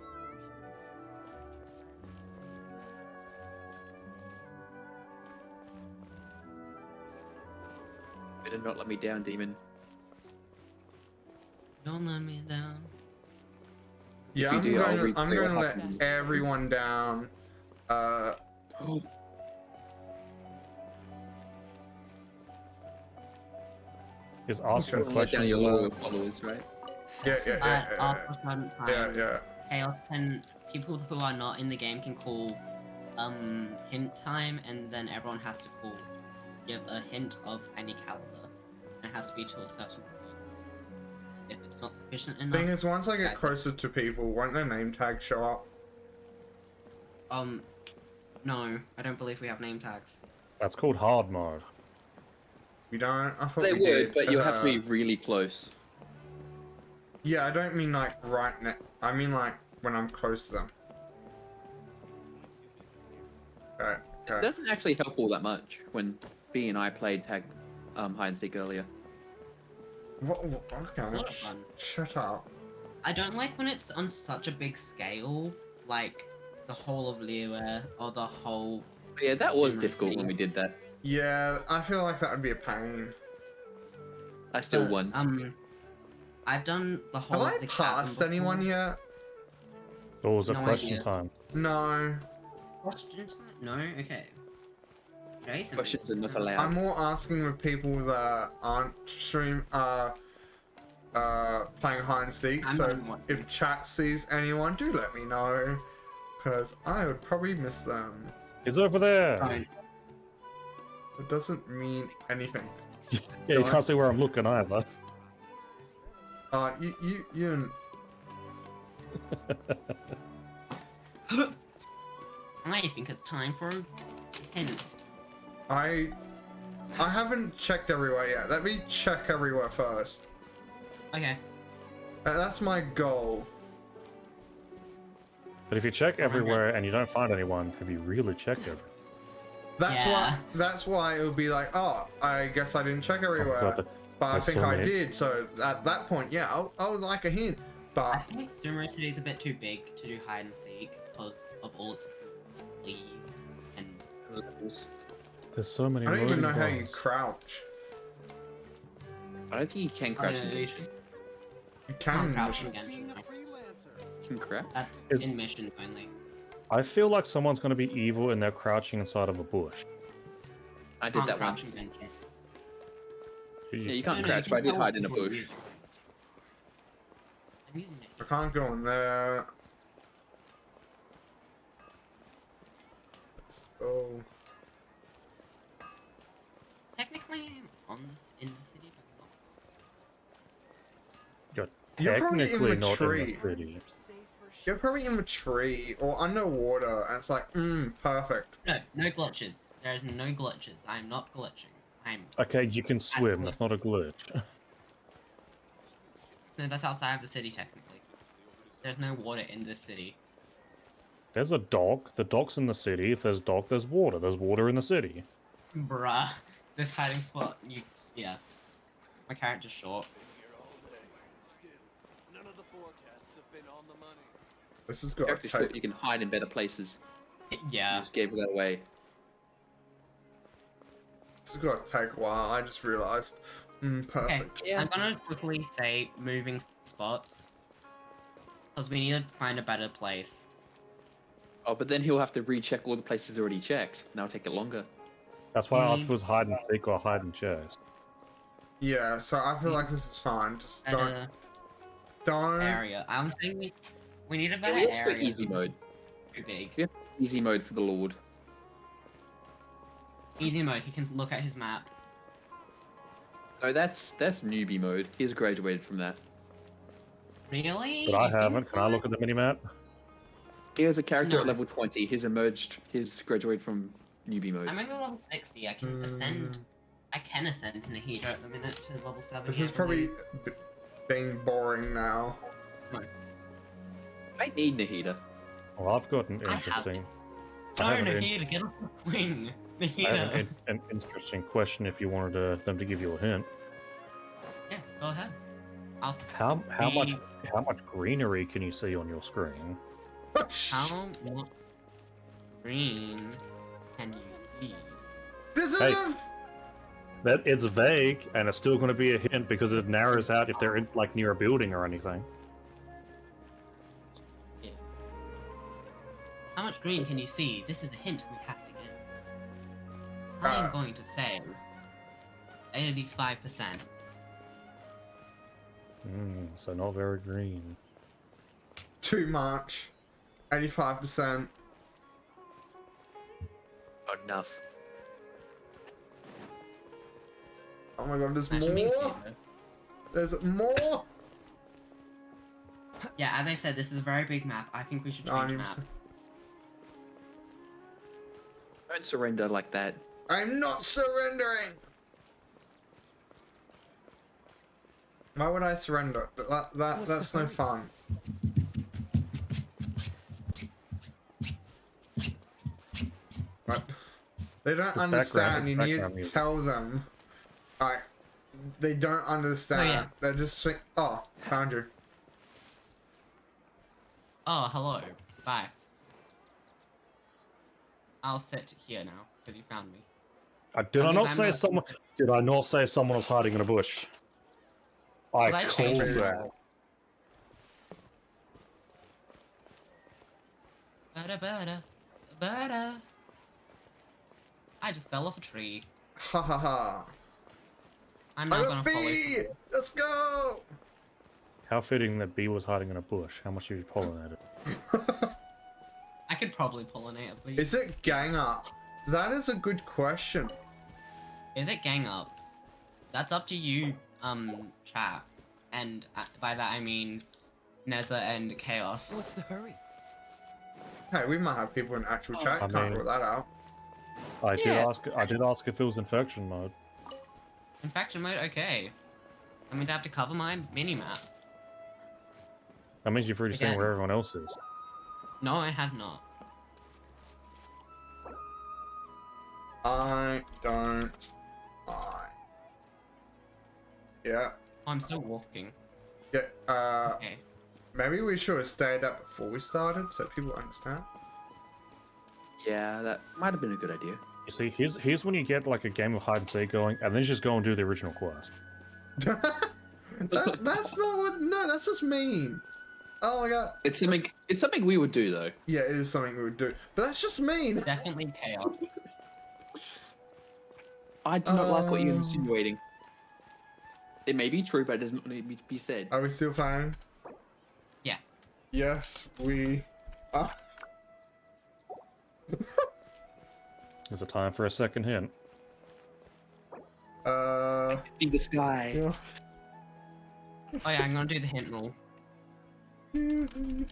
Better not let me down, demon. Don't let me down. Yeah, If you do, I'll I'm replay going what to let happened. everyone down. Oh, Just ask him Okay. let down questions. your about- loyal followers, right? Yeah. After a certain time, Yeah. Chaos can people who are not in the game can call hint time, and then everyone has to give a hint of any caliber. And it has to be to a certain point. If it's not sufficient enough, Thing is, once I get that- closer to people, won't their name tag show up? no, I don't believe we have name tags. That's called hard mode. We don't? I thought They we would, did. but you have to be really close. Yeah, I don't mean like right now. I mean like when I'm close to them. Okay. It doesn't actually help all that much when B and I played tag hide and seek earlier. Okay. A lot of fun. Shut up. I don't like when it's on such a big scale, like the whole of Liyue or the whole. But yeah, that was Humorous difficult when thing. we did that. Yeah, I feel like that would be a pain. I still but, won. I've done the Have whole. I of the chasm passed anyone before. yet? Or was it No question idea. time? No. Question time? No. Okay. Jason. Questions are not allowed. I'm more asking with people that aren't playing hide and seek. I'm So not watching. if chat sees anyone, do let me know, because I would probably miss them. He's over there. Don't. It doesn't mean anything. Yeah, you Don't. can't see where I'm looking either. You and I think it's time for a hint. I haven't checked everywhere yet. Let me check everywhere first. Okay. That's my goal. But if you check everywhere and you don't find anyone, have you really checked everywhere? Yeah. That's why it would be like, oh, I guess I didn't check everywhere. God, But I there's think so I many. did. So at that point, yeah, I would like a hint. I But think Sumeru City is a bit too big to do hide and seek because of all its leaves and. Levels. There's so many. I don't even know loading how you bars. crouch. I don't think you can crouch in yeah, mission. You Can't can in crouch missions. again. You can crouch? That's Is- in mission only. I feel like someone's going to be evil and they're crouching inside of a bush. I did Can't that crouch once. in Genshin. Yeah, you can't No, crouch, you but I can did tell hide in a what bush. you're I'm using I it. can't go in there. Let's go. Technically, I'm in the city, but You're You're probably in technically the not tree. in the city. You're probably in the tree or underwater, and it's like, perfect. not. No glitches. There's no glitches. I'm not glitching. I'm. Okay, you can swim. That's not a glitch. No, that's outside of the city, technically. There's no water in the city. There's a dock. The dock's in the city. If there's dock, there's water. There's water in the city. Bruh. This hiding spot, yeah. My character's short. This has got to Character short, take. you can hide in better places. You Yeah. just gave that away. This has got to take a while. I just realized. Okay, Perfect. Yeah. I'm gonna quickly say moving spots. Because we need to find a better place. Oh, but then he'll have to recheck all the places already checked. and That'll take it longer. That's why I asked Mm. if it was hide and seek or hide and chase. Yeah, so I feel like this is fine. Just Better don't. area. I'm thinking we need a Yeah, better we have to go area. easy mode. too big. Yeah. Easy mode for the Lord. Easy mode, he can look at his map. No, that's newbie mode. He's graduated from that. Really? But I You think haven't. Can I so? look at the minimap? He has a character No. at level 20. He's emerged. He's graduated from newbie mode. I'm only level 60. I can ascend. I can ascend in a heater at the minute to level 70. This is I probably believe. being boring now. I need Nahida. Well, I've got an I have interesting. No, I have an, Nahida, get off the wing. I have Nahida. an interesting question. If you wanted them to give you a hint, Yeah, go ahead. I'll how much greenery can you see on your screen? How much green can you see? This is Hey. That it's vague, and it's still going to be a hint because it narrows out if they're in, like near a building or anything. Yeah. How much green can you see? This is the hint we have to get. I'm going to say 85%. So not very green. too much. 85%. Not enough. Oh my god, there's That should be more. okay, though. There's more. Yeah, as I said, this is a very big map. I think we should change 90%. map. Don't surrender like that. I'm not surrendering. Why would I surrender? That's no fun. But they don't understand. You need to music. tell them. Like, they don't understand. Oh, yeah. They're just think, oh, found you. Oh, hello. Bye. I'll sit here now, because you found me. Did I mean, not I'm say not- someone? Did I not say someone was hiding in a bush? I Well, I called changed it. that. Bada. I just fell off a tree. Ha ha ha. I'm I now got gonna follow. B. Let's go. How fitting that bee was hiding in a bush. How much have you pollinated? I could probably pollinate a bee. Is it gang up? That is a good question. Is it gang up? That's up to you, chat. And by that I mean Neza and Chaos. What's the hurry? Hey, we might have people in actual chat. I Can't mean- rule that out. I Yeah. did ask if it was infection mode. Infection mode, okay. That means I have to cover my mini-map. That means you've already seen Again. where everyone else is. No, I have not. I don't. Yeah. Oh, I'm still walking. Yeah. Okay. Maybe we should have stayed up before we started so people understand. Yeah, that might have been a good idea. You see, here's when you get like a game of hide and seek going, and then just go and do the original quest. That's not what. No, that's just mean. Oh my god. It's something we would do though. Yeah, it is something we would do, but that's just mean. Definitely Chaos. I do not like what you're insinuating. It may be true, but it does not need to be said. Are we still playing? Yeah. Yes, we are. Is it time for a second hint? In the sky. Yeah. Oh yeah, I'm gonna do the hint rule.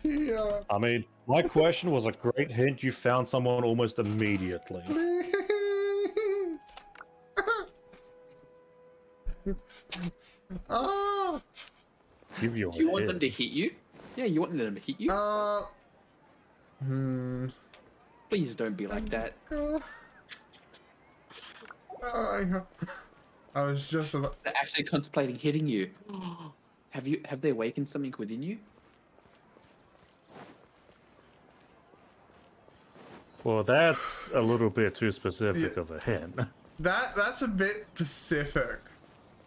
Yeah. I mean, my question was a great hint. You found someone almost immediately. Oh. Give you a You want hint. them to hit you? Yeah, you want them to hit you? Please don't be like that. I was just about. They're actually contemplating hitting you. Have they awakened something within you? Well, that's a little bit too specific of a hint. That's a bit specific.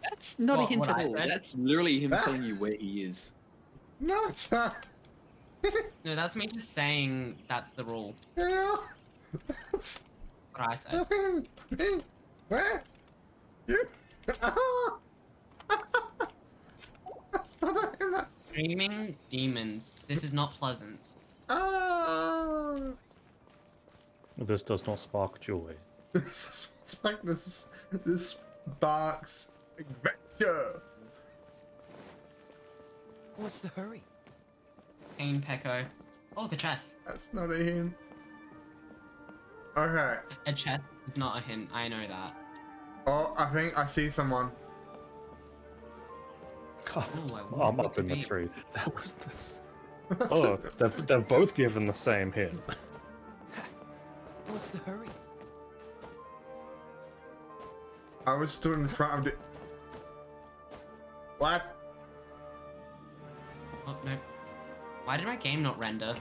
That's not a hint what at I all. said? That's literally him That- telling you where he is. No, it's not. No, that's me just saying that's the rule. Yeah. That's. What I said. Where? You? That's not a him. Screaming demons. This is not pleasant. Oh. This does not spark joy. This sparks adventure. What's the hurry? Pain Pecco. Oh, look, a chest. That's not a hint. Okay. A chest is not a hint, I know that. Oh, I think I see someone. God, Ooh, I wonder I'm what up in could the be. tree. That was this. Oh, they've both given the same hint. What's the hurry? I was stood in front of the. What? Oh, no. Why did my game not render?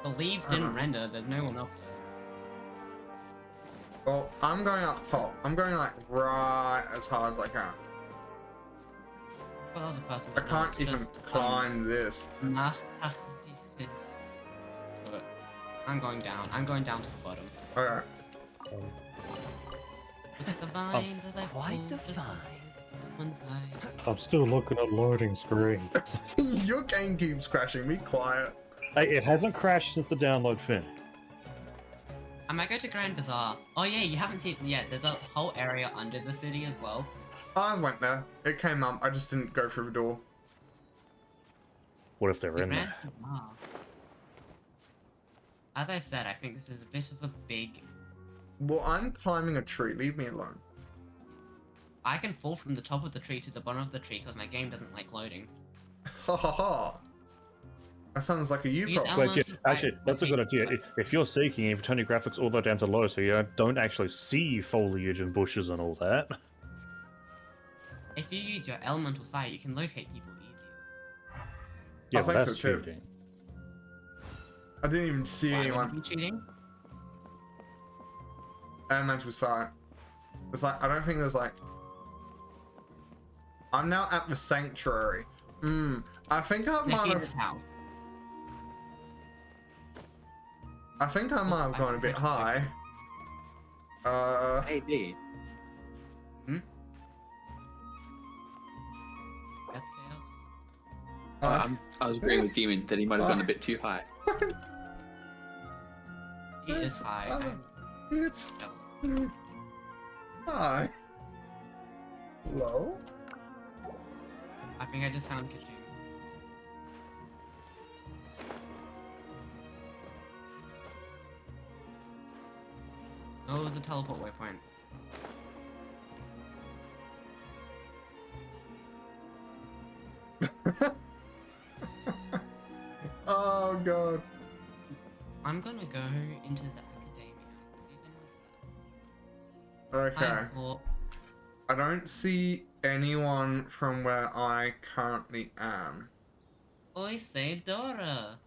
The leaves didn't render, there's no one up there. Well, I'm going up top. I'm going like right as high as I can. Well, that was a person. I can't even climb this. I'm going down. I'm going down to the bottom. Okay. Look at the vines as I Quite the pull find. someone's eye. I'm still looking at loading screen. Your game keeps crashing. Be quiet. Hey, it hasn't crashed since the download finished. I might go to Grand Bazaar. Oh yeah, you haven't seen yet. There's a whole area under the city as well. I went there. It came up. I just didn't go through the door. What if they're in Grand there? Bazaar. As I've said, I think this is a bit of a big. Well, I'm climbing a tree. Leave me alone. I can fall from the top of the tree to the bottom of the tree because my game doesn't like loading. Ha ha ha. That sounds like a you Use problem. Wait, yeah, actually, that's a good idea. If you're seeking, if you turn your graphics all the way down to low so you don't actually see foliage and bushes and all that. If you use your elemental sight, you can locate people easier. Yeah, I but think that's so, too. cheating. I didn't even see Why would anyone. it be cheating? Elemental sight. It's like I don't think there's like. I'm now at the sanctuary. I think I might Nicky, have. this house. I think I might have gone a bit high. Hey, D. Yes, chaos. I was agreeing with Demon that he might have gone a bit too high. He is high. It's jealous. hi. Hello. I think I just found Kaching. Oh, it was a teleport waypoint. Oh god. I'm gonna go into the academia. Okay. I thought, I don't see anyone from where I currently am. Oi, say Dora.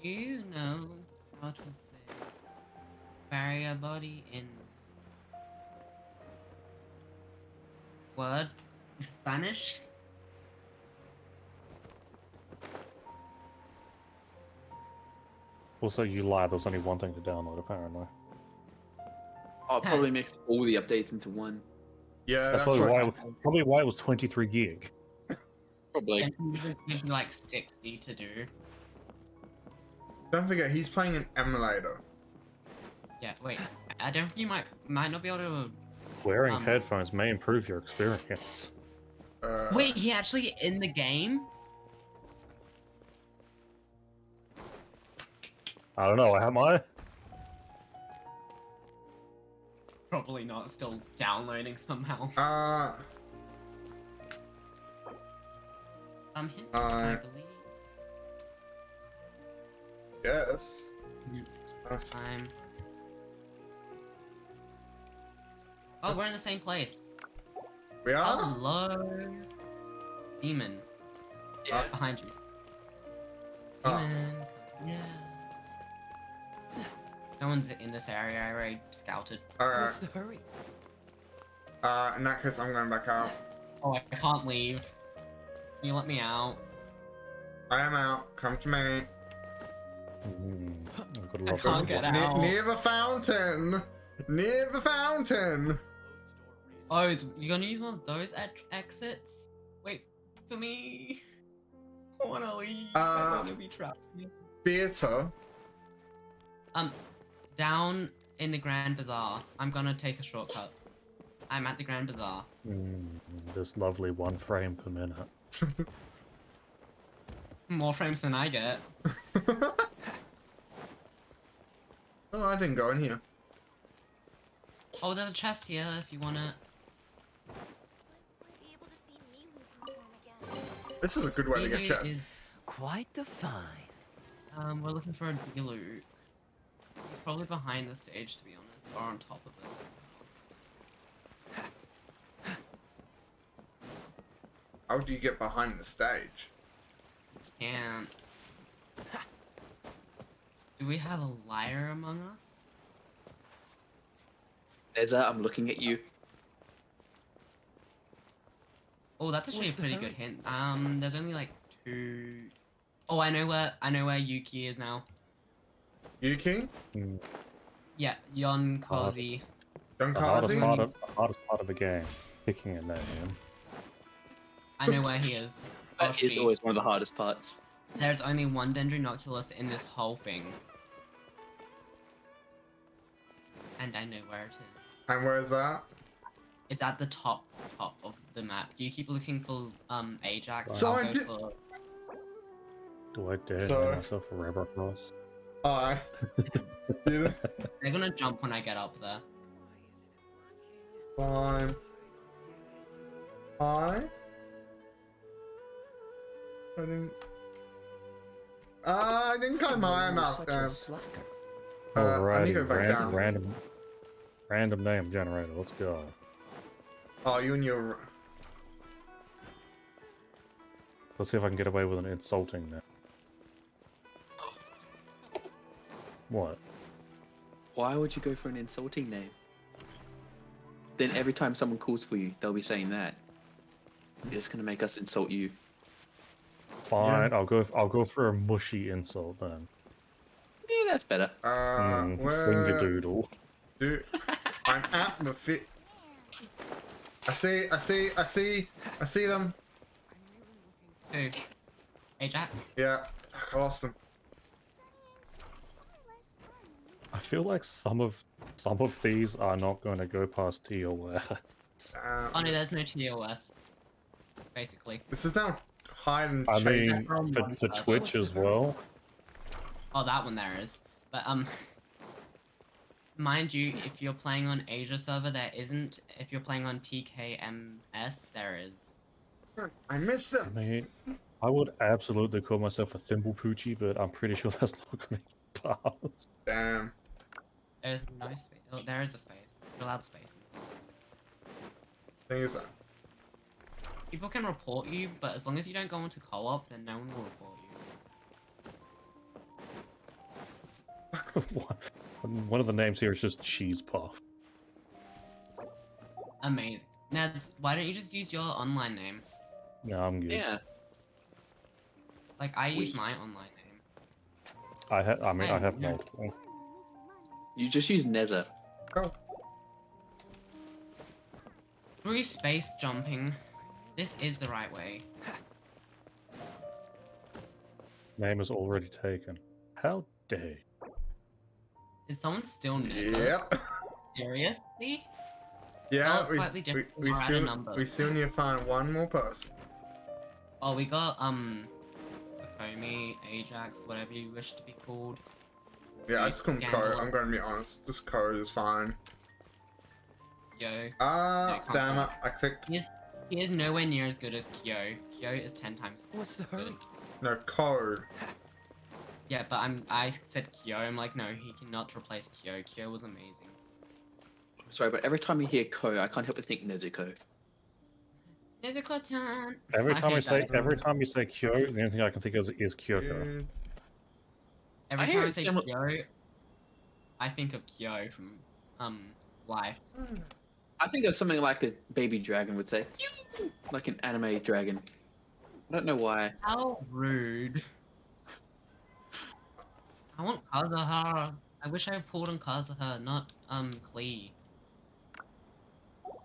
You know how to say bury a body in word Spanish? Also, you lied. There's only one thing to download, apparently. I'll probably mix all the updates into one. Yeah, That's that's what. probably why it was 23 gig. Probably. And it gives me like 60 to do. Don't forget, he's playing an emulator. Yeah, wait. I don't think you might not be able to. Wearing headphones may improve your experience. Wait, he actually in the game? I don't know, am I? Probably not. Still downloading somehow. Hint, I believe. Yes. I'm. Oh, we're in the same place. We are? Hello, demon. Yeah. Behind you. Oh. Demon. Yeah. No one's in this area. I already scouted. Alright. What's the hurry? In that case, I'm going back out. Oh, I can't leave. Can you let me out? I am out. Come to me. I've got a I lot can't of get out. Near the fountain. Near the fountain. Oh, you're gonna use one of those exits? Wait for me. don't wanna leave. I don't wanna be trapped here. Theater. Down in the Grand Bazaar. I'm gonna take a shortcut. I'm at the Grand Bazaar. This lovely 1 frame per minute. More frames than I get. Oh, I didn't go in here. Oh, there's a chest here if you want it. Might be able to see Milu perform again. This is a good way to get Milu chest. is- Quite the find. We're looking for a Milu. He's probably behind the stage, to be honest, or on top of it. How do you get behind the stage? Can't. Do we have a liar among us? Neza, I'm looking at you. Oh, that's actually What's a the pretty hurry? good hint. There's only like 2. Oh, I know where Yuki is now. Yuki? Yeah, Yon Kozi. Don The hardest Kazi? part of the game, picking a name. I know where he is. That is Oshie. always one of the hardest parts. There's only one Dendronoculus in this whole thing. And I know where it is. And where is that? It's at the top of the map. You keep looking for Ajax. So I'll I go did- for- Do I dare So- name myself a rubber cross? I. You They're gonna jump when I get up there. climb. I didn't. I didn't climb high You're enough. such a slacker. I need Alrighty, to go back down. random name generator. Let's go. Oh, you and your. Let's see if I can get away with an insulting name. What? Why would you go for an insulting name? Then every time someone calls for you, they'll be saying that. You're just gonna make us insult you. Fine, I'll go for a mushy insult then. Yeah, that's better. Where Finger doodle. do I'm at the fit? I see them. Who? Ajax? Yeah, fuck, I lost them. I feel like some of these are not going to go past TOS. Oh no, there's no TOS. Basically. This is now hide and I chase. mean, From for one Twitch as well. Oh, that one there is. But mind you, if you're playing on Asia server, there isn't. If you're playing on TKMS, there is. I missed I them. mean, I would absolutely call myself a thimble poochie, but I'm pretty sure that's not going to pass. Damn. There's no space. Oh, there is a space. You're allowed spaces. Thing is that. People can report you, but as long as you don't go into co-op, then no one will report you. One of the names here is just Cheese Puff. Amazing. Now, why don't you just use your online name? No, I'm good. Yeah. Like, I use Wait. my online name. I have Yeah. multiple. You just use Nether. Oh. Through space jumping. This is the right way. Name is already taken. How dare you? Is someone still Nether? Yep. Seriously? Yeah, it's slightly different, we we're at a still number. we still need to find one more person. Oh, we got, Akomi, Ajax, whatever you wish to be called. Yeah, I just call him Scandal. Code. I'm gonna be honest. Just Code is fine. Kyo. Ah, can't damn go. it! I clicked. He is nowhere near as good as Kyo. Kyo is 10 times What's the good. hurry? No Code. Yeah, but I said Kyo. I'm like, no, he cannot replace Kyo. Kyo was amazing. Sorry, but every time you hear Ko, I can't help but think Nezuko. Nezuko-chan! Every I time hate that. every time you say Kyo, the only thing I can think of is Kyoko. Dude. Every I time hear I it say similar- Kyo, I think of Kyo from Life. I think of something like a baby dragon would say, "Yoo!" Like an anime dragon. I don't know why. How rude. I want Kazuha. I wish I pulled on Kazuha, not Klee.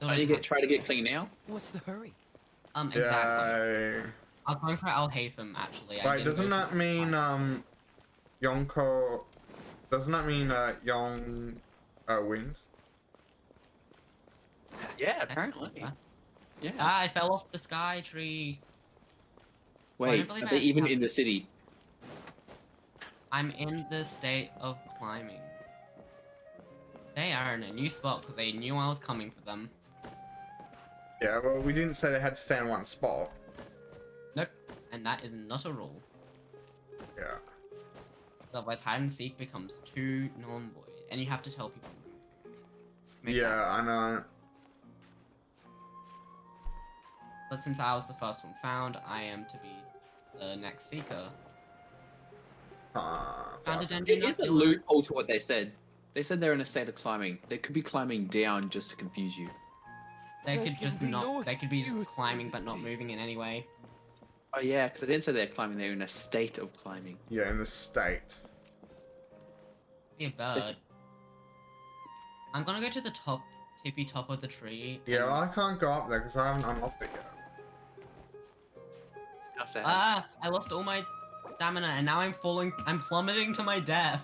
Try to get clean now. What's the hurry? Exactly. Yay. I was going for Al Haytham actually. I Wait, didn't doesn't go that for- mean Yonko? Doesn't that mean Yong wins? Yeah, apparently. Yeah. Ah, I fell off the sky tree. Wait, believe are I they actually even have in the it. city? I'm in the state of climbing. They are in a new spot because they knew I was coming for them. Yeah, well, we didn't say they had to stay in one spot. Nope, and that is not a rule. Yeah. Otherwise, hide and seek becomes too null and void, and you have to tell people. Make Yeah, that- I know. But since I was the first one found, I am to be the next seeker. Found a Fuck. dungeon. It is a killer. loophole to what they said. They said they're in a state of climbing. They could be climbing down just to confuse you. They There could can just be not. no They could be just excuse. climbing but not moving in any way. Oh yeah, because I didn't say they're climbing. They're in a state of climbing. Yeah, in the state. Be a bird. I'm gonna go to the top, tippy top of the tree. Yeah, and- well, I can't go up there because I haven't unlocked it yet. How sad. Ah! I lost all my stamina, and now I'm falling. I'm plummeting to my death.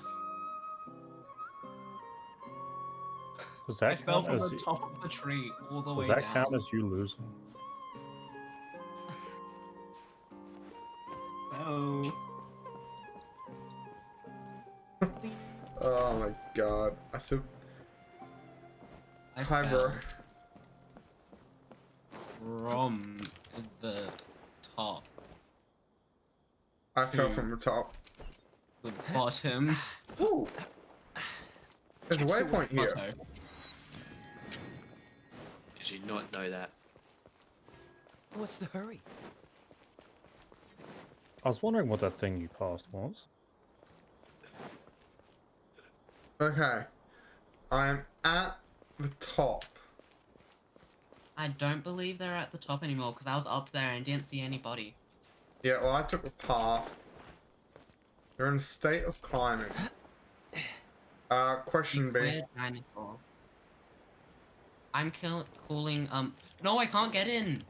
Does I that fell count from as the top of the tree all the way does that down. count as you losing? Oh. Oh my god. I still. I Hi, fell bro. from the top I fell Hmm. from the top. to the bottom. Ooh. There's a Catch the waypoint here. Bottom. Did you not know that? What's the hurry? I was wondering what that thing you passed was. Okay. I'm at the top. I don't believe they're at the top anymore because I was up there and didn't see anybody. Yeah, well, I took the path. They're in a state of climbing. Question B. Weird dinosaur. I'm calling. No, I can't get in.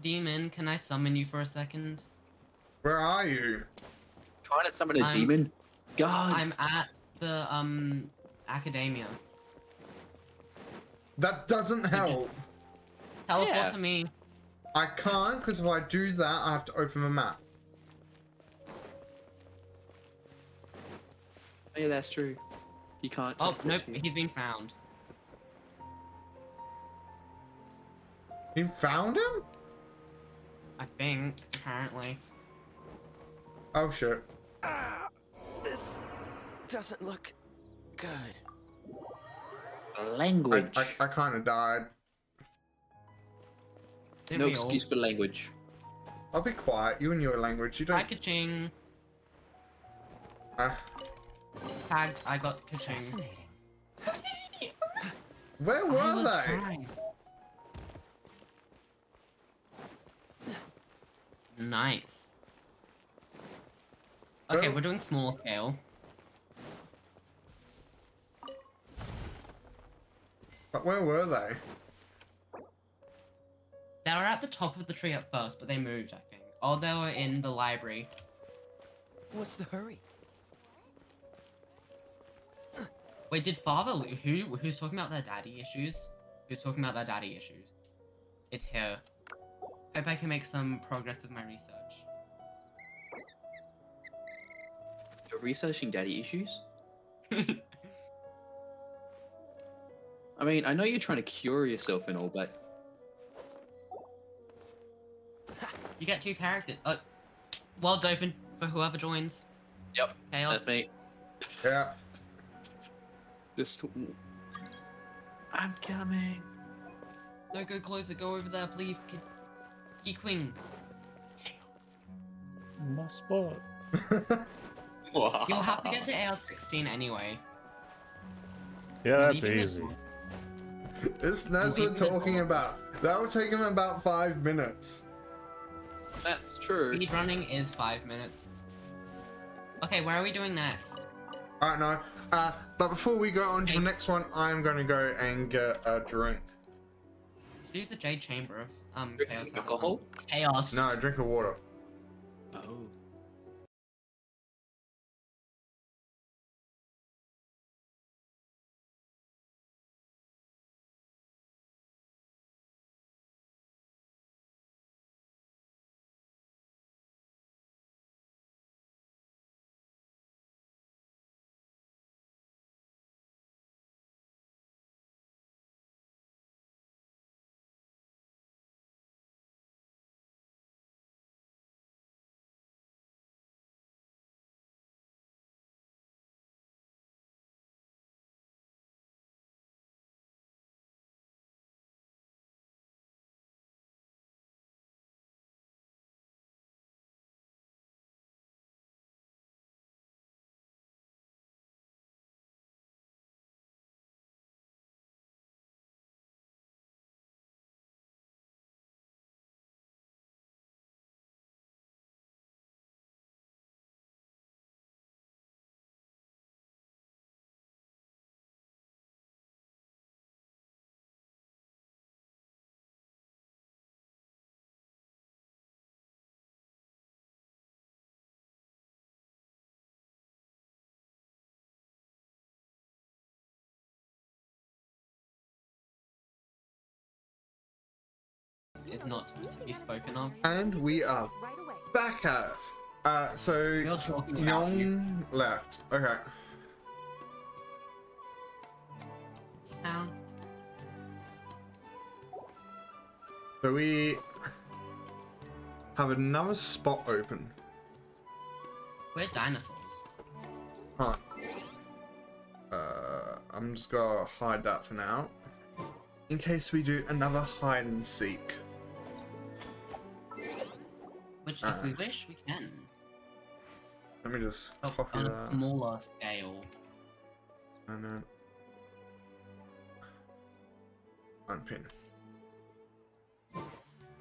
Demon, can I summon you for a second? Where are you? Trying to summon a I'm- demon? God. I'm at the academia. That doesn't help. Teleport Yeah. to me. I can't, because if I do that, I have to open the map. Oh, yeah, that's true. You can't. Oh teleport nope, to me. he's been found. You found him? I think apparently. Oh shit. This doesn't look good. Language. I kind of died. Didn't No we all? excuse for language. I'll be quiet. You and your language. You don't. Hi, Kaching. Uh, Tagged. I got Kaching. Fascinating. where I were was they? trying. Nice. Okay, Oh. we're doing small scale. But where were they? They were at the top of the tree at first, but they moved, I think. Or they were in the library. What's the hurry? Wait, did who's talking about their daddy issues? Who's talking about their daddy issues? It's here. Hope I can make some progress with my research. You're researching daddy issues? I mean, I know you're trying to cure yourself and all, but You get 2 characters. World's open for whoever joins. yep, Chaos. that's me. Yeah. Just, I'm coming. Don't go closer, go over there, please. Queen. My spot. You'll have to get to AR16 anyway. Yeah, that's Leaving this easy. one. That's Leaving what we're the talking door. about. That would take him about 5 minutes. That's true. Speed running is 5 minutes. Okay, where are we doing next? I don't know. But before we go on to the Okay. next one, I'm going to go and get a drink. Do the Jade Chamber of Chaos has alcohol? Chaos. No, drink of water. Oh. Is not to be spoken of. And we are Right away. back at it. So We're talking about you. Yong left. Okay. Now, So we have another spot open. we're dinosaurs. Huh. I'm just gonna hide that for now. In case we do another hide and seek. Which, if we wish, we can. Let me just Oh, copy on a that. smaller scale. And then unpin. You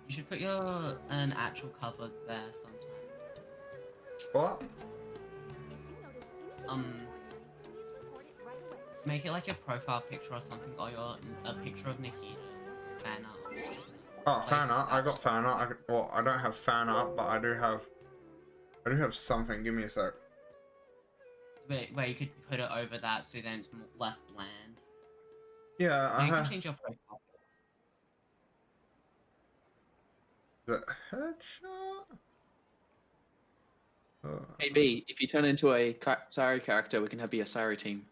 should put an actual cover there sometime. What? Make it like your profile picture or something, or a picture of Nikita fan art. Oh, fan art. I got fan art. Well, I don't have fan art, but I do have something. Give me a sec. Where you could put it over that, so then it's less bland. Yeah, Or I you can have change your profile. the headshot. Oh. Maybe if you turn into a Sari character, we can have be a Sari team.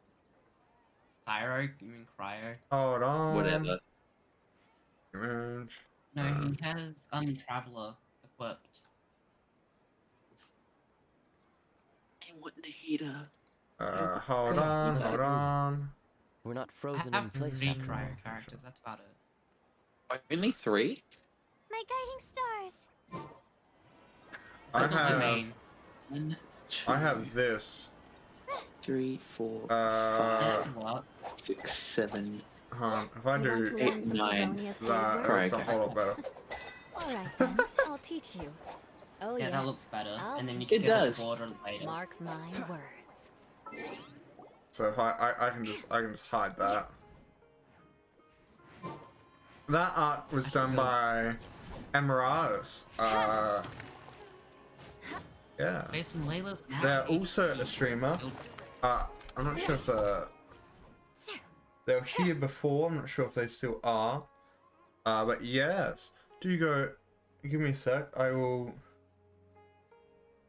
Pyro, you mean Cryo? Hold on. Whatever. Image. No, he has Traveler equipped. I want the heater. Hold Come on, on. let's Hold get moving. on. We're not I frozen in have place 3 after all. Cryo characters, that's about it. Only 3? My guiding stars. I That's what have. mean. 1, 2, I have this. 3, 4, Uh, 5, What? 6, 7. If I You want do to eight, learn some 9. Favonia's code that, word? that's a Correct. whole lot better. All right then, I'll teach you. Oh Yeah, yes, that looks better. I'll And then you teach can It get does. the border later. Mark my words. So if I can just hide that. That art was done by Emiratus. Yeah. Based on Layla's They're math, also a streamer. I'm not sure if they were here before. I'm not sure if they still are. But yes. Do you go? Give me a sec. I will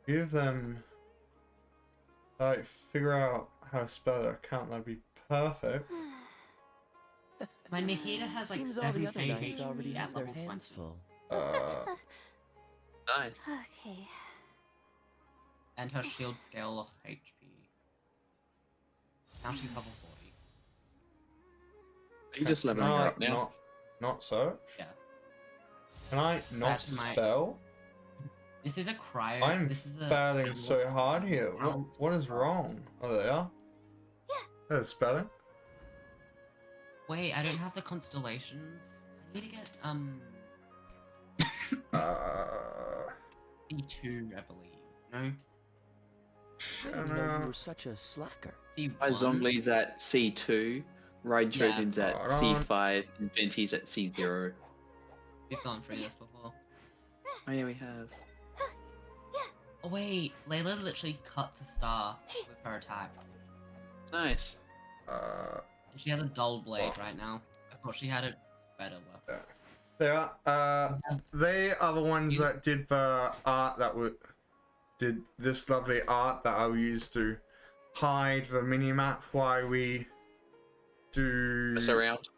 give them. Figure out how to spell their account. That'd be perfect. My Nikita has like Seems all the 7k other knights HP already at have their level hands 20. full. Nice. Okay. And her shield scale of HP. Now she's level 40. Are you just leveling her up now? Not search. Yeah. Can I not That's my- spell? This is a cryo. I'm this is a spelling so hard here. What is wrong? Oh, there. Yeah. There's spelling. Wait, I don't have the constellations. I need to get C2, I believe. No? I didn't know you were such a slacker. C1. Zongli's at C2, Ride Yeah. Shogun's at Hold on. C5, and Venti's at C0. We've gone through this before. Oh yeah, we have. Oh wait, Layla literally cuts a star with her attack. Nice. Uh, And she has a dull blade Wow. right now. I thought she had a better weapon. they are the ones that did the art did this lovely art that I'll use to hide the minimap while we do. Mess around.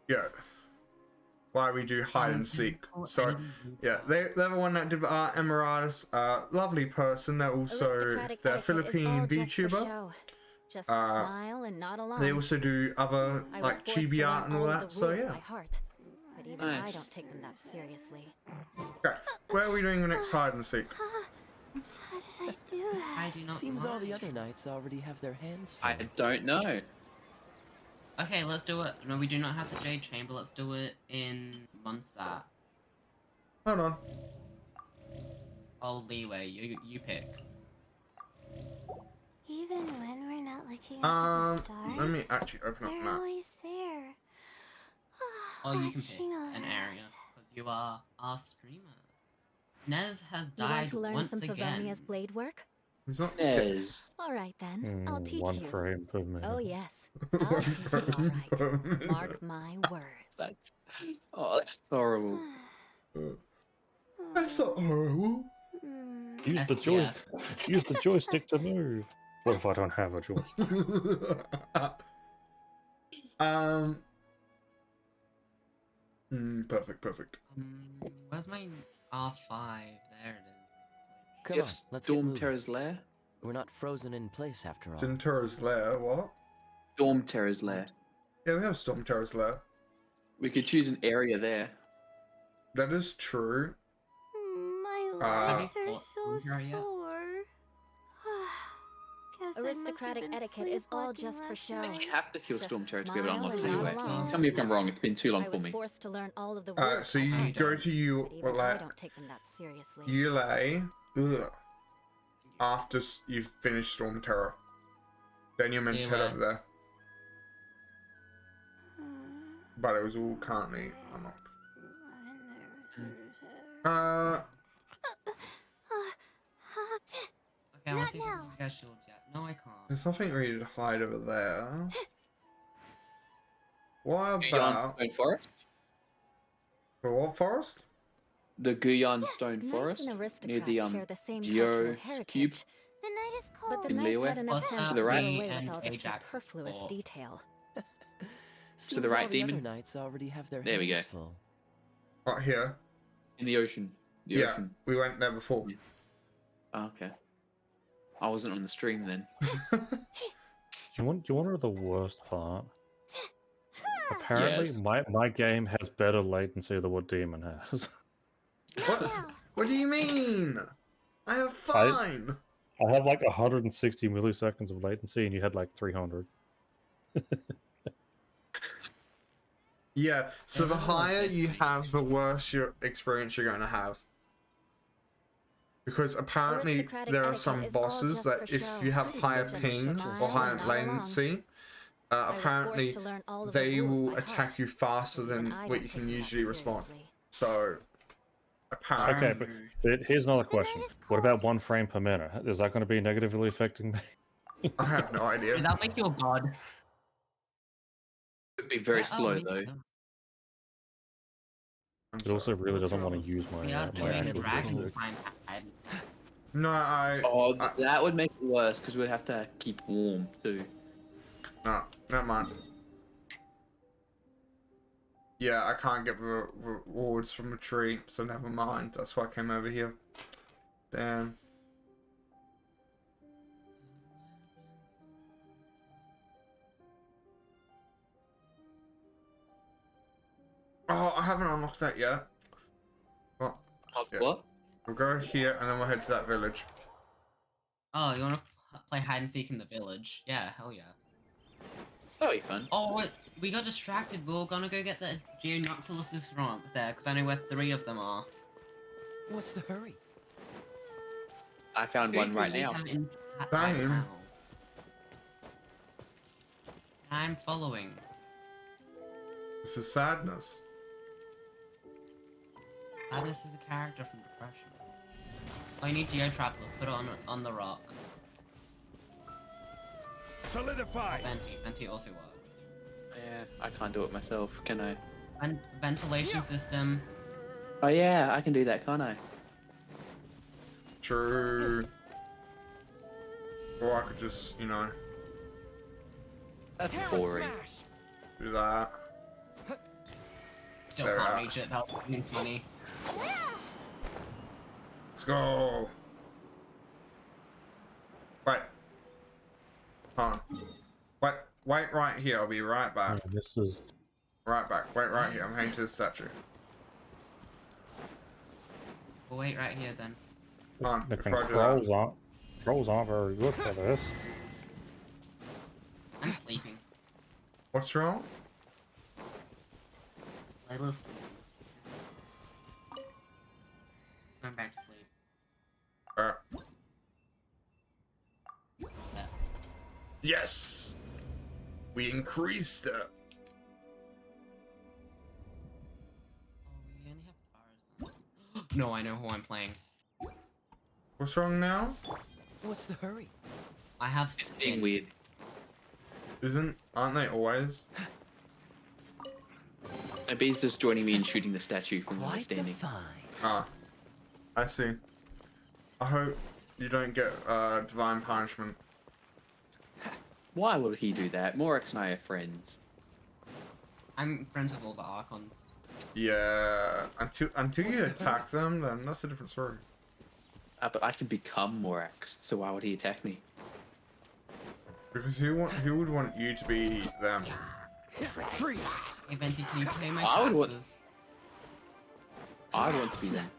Yeah. Why we do hide and seek. So, yeah, they're the one that did the art, Emiratus. Lovely person. They're also Aristocratic they're a etiquette is Philippine all just for VTuber. show. Just smile and nod along. They also do other I was like forced to chibi learn art and all of that. the So rules yeah. by heart. But even I Nice. don't take them that seriously. Okay, where are we doing the next hide and seek? How did I do that? I do not Seems all the mind. other knights already have their hands full. I don't know. Okay, let's do it. No, we do not have the Jade Chamber. Let's do it in Munster. Hold on. Oh, leeway. You pick. Even when we're not looking at the stars, Let me actually open up they're map. always there. Oh, you can pick Watching an us. area because you are our streamer. Nez has You want died to learn once some again. Favonia's blade work? He's not. Yes. All right then, I'll teach One you. frame per minute. Oh yes, I'll teach you all right. Mark my words. That's. Oh, that's horrible. That's not horrible. Use the joystick to move. What if I don't have a joystick? Perfect. Where's my R5? There it is. Come on, Yes, let's get Storm moving. Terror's Lair. We're not frozen in place after all. Centura's Lair, what? Storm Terror's Lair. Yeah, we have Storm Terror's Lair. We could choose an area there. That is true. My Ah. legs are so Yeah, yeah. sore. Guess Aristocratic etiquette is all just for show. You have to kill Just Storm Terror to be able to smile unlock and it anyway. nod along. Tell me if I'm wrong, it's been too long I for was me. forced to learn all of the rules. So by you heart. go to you, But even I like, don't take them that seriously. you lay, after you've finished Storm Terror. Then you're meant to head Yeah. over there. But it was all currently unlocked. Okay, I want Not to see if I can now. use you guys shields yet. No, I can't. There's nothing really to hide over there. What Guyan about Stone Forest? the what forest? The Guyan Stone Knights Forest and near aristocrats the share the same Geo cultural cube. heritage, The night is but cold. the In knights Leeway? had enough What's sense up, to the do right? away and with all the Ajax superfluous for? detail. Seems the right all the other demon? knights already have their There we hands go. full. Right here. In the ocean. The Yeah, ocean. we went there before. Oh, okay. I wasn't on the stream then. You want to know the worst part? Apparently, Yes. my game has better latency than what Demon has. What? What do you mean? I have fine. I have like 160 milliseconds of latency, and you had like 300. Yeah, so the Everyone higher likes you me. have, the worse your experience you're going to have. Because apparently Aristocratic there are etiquette some is all bosses just that for if show. you have higher Just ping smile or higher and nod along. latency, I was apparently forced to learn all of the they rules will by attack heart, you faster but even than I what don't you take can them that usually respond. seriously. So apparently, Okay, but here's another question. is What about 1 frame per minute? Is that going to be negatively affecting me? I have no idea. Did that make you a god? It'd be very Yeah, oh, slow me though. too. I'm It also sorry. really doesn't want to use We my are my doing actual dragon joystick. time hide. No, Oh, I that would make it worse because we'd have to keep warm too. no, never mind. Yeah, I can't get rewards from a tree, so never mind. That's why I came over here. Damn. Oh, I haven't unlocked that yet. Well, Yeah. What? we'll go here and then we'll head to that village. Oh, you want to play hide and seek in the village? Yeah, hell yeah. That'll be fun. Oh, wait, we got distracted. We were gonna go get the Geonoculuses from up there, because I know where 3 of them are. What's the hurry? I found one right We now. have in chat right Same. now. I'm following. This is sadness. Gladys is a character from Depression. Oh, you need Geo Traveler. Put it on the rock. Solidify! Venti also works. Yeah, I can't do it myself, can I? And ventilation system. Oh yeah, I can do that, can't I? True. Or I could just, you know, That's boring. do that. Still There can't are. reach it. That would be funny. Let's go. Wait. Hold on. Wait right here. I'll be right back. This is Right back. Wait right here. I'm heading to the statue. We'll wait right here then. Hold on. the Before I do controls that. aren't very good for this. I'm sleeping. What's wrong? Layla's sleeping. Going back to sleep. Yeah. Yes. We increased it. Oh, we only have Tarzan. No, I know who I'm playing. What's wrong now? What's the hurry? I have It's being Spin. weird. Aren't they always? Maybe he's just joining me in shooting the statue from where I'm Quite the standing. find. Ah. I see. I hope you don't get divine punishment. Why would he do that? Morax and I are friends. I'm friends with all the Archons. Yeah. Until you attack them, then that's a different story. But I can become Morax, so why would he attack me? Because who would want you to be them? Freeze! Hey, Venti, can you pay my I would want- taxes? I want to be them.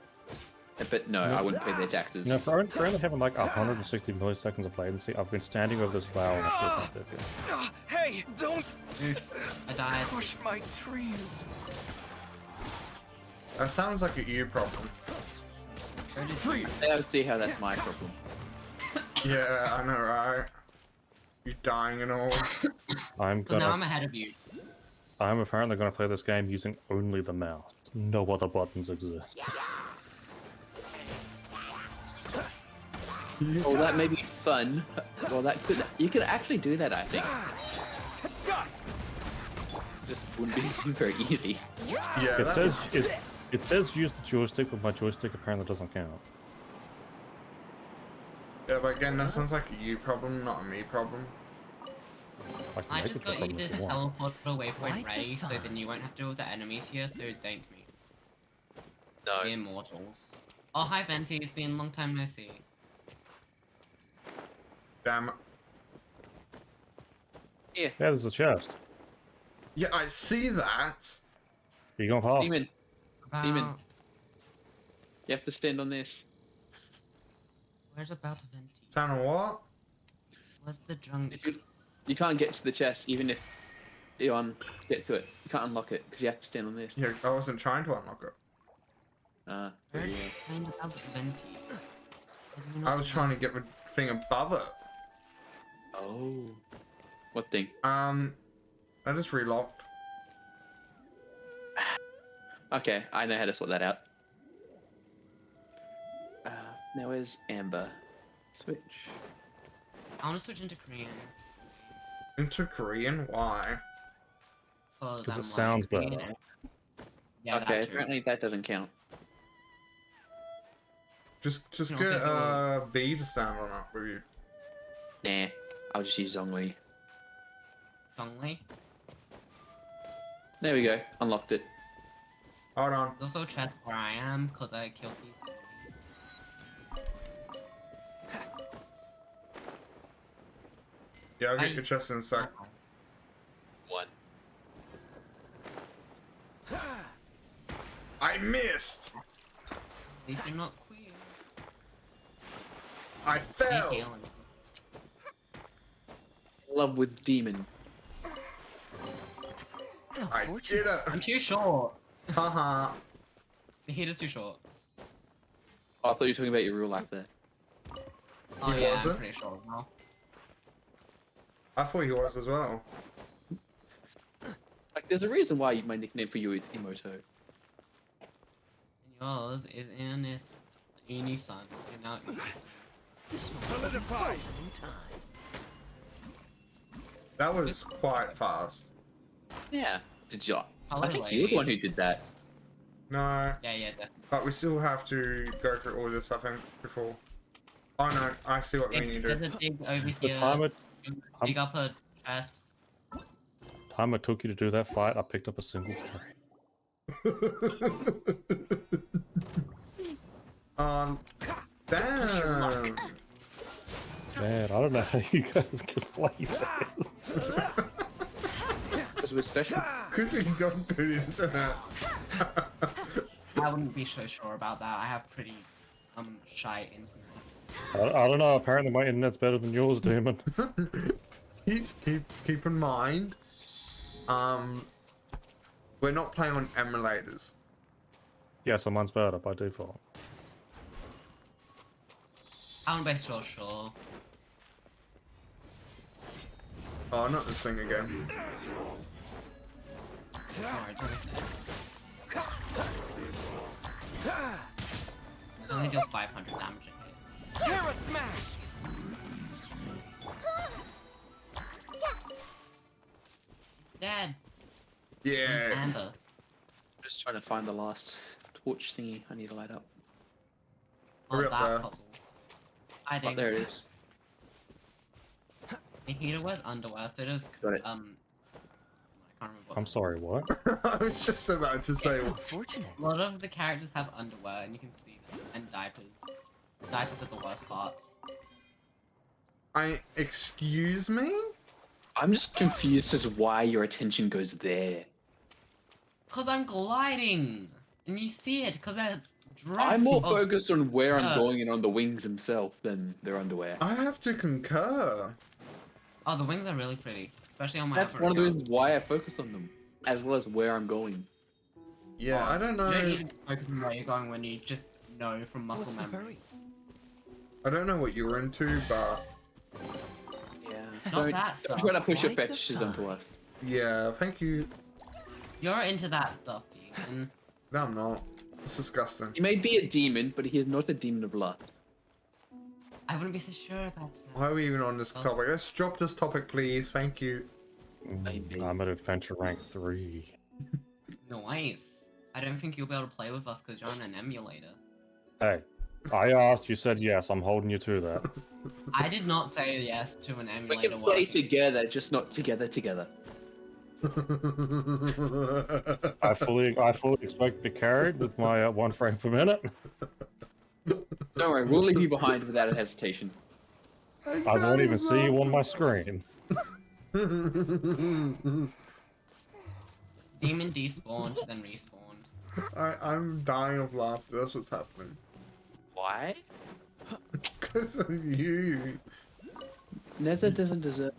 But no, I wouldn't pay their taxes. You know, for only having like 160 milliseconds of latency, I've been standing over this flower and I still can't hit it. Hey, don't I died. push my dreams. That sounds like a you problem. Freeze! I don't see how that's my problem. Yeah, I know, right? You dying and all. I'm So now I'm gonna. ahead of you. I'm apparently gonna play this game using only the mouse. No other buttons exist. Well, that may be fun. Well, you could actually do that, I think. To dust! Just wouldn't be very easy. Yeah, It that's, says it says use the joystick, but my joystick apparently doesn't count. yeah, but again, that sounds like a you problem, not a me problem. I can I make just it got you problem this if you want. teleportable waypoint Quite ready, so the then you won't have to deal with the enemies here, so thank me. No. The immortals. Oh, hi Venti, it's been a long time no see. Damn it. Yeah, there's a chest. Yeah, I see that. Are you going past? Demon, Demon. About... you have to stand on this. Where's about Venti? Sound of what? What's the drunk? You can't get to the chest even if you get to it. You can't unlock it because you have to stand on this. Yeah, I wasn't trying to unlock it. Where's Yeah. kind of about Venti? I was trying to get the thing above it. Oh. What thing? I just relocked. Okay, I know how to sort that out. Now where's Amber? Switch. I want to switch into Korean. Into Korean? Why? Because I'm it sounds Korean better. and- Yeah, Okay, that too. apparently that doesn't count. Just You can get also B to sound on up with you. Nah, I'll just use Zhongli. Zhongli. There we go, unlocked it. Hold on. There's also a chest where I am, because I killed these enemies. Yeah, I'll get Bye. your chest in a sec. One. I missed! At least you're not queer. I fell! Hey, Galen. Love with Demon. I did it! I'm too short. Haha. The heat is too short. Oh, I thought you were talking about your real life there. Oh He yeah, wasn't? I'm pretty short now. I thought he was as well. Like, there's a reason why my nickname for you is Emoto. And Yours is in this Uni-san. You're now This moment will be frozen in time. That was quite fast. Yeah. Did you? Color I think you were the one who did that. No, Yeah, definitely. but we still have to go through all this stuff before. Oh no, I see what we need to There's do. a dig over The here. time Dig up a chest. it took you to do that fight, I picked up a single berry. Damn. Man, I don't know how you guys could play this. Because we're special. Because we got good internet. I wouldn't be so sure about that. I have pretty shy internet. I don't know, apparently my internet's better than yours, Demon. keep in mind, we're not playing on emulators. Yeah, so mine's better by default. I wouldn't be so sure. Oh, not this thing again. Alright, it's only deal 500 damage a hit. Terra smash! Dead. Yeah. Amber. Just trying to find the last torch thingy I need to light up. Oh, Hurry up that there. puzzle. I Oh, think there it is. Nikita wears underwear, so does Got it. I can't remember. What I'm sorry, what? I was just about to say. Unfortunate. A lot of the characters have underwear, and you can see them, and diapers. Diapers are the worst parts. Excuse me? I'm just confused as why your attention goes there. Cause I'm gliding, and you see it, cause they're dressed. I'm more of- focused on where I'm Yeah. going and on the wings themselves than their underwear. I have to concur. Oh, the wings are really pretty, especially on my. That's upper one of the account. reasons why I focus on them, as well as where I'm going. Yeah, I don't know. You don't need to focus on where you're going when you just know from muscle What's the memory. hurry? I don't know what you're into, but Yeah. Not Don't, that don't stuff. try to push your Like the fetishes onto sign. us. yeah, thank you. You're into that stuff, Dean. No, I'm not. It's disgusting. He may be a demon, but he is not a demon of lust. I wouldn't be so sure about that. Why are we even on this Oh. topic? Let's drop this topic, please. Thank you. Maybe. I'm at adventure rank 3. Nice. I don't think you'll be able to play with us because you're on an emulator. Hey, I asked, you said yes, I'm holding you to that. I did not say yes to an We emulator. can play working. together, just not together. I fully expect to be carried with my 1 frame per minute. Don't worry, we'll leave you behind without a hesitation. I won't even see you on my screen. Demon despawned, then respawned. I'm dying of laughter. That's what's happening. Why? Because of you. Neza doesn't deserve.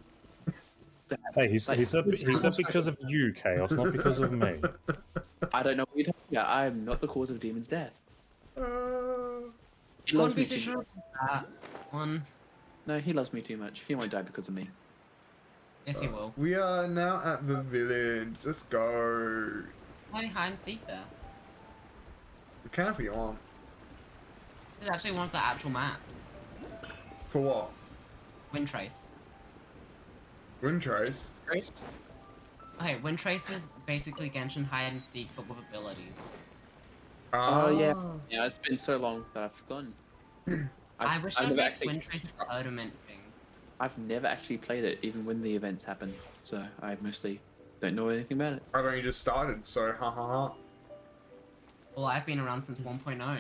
Hey, he said because of you, Chaos, not because of me. I don't know what you're talking about. I'm not the cause of Demon's death. Uh, He I loves wouldn't be me so too sure much. about that one. No, he loves me too much. He won't die because of me. Yes, he will. we are now at the village. Let's go. Play hide and seek there. We can if you want. This is actually one of the actual maps. For what? Wind Trace. Wind Trace? Grace? Okay, Wind Trace is basically Genshin hide and seek but with abilities. Oh, yeah. Yeah, it's been so long that I've forgotten. I wish I've I never made actually, Wind Trace a tournament thing. I've never actually played it, even when the events happen. So I mostly don't know anything about it. I've only just started, so ha ha ha. Well, I've been around since 1.0.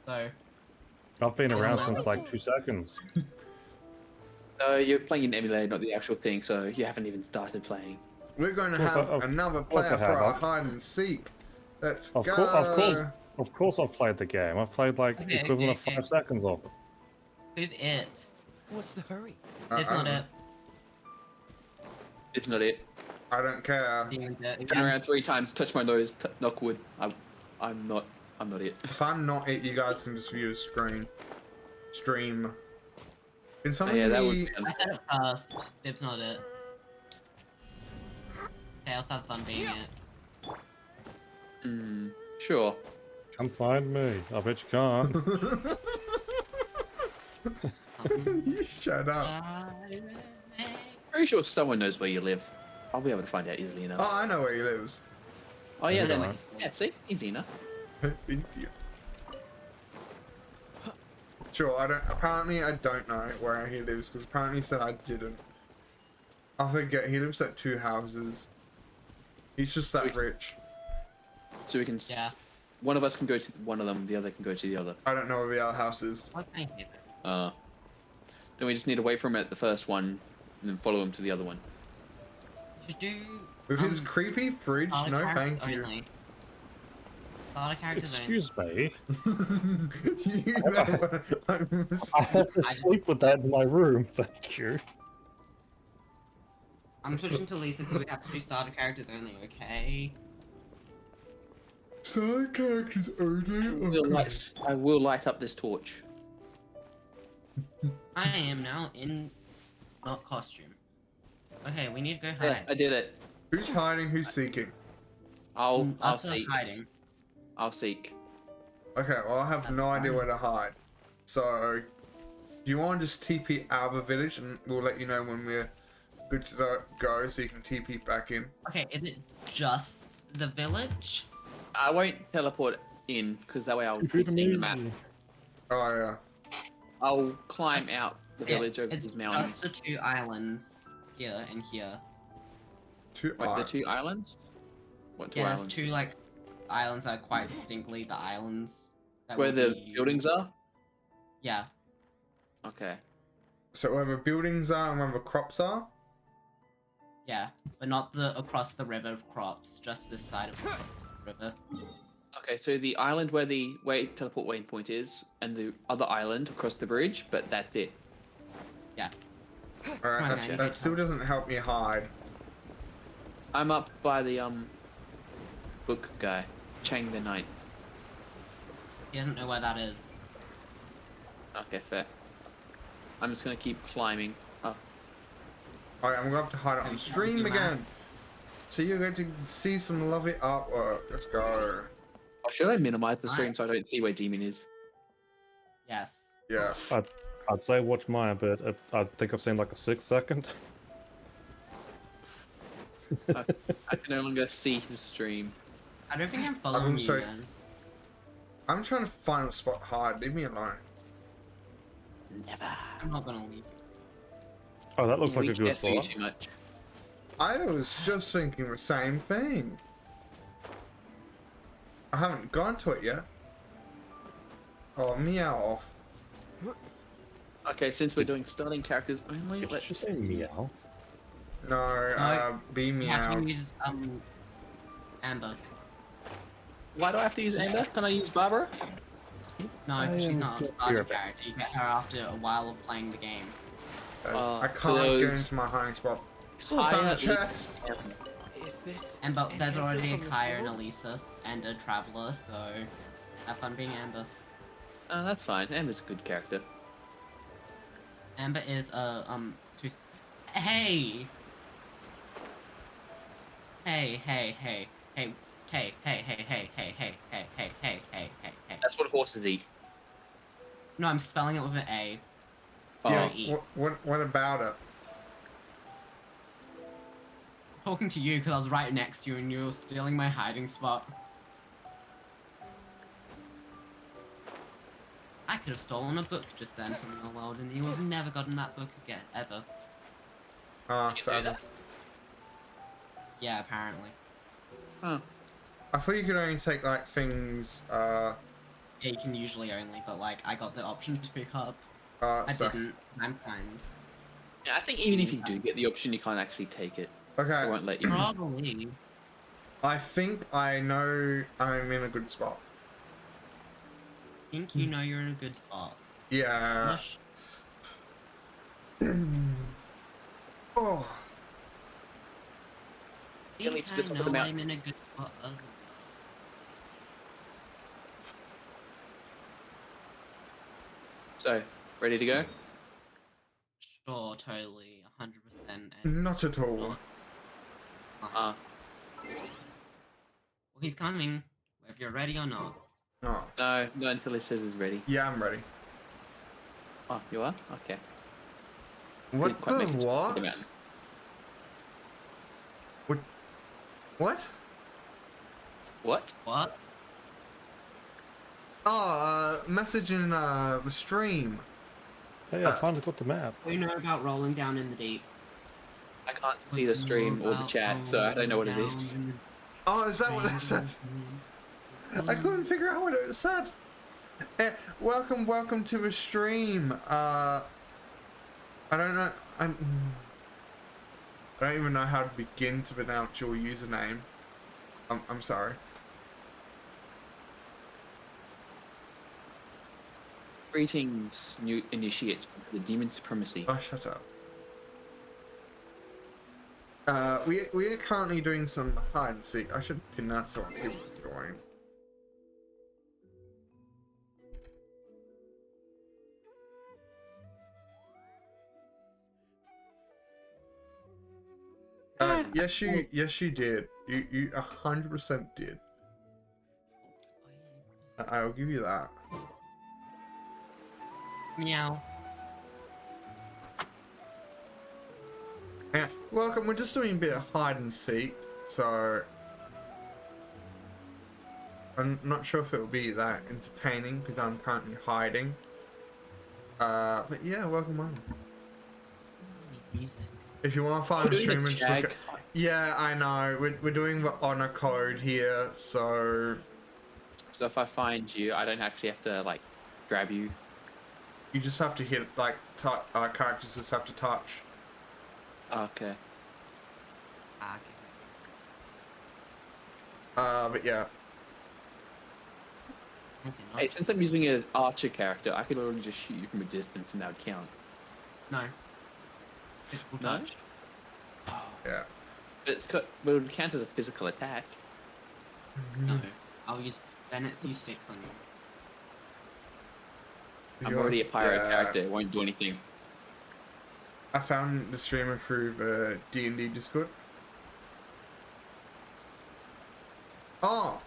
So, I've been around since like 2 seconds. You're playing an emulator, not the actual thing, so you haven't even started playing. We're going to Of course have another course I player for have. our hide and seek. Let's Of go. course I've played the game. I've played like Okay, equivalent okay, of 5 seconds of it. who's it? What's the hurry? If not it, It's not it. I don't care. Demon's it Turn again. around 3 times, touch my nose, knock wood. I'm not it. If I'm not it, you guys can just view a stream. Can someone Yeah, that would be... be I said it first. Dib's not it. Chaos have fun being it. Sure. Come find me. I bet you can't. You shut up. Pretty sure someone knows where you live. I'll be able to find out easily enough. Oh, I know where he lives. Oh yeah, you then. go. Yeah, see, easy enough. India. Sure, I don't. Apparently, I don't know where he lives because apparently he said I didn't. I forget. He lives at 2 houses. He's just that Sweet. rich. So we can. Yeah. One of us can go to one of them. The other can go to the other. I don't know where the other house is. What kind is it? Then we just need to wait for him at the first one, and then follow him to the other one. Should do. With his creepy fridge, starter no characters thank you. only. Starter characters only. Excuse me. You know what I'm I have to sleep with that in my room, thank you. I'm switching to Lisa because we have to do starter characters only, okay? Side characters only. I will light up this torch. I am now in not costume. Okay, we need to go Yeah, hide. I did it. Who's hiding? Who's seeking? I'll Us are seek. hiding. I'll seek. Okay, well I have That's no idea fine. where to hide. So, do you want to just TP out of the village and we'll let you know when we're good to go so you can TP back in? Okay, is it just the village? I won't teleport in because that way I'll You be could seeing the move map. me. Oh yeah. I'll climb out the Yeah, village over it's these mountains. just the 2 islands. Here and here. Two Like the eyes. 2 islands? What 2 Yeah, there's islands? 2 like islands that are quite distinctly the islands. That Where will the be- buildings are? Yeah. Okay. So where the buildings are and where the crops are? Yeah, but not the across the river crops, just this side of the river. Okay, so the island where the teleport waypoint is, and the other island across the bridge, but that's it. Yeah. Alright, Okay. that still doesn't help me hide. I'm up by the book guy, Chang the Knight. He doesn't know where that is. Okay, fair. I'm just gonna keep climbing up. Alright, I'm gonna have to hide it on Okay, stream okay, again. So you're going to see some lovely artwork. Let's go. Oh, should I minimize the stream Right. so I don't see where Demon is? Yes. Yeah. I'd say watch mine, but I think I've seen like a 6-second. I can no longer see his stream. I don't think I'm following you sorry. guys. I'm trying to find a spot to hide. Leave me alone. Never. I'm not gonna leave. Oh, that looks like a Reach good there for you spot. too much. I was just thinking the same thing. I haven't gone to it yet. Oh, meow off. Okay, since we're doing starting characters only, Did let's you say meow? No, be We have meow. to use Amber. Why do I have to use Amber? Can I use Barbara? No, I because she's am not a just starter here. character. You get her after a while of playing the game. I so can't get those- into my hiding spot. Oh, I found a at least- chest. Is this? And but an there's answer already a from this Kaya and world? Elisa and a Traveler, so have fun being Amber. That's fine. Amber's a good character. Amber is two... Hey! Hey, hey, hey, hey, hey, hey, hey, hey, hey, hey, hey, hey, hey, hey, hey, hey. That's what horses eat. No, I'm spelling it with an A. Oh, Yeah, E. what about it? Talking to you because I was right next to you and you were stealing my hiding spot. I could have stolen a book just then from the world and you would have never gotten that book again, ever. Ah, You do sad. that? Yeah, apparently. Huh. I thought you could only take like things. Yeah, you can usually only, but like, I got the option to pick up. I So, didn't. I'm kind. Yeah, I think even if you do get the option, you can't actually take it. They okay. won't let you. Probably. I think I know I'm in a good spot. Think you know you're in a good spot. Yeah. Lush. Oh. You leap Think to the I top of the know mountain. I'm in a good spot as well. So, ready to go? Sure, totally, 100%. And Not at all. well, Uh, he's coming, if you're ready or not. Oh, No, not until he says he's ready. yeah, I'm ready. Oh, you are? Okay. What Didn't quite the make it to the what? mountain. What? What? What? What? Oh, message in the stream. Hey, I finally got the map. What do you know about rolling down in the deep? I can't see the stream or the chat, so I don't know what it is. Oh, is that what it says? I couldn't figure out what it said. Welcome to the stream. I don't know. I don't even know how to begin to pronounce your username. I'm sorry. Greetings, new initiate of the demon supremacy. Oh, shut up. We are currently doing some hide and seek. I should pin that so people can join. Yes you did. You 100% did. I'll give you that. Meow. Yeah, welcome. We're just doing a bit of hide and seek, so I'm not sure if it will be that entertaining because I'm currently hiding. But yeah, welcome. Music. If you want to find the doing stream, the just look jag. at... Yeah, I know. We're doing the honor code here, so So if I find you, I don't actually have to like grab you. you just have to hit like characters just have to touch. Okay. Ah, But yeah. okay. Hey, since I'm using an archer character, I could literally just shoot you from a distance and that would count. No. Physical No? touch. Yeah. But it would count as a physical attack. No. I'll use Bennett C6 on you. I'm You're- already a pyro yeah. character, it won't do anything. I found the streamer through the D&D Discord. Oh,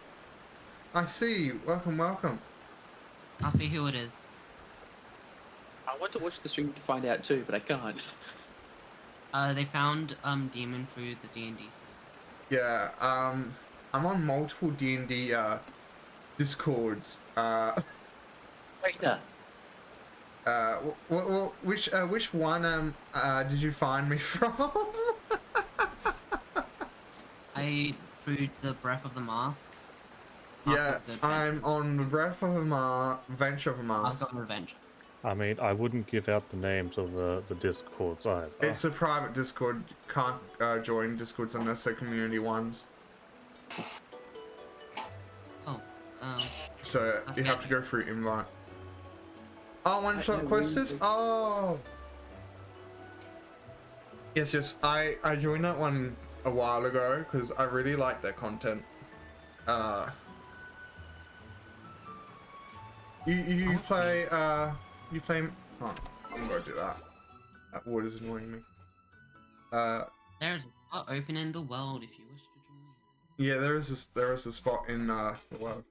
I see. Welcome. I'll see who it is. I want to watch the stream to find out too, but I can't. They found Demon through the D&D. Yeah. I'm on multiple D&D Discords. Wait, Which one did you find me from? I through the Breath of the Mask. Yeah, I'm on the Breath of a Venture of a Mask Mask. of Revenge. I mean, I wouldn't give out the names of the Discords either. It's a private Discord. Can't join Discords unless they're community ones. Oh, So That's you have to go through invite. Oh, one shot quests. Oh. Yes. I joined that one a while ago because I really like their content. You play Oh, I'm gonna do that. That word is annoying me. there's a spot open in the world if you wish to join. Yeah, there is a spot in the world.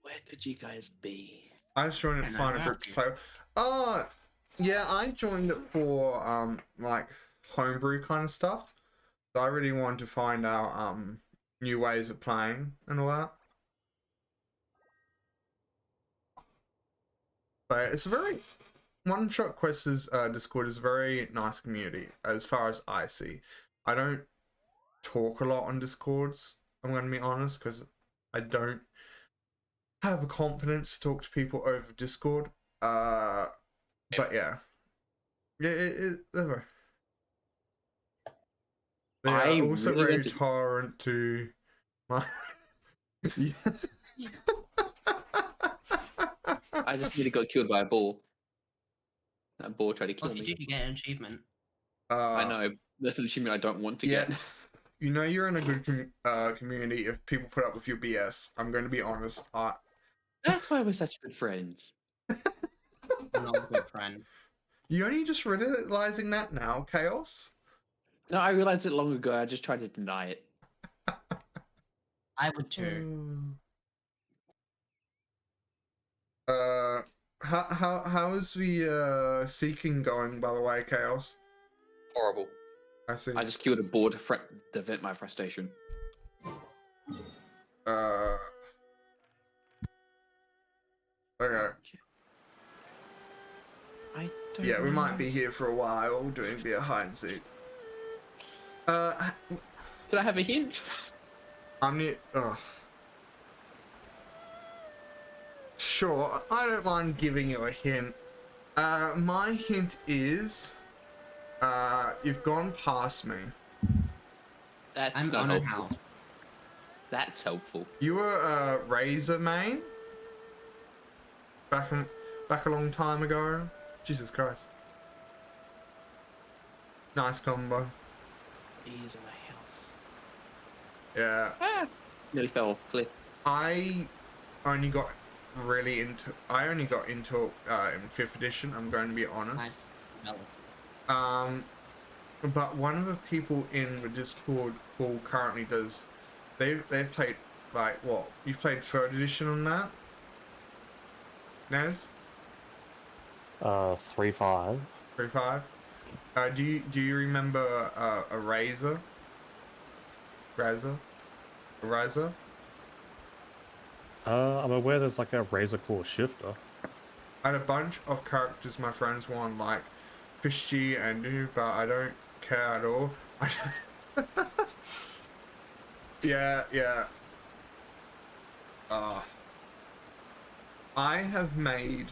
where could you guys be? I just joined it to Yeah, find a no, group to play with. Oh, yeah, I joined it for like homebrew kind of stuff. So I really wanted to find out new ways of playing and all that. But it's a very One Shot Quest's Discord is a very nice community as far as I see. I don't talk a lot on Discords, I'm gonna be honest, because I don't have the confidence to talk to people over Discord. But yeah. They're I also really very went to- tolerant to my I just nearly got killed by a bull. That bull tried to kill Well, if you me. do, you get an achievement. I know. That's an achievement I don't want to get. You know you're in a good community if people put up with your BS. I'm going to be honest. That's why we're such good friends. We're not a good friend. You only just realizing that now, Chaos? No, I realized it long ago. I just tried to deny it. I would too. Uh, how is the seeking going, by the way, Chaos? Horrible. I see. I just killed a boar to vent my frustration. Uh, okay. I don't Yeah, we know. might be here for a while doing a bit of hide and seek. Did I have a hint? I'm near. Sure, I don't mind giving you a hint. My hint is, you've gone past me. That's I'm not on a helpful. house. That's helpful. You were a Razor main back a long time ago. Jesus Christ. Nice combo. He's in my house. Yeah. Ah! Nearly fell off cliff. I only got into in 5th edition, I'm going to be honest. Nice. But one of the people in the Discord who currently does, they've played like what? You've played 3rd edition on that? Nez? 3-5. 3.5? Do you remember a Razor? Razor? A Razor? I'm aware there's like a Razor Claw shifter. I had a bunch of characters my friends want, like Fishy and New, but I don't care at all. Yeah. I have made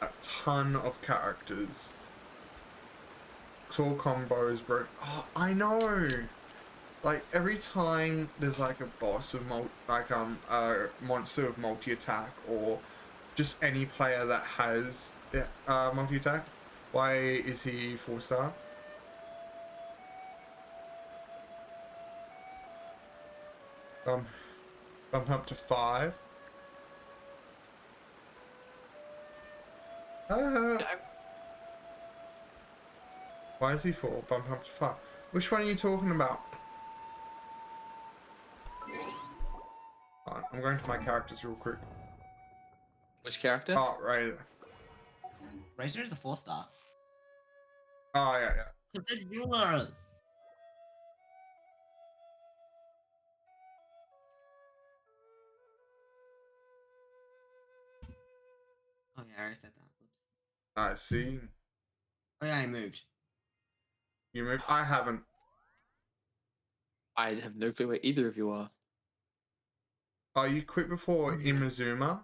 a ton of characters. Claw combos, bro. Oh, I know. Like every time there's like a boss of a monster of multi-attack, or just any player that has multi-attack. Why is he 4-star? Bump up to 5. Why is he 4? Bump up to 5. Which one are you talking about? I'm going to my characters real quick. Which character? Oh, right. Razor is a 4-star. Oh, yeah. But this viewer. Oh yeah, I already said that. Oops. I see. Oh yeah, I moved. You moved? I haven't. I have no clue where either of you are. Oh, you quit before Yeah. Imazuma?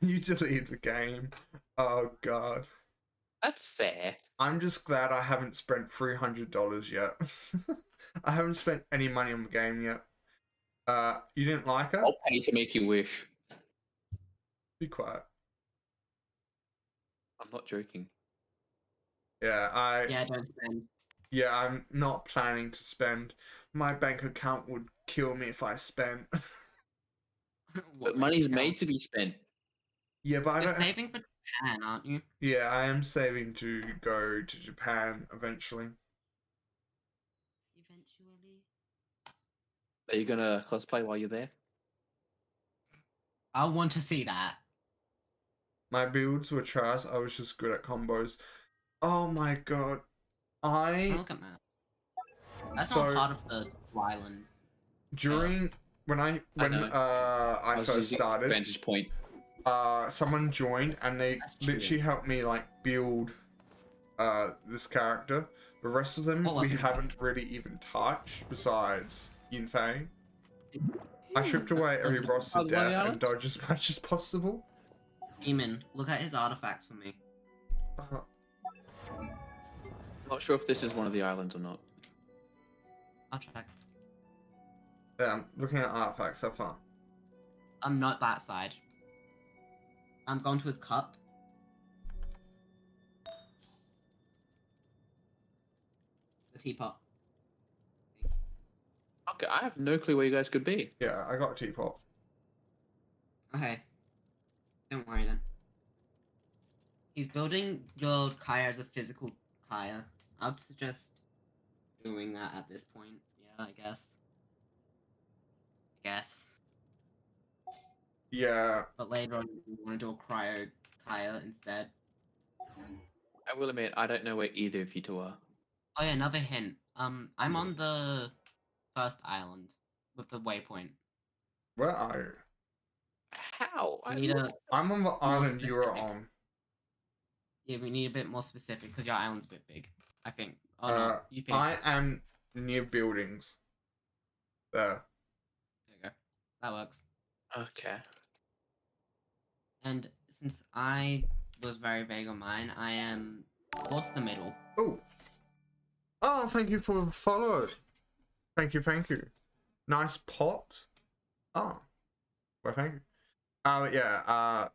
You deleted the game. Oh, God. That's fair. I'm just glad I haven't spent $300 yet. I haven't spent any money on the game yet. You didn't like it? I'll pay to make you wish. Be quiet. I'm not joking. Yeah, Yeah, don't spend. Yeah, I'm not planning to spend. My bank account would kill me if I spent. But money's made to be spent. Yeah, but I You're don't. saving for Japan, aren't you? Yeah, I am saving to go to Japan eventually. Eventually. Are you gonna cosplay while you're there? I want to see that. My builds were trash. I was just good at combos. Oh my god. I Look at that. That's So- not part of the islands. during when I know. I was first using started, Vantage point. someone joined and they That's true. literally helped me like build this character. The rest of them Oh, we okay. haven't really even touched besides Yunfei. I stripped away every boss to Oh, the one on the death and islands? dodge as much as possible. Demon, look at his artifacts for me. Not sure if this is one of the islands or not. I'll check. Yeah, I'm looking at artifacts so far. I'm not that side. I'm going to his cup. The teapot. Okay, I have no clue where you guys could be. Yeah, I got a teapot. Okay. Don't worry then. He's building your Kaya as a physical Kaya. I'd suggest doing that at this point. Yeah, I guess. Yeah. but later on you want to do a cryo Kaya instead. I will admit, I don't know where either of you two are. Oh yeah, another hint. I'm on the first island with the waypoint. Where are you? How? We need a I'm on the island you are specific. on. Yeah, we need a bit more specific because your island's a bit big. I think. Oh Uh, no, you picked. I am near buildings. There. There you go. That works. Okay. And since I was very vague on mine, I am towards the middle. Oh. Oh, thank you for the follow. Thank you, thank you. Nice pot. Oh. Well, thank you. Yeah,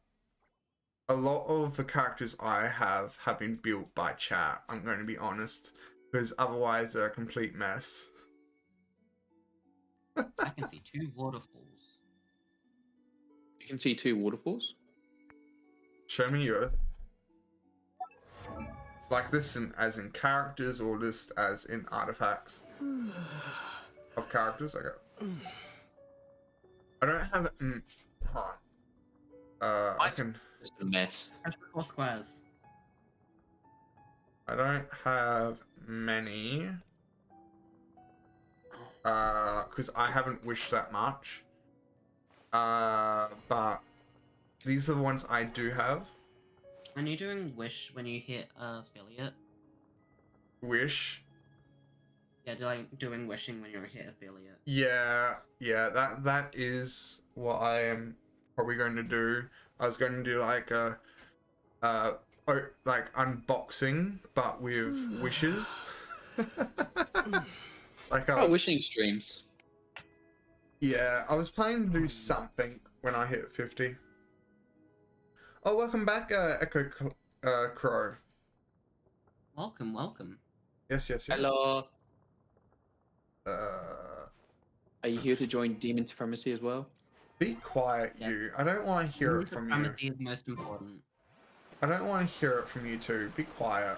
a lot of the characters I have been built by chat, I'm going to be honest. Because otherwise they're a complete mess. I can see 2 waterfalls. You can see 2 waterfalls. Show me your... Like this as in characters or just as in artifacts of characters? Okay. I don't have... hold on. I can... It's a mess. Press the 4 squares. I don't have many. Because I haven't wished that much. But these are the ones I do have. When you're doing wish when you hit affiliate. Wish. Yeah, like doing wishing when you're a hit affiliate. Yeah, that is what I am probably going to do. I was going to do like a like unboxing, but with wishes. Like Oh, wishing streams. Yeah, I was planning to do something when I hit 50. Oh, welcome back, Echo Crow. Welcome, welcome. Yes. Hello. Uh, Are you here to join Demon Supremacy as well? Be quiet, Yeah. you. I don't want to hear it from you. Supremacy is most important. I don't want to hear it from you too. Be quiet.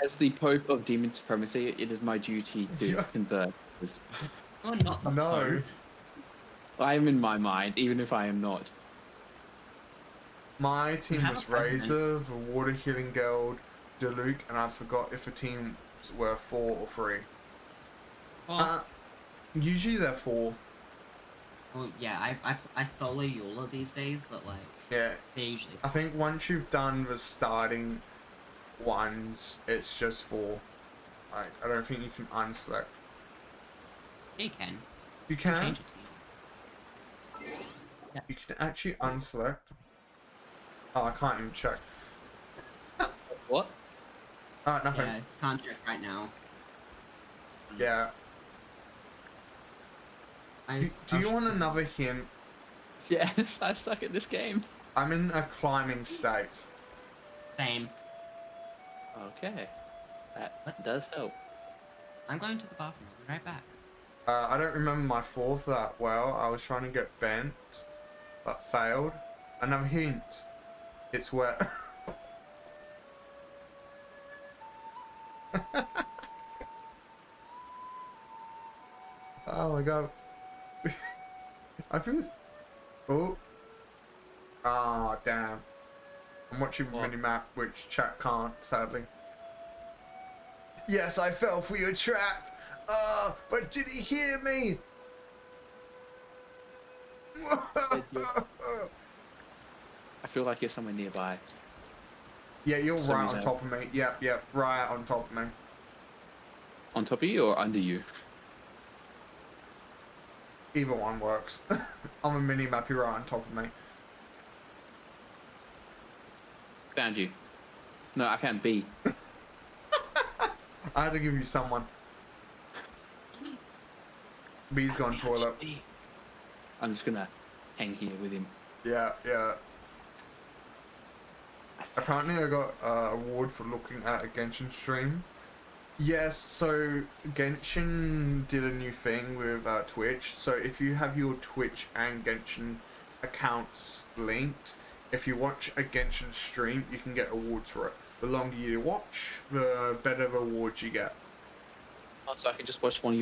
As the Pope of Demon Supremacy, it is my duty to Yeah. convert this. Oh, not the No. Pope. I am in my mind, even if I am not. My team have was a president. Razor, the Water Healing Guild, Deluke, and I forgot if the teams were 4 or 3. Well, Usually they're 4. well, yeah, I solo Eula these days, but like, Yeah. they're usually. I think once you've done the starting ones, it's just 4. Like, I don't think you can unselect. You can. You can? Change it to you. You can actually unselect. Oh, I can't even check. What? Nothing. Yeah, can't check right now. Yeah. Do you want another hint? Yes, I suck at this game. I'm in a climbing state. Same. Okay. That does help. I'm going to the bathroom. I'll be right back. I don't remember my 4th that well. I was trying to get bent, but failed. Another hint. It's wet. Oh my god. I feel... Oh. Ah, damn. I'm watching the What? minimap, which chat can't, sadly. Yes, I fell for your trap. But did he hear me? I feel like you're somewhere nearby. Yeah, you're So right we on know. top of me. Yep, right on top of me. On top of you or under you? Either one works. I'm a mini-map, you're right on top of me. Found you. No, I found B. I had to give you someone. B's gone toilet. I'm just gonna hang here with him. Yeah. Apparently I got an award for looking at a Genshin stream. Yes, so Genshin did a new thing with Twitch. So if you have your Twitch and Genshin accounts linked, if you watch a Genshin stream, you can get awards for it. The longer you watch, the better the awards you get. Oh, so I can just watch one of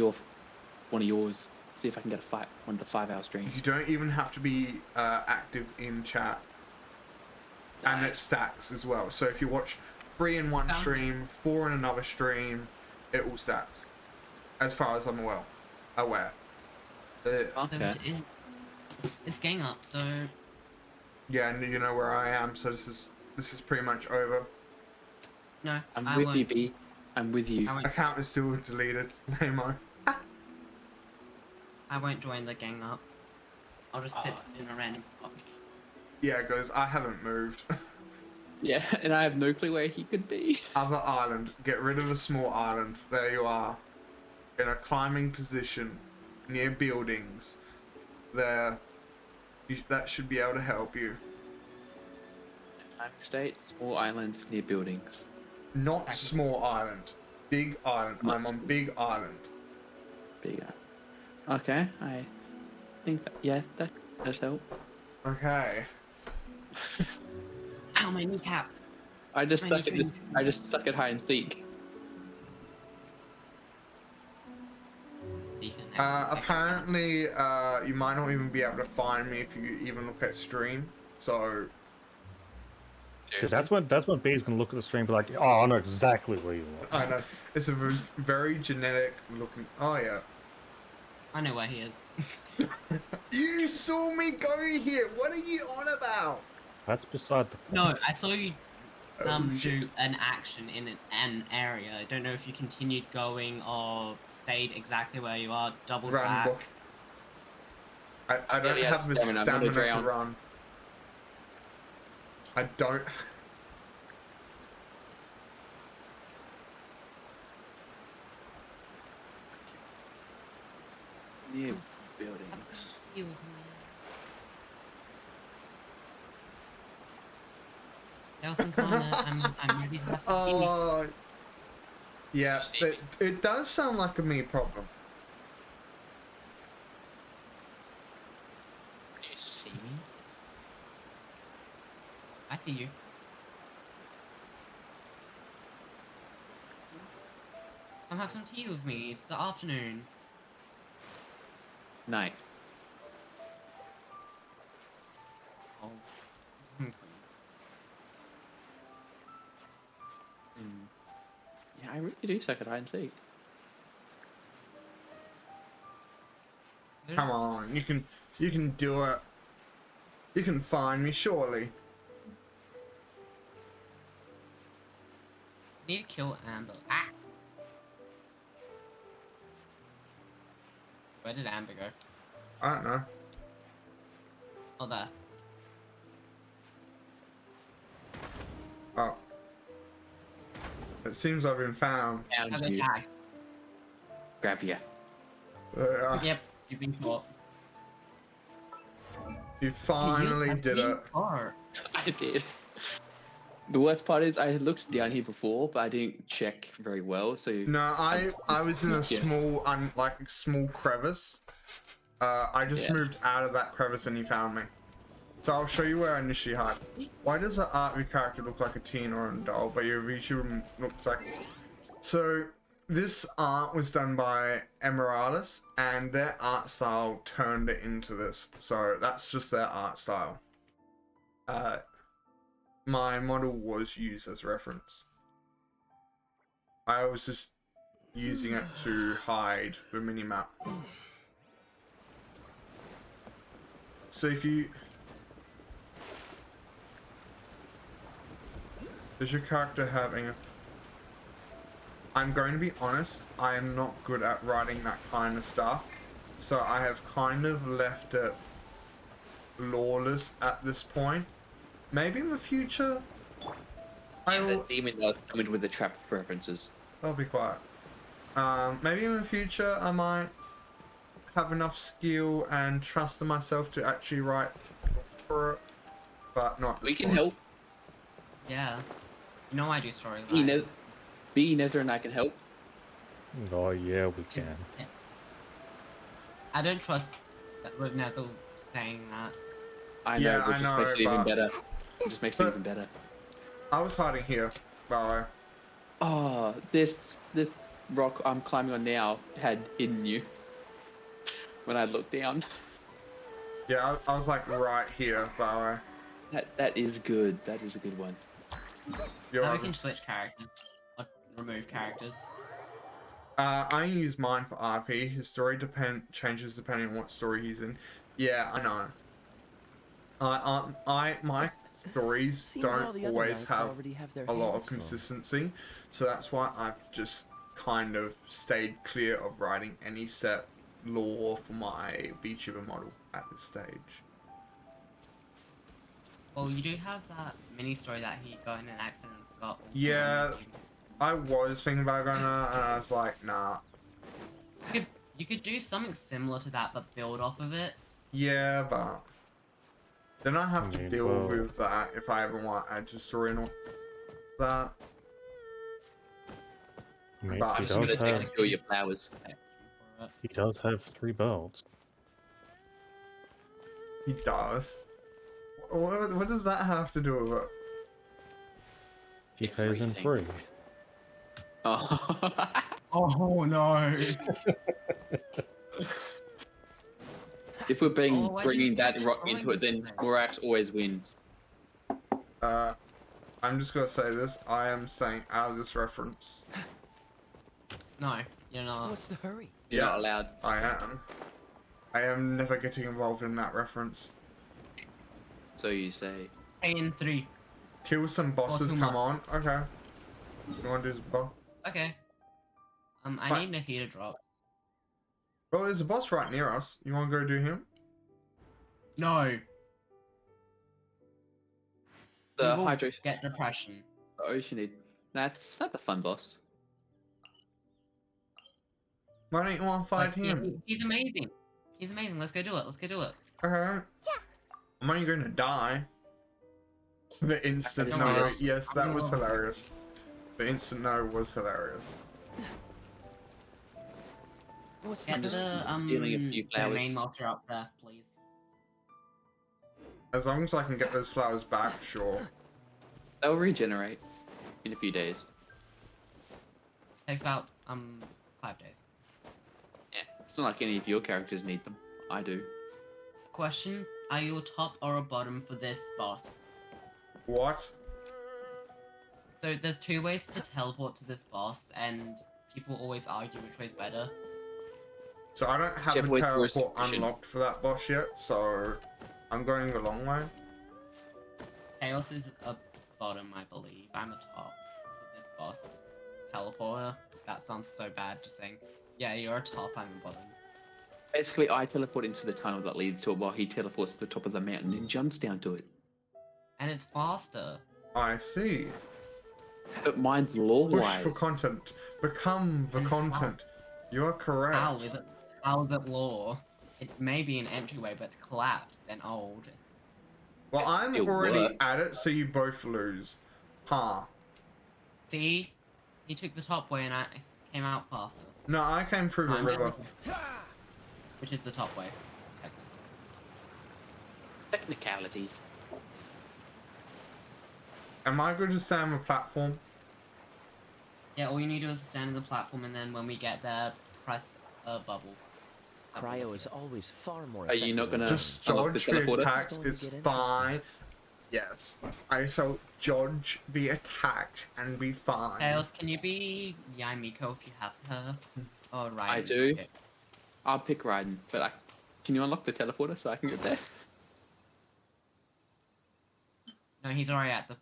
yours. see if I can get one of the 5-hour streams. You don't even have to be active in chat. And it Nice. stacks as well. So if you watch 3 in one stream, 4 in another stream, it all stacks. As far as I'm aware. Okay. So it's gang up, so Yeah, and you know where I am, so this is pretty much over. no, I'm I with won't. you, B. I'm with you. I won't, Account is still deleted. Nemo. I won't join the gang up. I'll just sit in a random spot. Yeah, guys, I haven't moved. Yeah, and I have no clue where he could be. Other island. Get rid of a small island. There you are. In a climbing position. Near buildings. There. That should be able to help you. Climbing state, small island near buildings. Not small island. Big island. Not I'm on big island. Big island. Okay, I think that, yeah, that does help. Okay. Ow, my kneecaps. I just My suck at kneecap. I just suck at hide and seek. Apparently, you might not even be able to find me if you even look at stream. So, So that's when B's gonna look at the stream and be like, oh, I know exactly where you are. I know it's a very genetic looking. Oh yeah. I know where he is. You saw me go here. What are you on about? That's beside the point. No, I saw you Oh, do shit. an action in an area. I don't know if you continued going or stayed exactly where you are, double Run, back. book. I don't Yeah, have the stamina, I'm gonna stamina to drown. run. I don't. Near Have buildings. some tea with me. Nelson Connor, I'm ready to have some tea. Oh. Yeah, it does sound like a me problem. Do you see me? I see you. Come have some tea with me. It's the afternoon. Night. Oh. Yeah, I really do suck at hide and seek. Come on, you can do it. You can find me, surely. Need to kill Amber. Ah! Where did Amber go? I don't know. Oh, there. Oh. It seems I've been found. Have Found a you. tag. Grab you. Yep, you've been caught. You finally I've did been it. caught. I did. The worst part is I looked down here before, but I didn't check very well, so... No, I was in a Yeah. small, like a small crevice. I just Yeah. moved out of that crevice and you found me. So I'll show you where I initially hide. Why does the art of your character look like a teen or an adult, but your Richu looks like... So, this art was done by Emiralis, and their art style turned it into this. So, that's just their art style. My model was used as reference. I was just using it to hide the minimap. So if you... Does your character having a... I'm going to be honest, I am not good at writing that kind of stuff. So I have kind of left it lawless at this point. Maybe in the future, I The will... demon does come in with the trap references. I'll be quiet. Maybe in the future I might have enough skill and trust in myself to actually write for it, but not. We this can point. help. Yeah. You know I do storylines. B, Nether, and I can help. Oh yeah, we can. I don't trust that with Nezel saying that. I know, Yeah, which I just know, makes it even but- better. It just makes it but- even better. I was hiding here, by the way. Oh, this rock I'm climbing on now had hidden you. when I looked down. Yeah, I was like right here, by the way. That is good. That is a good one. You're Now we right. can switch characters. Or remove characters. I use mine for RP. His story changes depending on what story he's in. Yeah, I know. My stories Seems all don't the other always knights have already have their a lot of hands full. consistency, so that's why I've just kind of stayed clear of writing any set lore for my VTuber model at this stage. Well, you do have that mini story that he got in an accident and forgot all the Yeah, language. I was thinking about going there, and I was like, nah. You could do something similar to that, but build off of it. Yeah, but then I have to mean, deal well- with that if I ever want to add to story and all that. I mean, But he I'm just gonna does take have and kill your flowers. he does have 3 belts. He does. What does that have to do with it? He pays in Everything. 3. Oh. Oh no! If we're Oh, why bringing didn't that you rock just into it, then find it? Borax always wins. I'm just gonna say this. I am staying out of this reference. No, you're not. What's the hurry? You're not Yes, allowed. I am. I am never getting involved in that reference. So you say. Pay in 3. Kill some bosses, too come on. Okay. You wanna do this boss? Okay. I Fine. need Nahida drops. Well, there's a boss right near us. You wanna go do him? No. The We will hydration. get depression. The Oceanid. That's a fun boss. Why don't you wanna fight Like, him? He's amazing. He's amazing. Let's go do it. Let's go do it. Okay. I'm only gonna die. The instant just no. guess. Yes, that was Oh. hilarious. The instant no was hilarious. What's Get the just hurry? stealing a few the flowers. main monster up there, please. As long as I can get those flowers back, sure. They'll regenerate in a few days. Takes about 5 days. Yeah, it's not like any of your characters need them. I do. Question: are you a top or a bottom for this boss? What? So there's 2 ways to teleport to this boss, and people always argue which way's better. So I don't have Whichever a way's more teleport efficient. unlocked for that boss yet, so I'm going the long way. Chaos is a bottom, I believe. I'm a top for this boss. Teleporter. That sounds so bad. Just saying. Yeah, you're a top. I'm a bottom. Basically, I teleport into the tunnel that leads to it while he teleports to the top of the mountain and jumps down to it. And it's faster. I see. But mine's Push lore-wise. for content. Become the And content. You are correct. How is it? How is it lore? It may be an entryway, but it's collapsed and old. Well, I'm It already works. at it, so you both lose. Huh. See, he took the top way, and I came out faster. No, I came through the I'm river. Which is the top way. Technicalities. Am I going to stay on the platform? Yeah, all you need to do is stand on the platform, and then when we get there, press a bubble. Cryo is always far more Are you effective. not gonna- than- Just unlock the dodge the teleporter? attacks, It's going to it's get interesting. fine. Yes. I shall dodge the attack and be fine. Chaos, can you be Yaimiko if you have her? Oh, right. I do. Okay. I'll pick Raiden, but can you unlock the teleporter so I can get there? No, he's already at the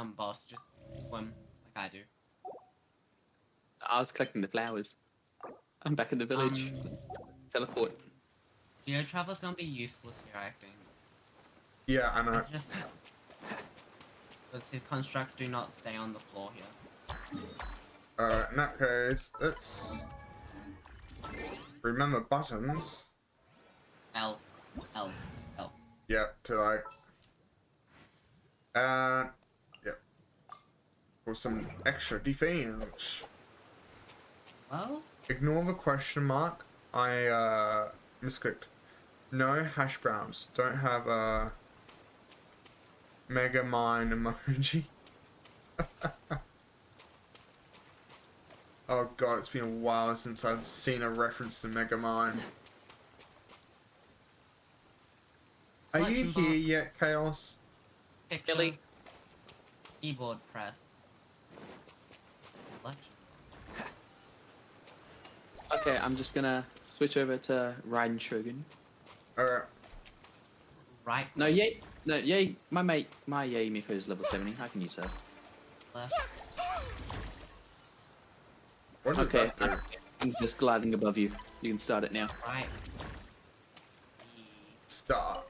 boss. Just swim like I do. I was collecting the flowers. I'm back in the village. Teleport. Geo Traveler's gonna be useless here, I think. Yeah, I know. It's just because his constructs do not stay on the floor here. In that case, let's remember buttons. L. Yeah, to like, yeah, for some extra defense. Well, Ignore the question mark. I misclicked. No hash browns. Don't have a mega mine emoji. Oh god, it's been a while since I've seen a reference to mega mine. Are you Selection here bar, yet, Chaos? picture, Kelly. keyboard press. Selection. Okay, I'm just gonna switch over to Raiden Shogun. Alright. Right. No, yay. My yay Miko is level 70. I can use her. Left. What does Okay, that do? I'm just gliding above you. You can start it now. Right. Start.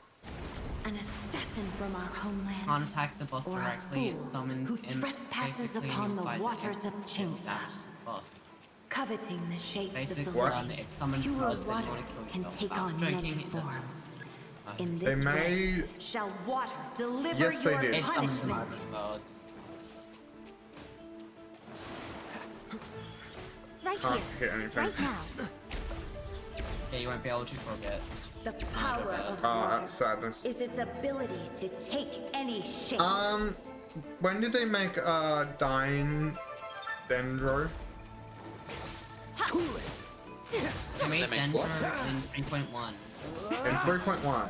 An assassin from our homeland. Can't attack the boss or a directly. It fool summons who imps trespasses basically upon the inside waters imp, of it Chinza. damages the boss. Coveting the shapes Basically, of the What? living, it summons pure gods that water you want to kill can yourself. take I'm on joking, many it doesn't. forms. No. In They this way, made. shall water deliver Yes, they your did. It summons the punishment. gods. Right Can't here, hit anything. right now. Yeah, you won't be able to forget. The power of Oh, water that's sadness. is its ability to take any shape. When did they make Dying Dendro? They made That makes Denver what? in 3.1. In 3.1.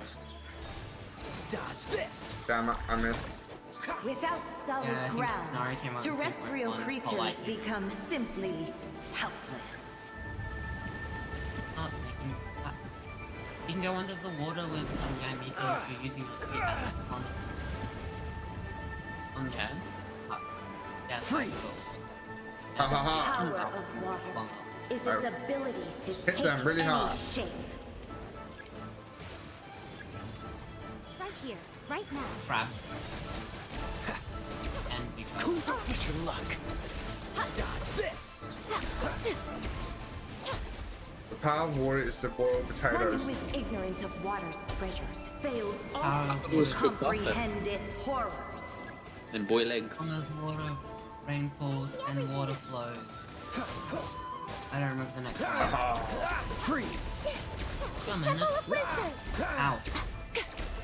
Dodge this. Damn it, I missed. Without solid Yeah, I think ground, Nari came out in terrestrial 3.1, creatures polite. become simply helpless. Not making that. You can go under the water with Yamito if you're using it as a con. On Can? Yeah, Freeze. Ha ha ha. Power of water is its ability to Hit take them really any hard. shape. Right here, right now. Crab. And because Push your luck. Dodge this. The power of water is to boil One potatoes. who is ignorant of water's treasures fails Power also It to was good buff, then. comprehend its horrors. And boy leg. when there's water, rain falls, and water flows. I don't remember the next one. Freeze. A minute. Ow.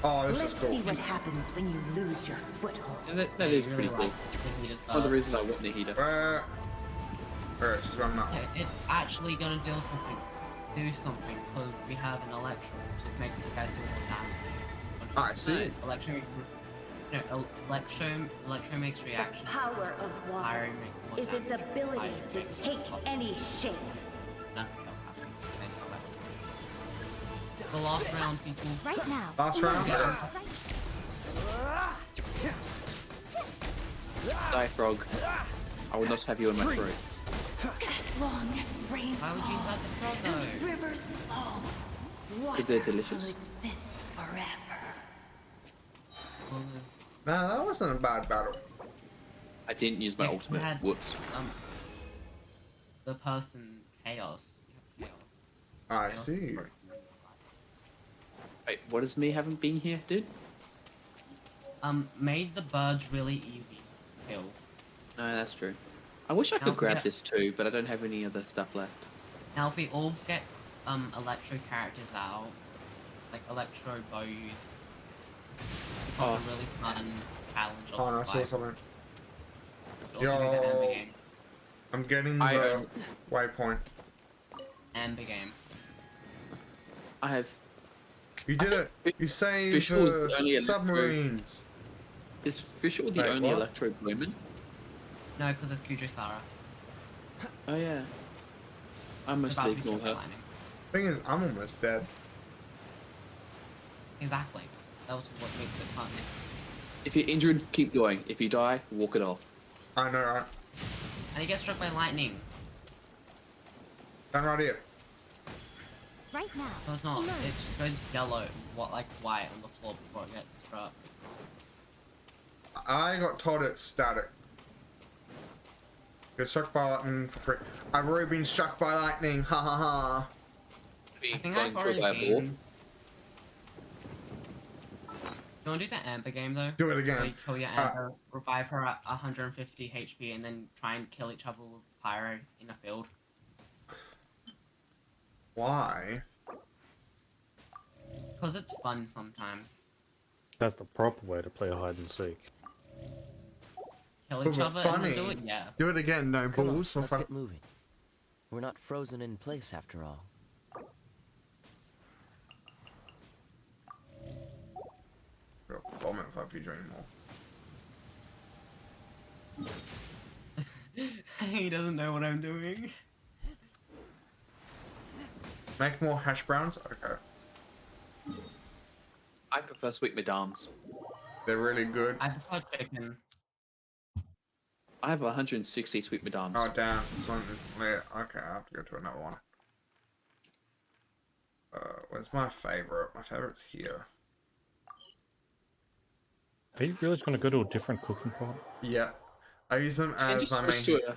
Oh, this Let's is cool. see what happens when you lose your foothold. Yeah, that is Really pretty cool. like the heater's One of the buff. reasons I want the heater. Alright, just run that. Okay, it's actually gonna do something, because we have an electro, which just makes you guys do more damage. I see. Electro makes The reaction. power of water Fire makes more is damage. its ability Fire to makes take more any shape. Nothing else happens. The last round, people. Right now. Last round? Die, frog. I will not have you in my throat. Freeze. As long as rain Why would you falls let the frog and go? rivers flow, Because they're water delicious. will exist forever. Nah, that wasn't a bad battle. I didn't use my Yes, we ultimate. had- Whoops. The person chaos. You have chaos. I Chaos see. is broken. Wait, what does me haven't been here, dude? Made the birds really easy to kill. No, that's true. I wish I Now could grab get- this too, but I don't have any other stuff left. Now if we all get electro characters out, like electro bows, it's Oh. a really fun challenge. Oh, no, I saw survival. something. Also do the Amber Yo. game. I'm getting I, the waypoint. Amber game. I have. You did it. You saved Visual's the only electro- submarines. Is Visual the Wait, only what? electro bowman? No, because there's Kujo Sara. Oh yeah. I It's mostly about to be ignore her. lining. Thing is, I'm almost dead. Exactly. That was what makes it fun. If you're injured, keep going. If you die, walk it off. I know, right? And you get struck by lightning. Stand right here. Right now. No, it's not. Emerge. It goes yellow, like white on the floor before it gets struck. I got told it's static. Get struck by lightning for free. I've already been struck by lightning. Ha ha ha. Be I think going I've already by a ball. been. You wanna do the Amber game though? Do it Where again. you kill your Amber, revive her at 150 HP, and then try and kill each other with Pyro in a field. Why? Because it's fun sometimes. That's the proper way to play hide and seek. Kill But each we're other and then do funny. it, yeah. Do it again, no Come on, balls. let's get moving. We're not frozen in place after all. hope you dream more. He doesn't know what I'm doing. Make more hash browns? Okay. I prefer sweet madams. They're really good. I prefer chicken. I have 160 sweet madams. Oh damn, this one isn't lit. Okay, I have to go to another one. Where's my favorite? My favorite's here. Are you really just going to go to a different cooking pot? Yeah. I use them You can as just my switch main... to a.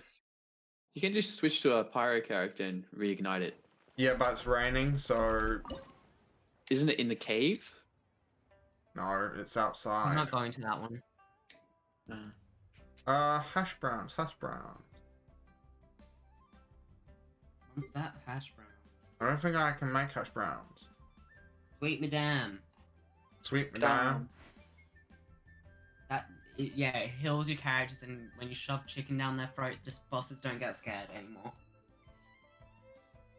You can just switch to a pyro character and reignite it. Yeah, but it's raining, so... Isn't it in the cave? No, it's I'm outside. not going to that one. Hash browns, hash browns. What's that? Hash brown. I don't think I can make hash browns. Sweet madame. Sweet madame. Yeah, it heals your characters, and when you shove chicken down their throat, the bosses don't get scared anymore.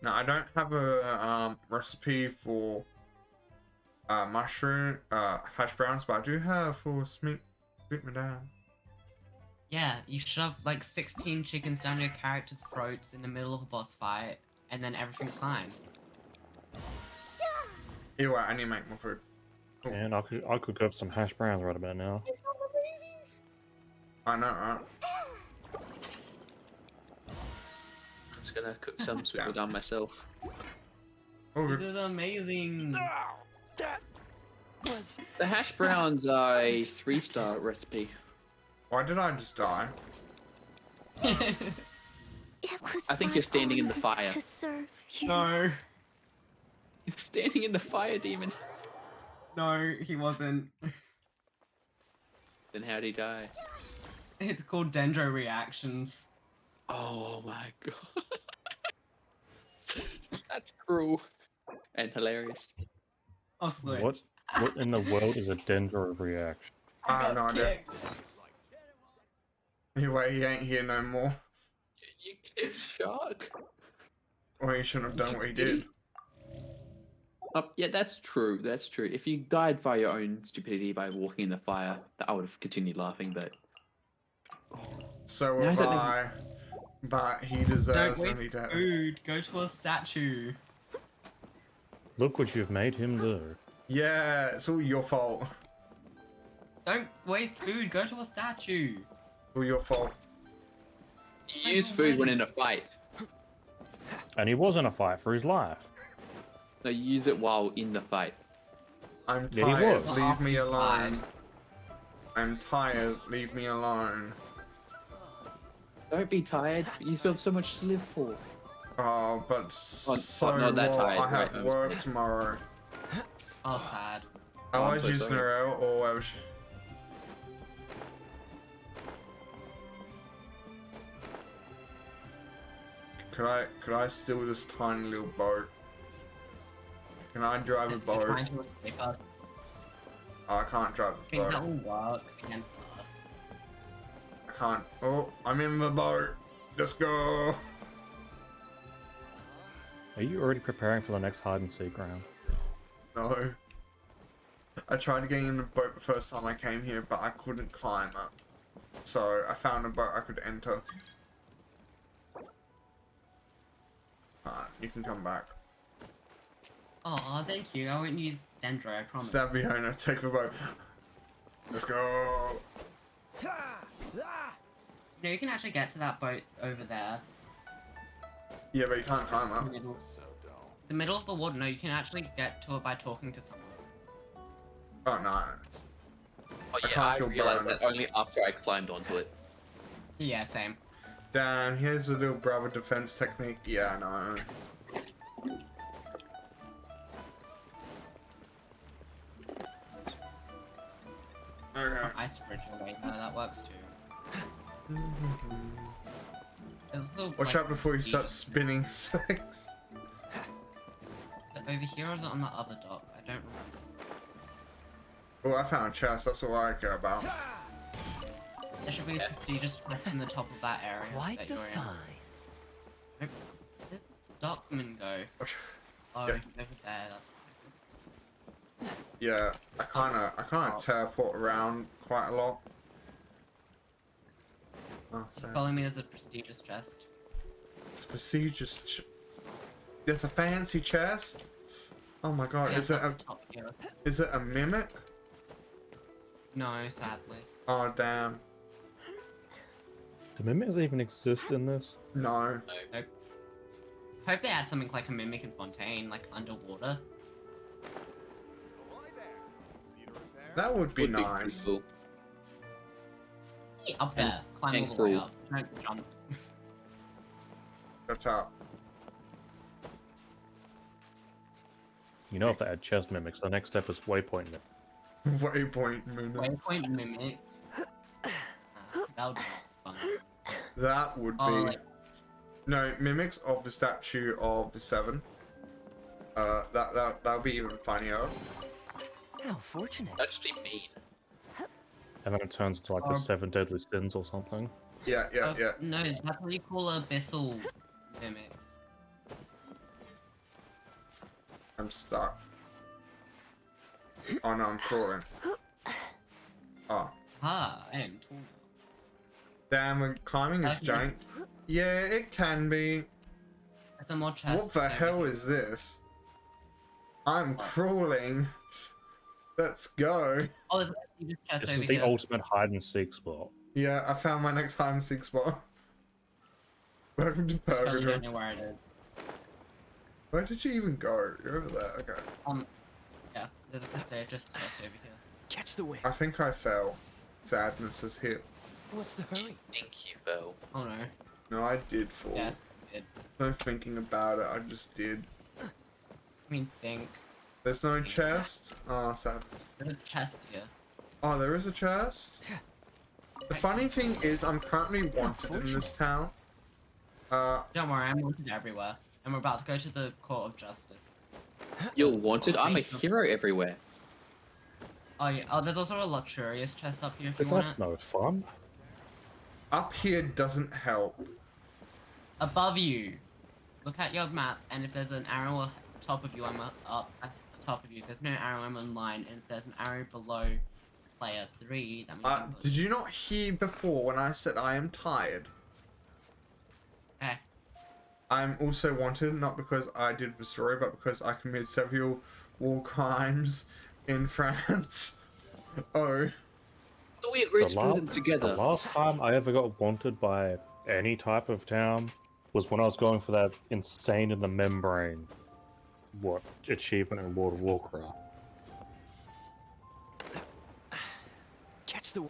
No, I don't have a recipe for mushroom hash browns, but I do have for sweet madame. Yeah, you shove like 16 chickens down your character's throats in the middle of a boss fight, and then everything's fine. Anyway, I need to make more food. Cool. And I could go for some hash browns right about now. I know, right? I'm just gonna cook some sweet madame myself. Oh, This is amazing. The hash browns are a 3-star recipe. why did I just die? It was I think my you're standing in the honor fire. to serve you. No, You're standing in the fire, demon. no, he wasn't. Then how'd he die? It's called dendro reactions. Oh my god. That's cruel. And hilarious. Also, What in the world is a dendro reaction? I have no idea. Anyway, he ain't here no more. You killed Shark. Or he shouldn't have done what he did. Yeah, that's true. That's true. If you died by your own stupidity by walking in the fire, I would have continued laughing, but... So No, I have don't know. I. But he Don't deserves waste only death. food. Go to a statue. Look what you've made him do. Yeah, it's all your fault. Don't waste food. Go to a statue. All your fault. You use food when in a fight. And he was in a fight for his life. No, you use it while in the fight. I'm Yeah, he tired. was. Leave me alone. Fine. I'm tired. Leave me alone. Don't be tired. You still have so much to live for. Oh, but so not that what? tired, I have right? work tomorrow. Oh, sad. I I'm was so using sorry. her or I was... Could I steal this tiny little boat? Can I drive a You're boat? trying to escape us. Oh, I can't drive I a think boat. that will work against us. I can't. Oh, I'm in the boat. Let's go. Are you already preparing for the next hide and seek round? No. I tried getting in the boat the first time I came here, but I couldn't climb it. So I found a boat I could enter. You can come back. Oh, thank you. I won't use dendro, I promise. Stab the owner, take the boat. Let's go. No, you can actually get to that boat over there. Yeah, but you can't climb The up. middle. The middle of the water. No, you can actually get to it by talking to someone. Oh, no. Oh I yeah, can't I kill realized Brian. that only after I climbed onto it. Yeah, same. Damn, here's a little brother defense technique. Yeah, no. Okay. Ice bridge away. No, that works too. There's a little, Watch like, out before you start beach. spinning sex. Is it over here or is it on the other dock? I don't remember. Oh, I found a chest. That's all I care about. There should be so you just press in the top of that area Quite that the you're in. find. Where did the dockman go? Watch- Oh, Yeah. over there, that's Yeah, I kinda teleport around quite a lot. Oh, sad. Following me, there's a prestigious chest. It's prestigious. There's a fancy chest. Oh my god, Yeah, is it it's a up the top here. is it a mimic? No, sadly. Oh damn. Do mimics even exist in this? No. Nope. Hope they add something like a mimic in Fontaine, like underwater. That would be Would pretty nice. cool. Yeah, up there, climb and all the way cool. up. Don't jump. Shut up. You know, if they add chest mimics, the next step is waypoint mimic. Waypoint mimic. Waypoint mimic. That would be fun. That would be. Oh, like, No, mimics of the statue of the Seven. That would be even funnier. How fortunate. That'd just be mean. And then it turns into like the 7 deadly sins or something. Yeah. No, that's what you call abyssal mimics. I'm stuck. Oh no, I'm crawling. Oh. Ah, I am tall now. Damn, when climbing is Okay. jank. Yeah, it can be. There's some more chests. What the over hell here. is this? I'm What? crawling. Let's go. Oh, there's a prestigious chest This over is the here. ultimate hide and seek spot. Yeah, I found my next hide and seek spot. Welcome to Totally Purgatory. don't know where it is. Where did you even go? You're over there. Okay. Yeah, there's a prestigious chest over here. Catch the wind. I think I fell. Sadness has hit. What's the hurry? Think you fell. Oh no. No, I did fall. Yes, I did. No thinking about it, I just did. I mean, think. There's no chest? Oh, sadness. There's a chest here. Oh, there is a chest? The funny thing is, I'm currently wanted in this Unfortunate. town. Don't worry, I'm wanted everywhere. And we're about to go to the Court of Justice. You're wanted? I'm a hero everywhere. Oh yeah, oh there's also a luxurious chest up here if you But want that's it. no fun. up here doesn't help. Above you! Look at your map, and if there's an arrow on top of you, I'm up at the top of you. If there's no arrow, I'm on line, and if there's an arrow below player 3, that means I'm Did you not hear before when I said I am tired? Okay. I'm also wanted, not because I did the story, but because I committed several war crimes in France. Oh. Thought we agreed The, to do them together. the last time I ever got wanted by any type of town was when I was going for that insane in the membrane achievement in World of Warcraft. Catch the.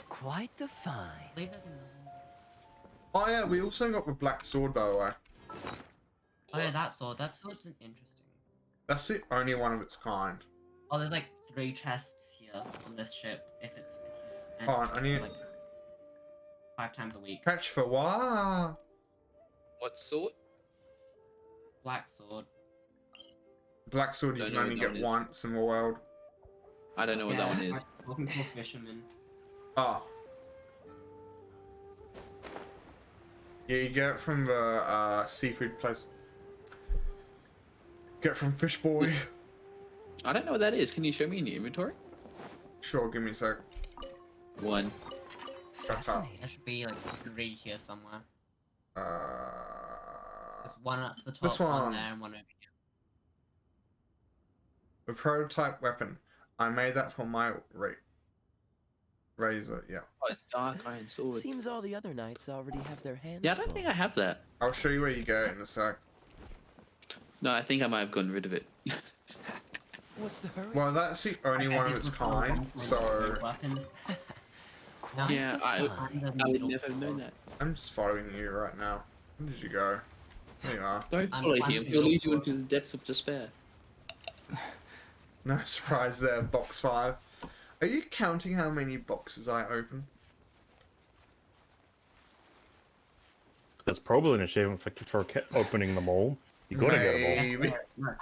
Quite the find. I believe there's another. Oh yeah, we also got the black sword, by the way. Oh yeah, that sword. That sword's interesting. That's the only one of its kind. Oh, there's like 3 chests here on this ship, if it's here. Oh, I need- like 5 times a week. Catch for what? What sword? Black sword. Black sword you Don't can know only what get that is. once in the world. I don't know what that one is. I'm talking to a fisherman. Oh. Yeah, you get it from the seafood place. Get from Fish Boy. I don't know what that is. Can you show me in your inventory? Sure, give me a sec. One. Fascinating. There should be like 3 here somewhere. Uh, There's one up the top, This one one. there, and one over here. the prototype weapon. I made that for my razor. Yeah, Oh, dark iron sword. Seems all the other knights already have their hands Yeah, I don't full. think I have that. I'll show you where you get it in a sec. No, I think I might have gotten rid of it. What's the hurry? Well, that's the only Okay, one of this its was all kind. 1.8 So weapon. Quite Yeah, the I- find. And the I would middle never have known that. I'm just following you right now. Where did you go? There you are. Don't I'm- follow I'm him. the He'll lead you middle into the depths of despair. No surprise there, box 5. Are you counting how many boxes I open? There's probably an achievement for opening them all. You gotta get them all. Maybe. No,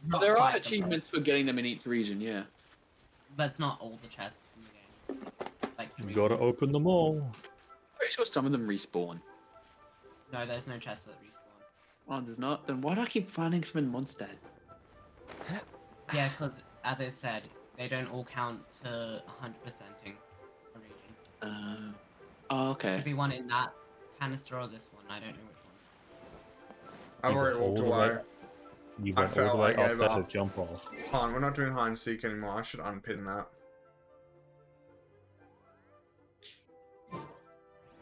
But there are quite the achievements for getting them in each region, yeah. but it's not all the chests in the game. Like You gotta open them all. Pretty sure some of them respawn. No, there's no chests that respawn. Oh, there's not. Then why do I keep finding some in Mondstadt? Yeah, because as I said, they don't all count to 100%ing a region. Oh, okay. Could be one in that canister or this one. I don't know which one. I've You already went walked all the way- away. You I went all the felt way I up gave there to up. jump off. Fine, we're not doing hide and seek anymore. I should unpin that.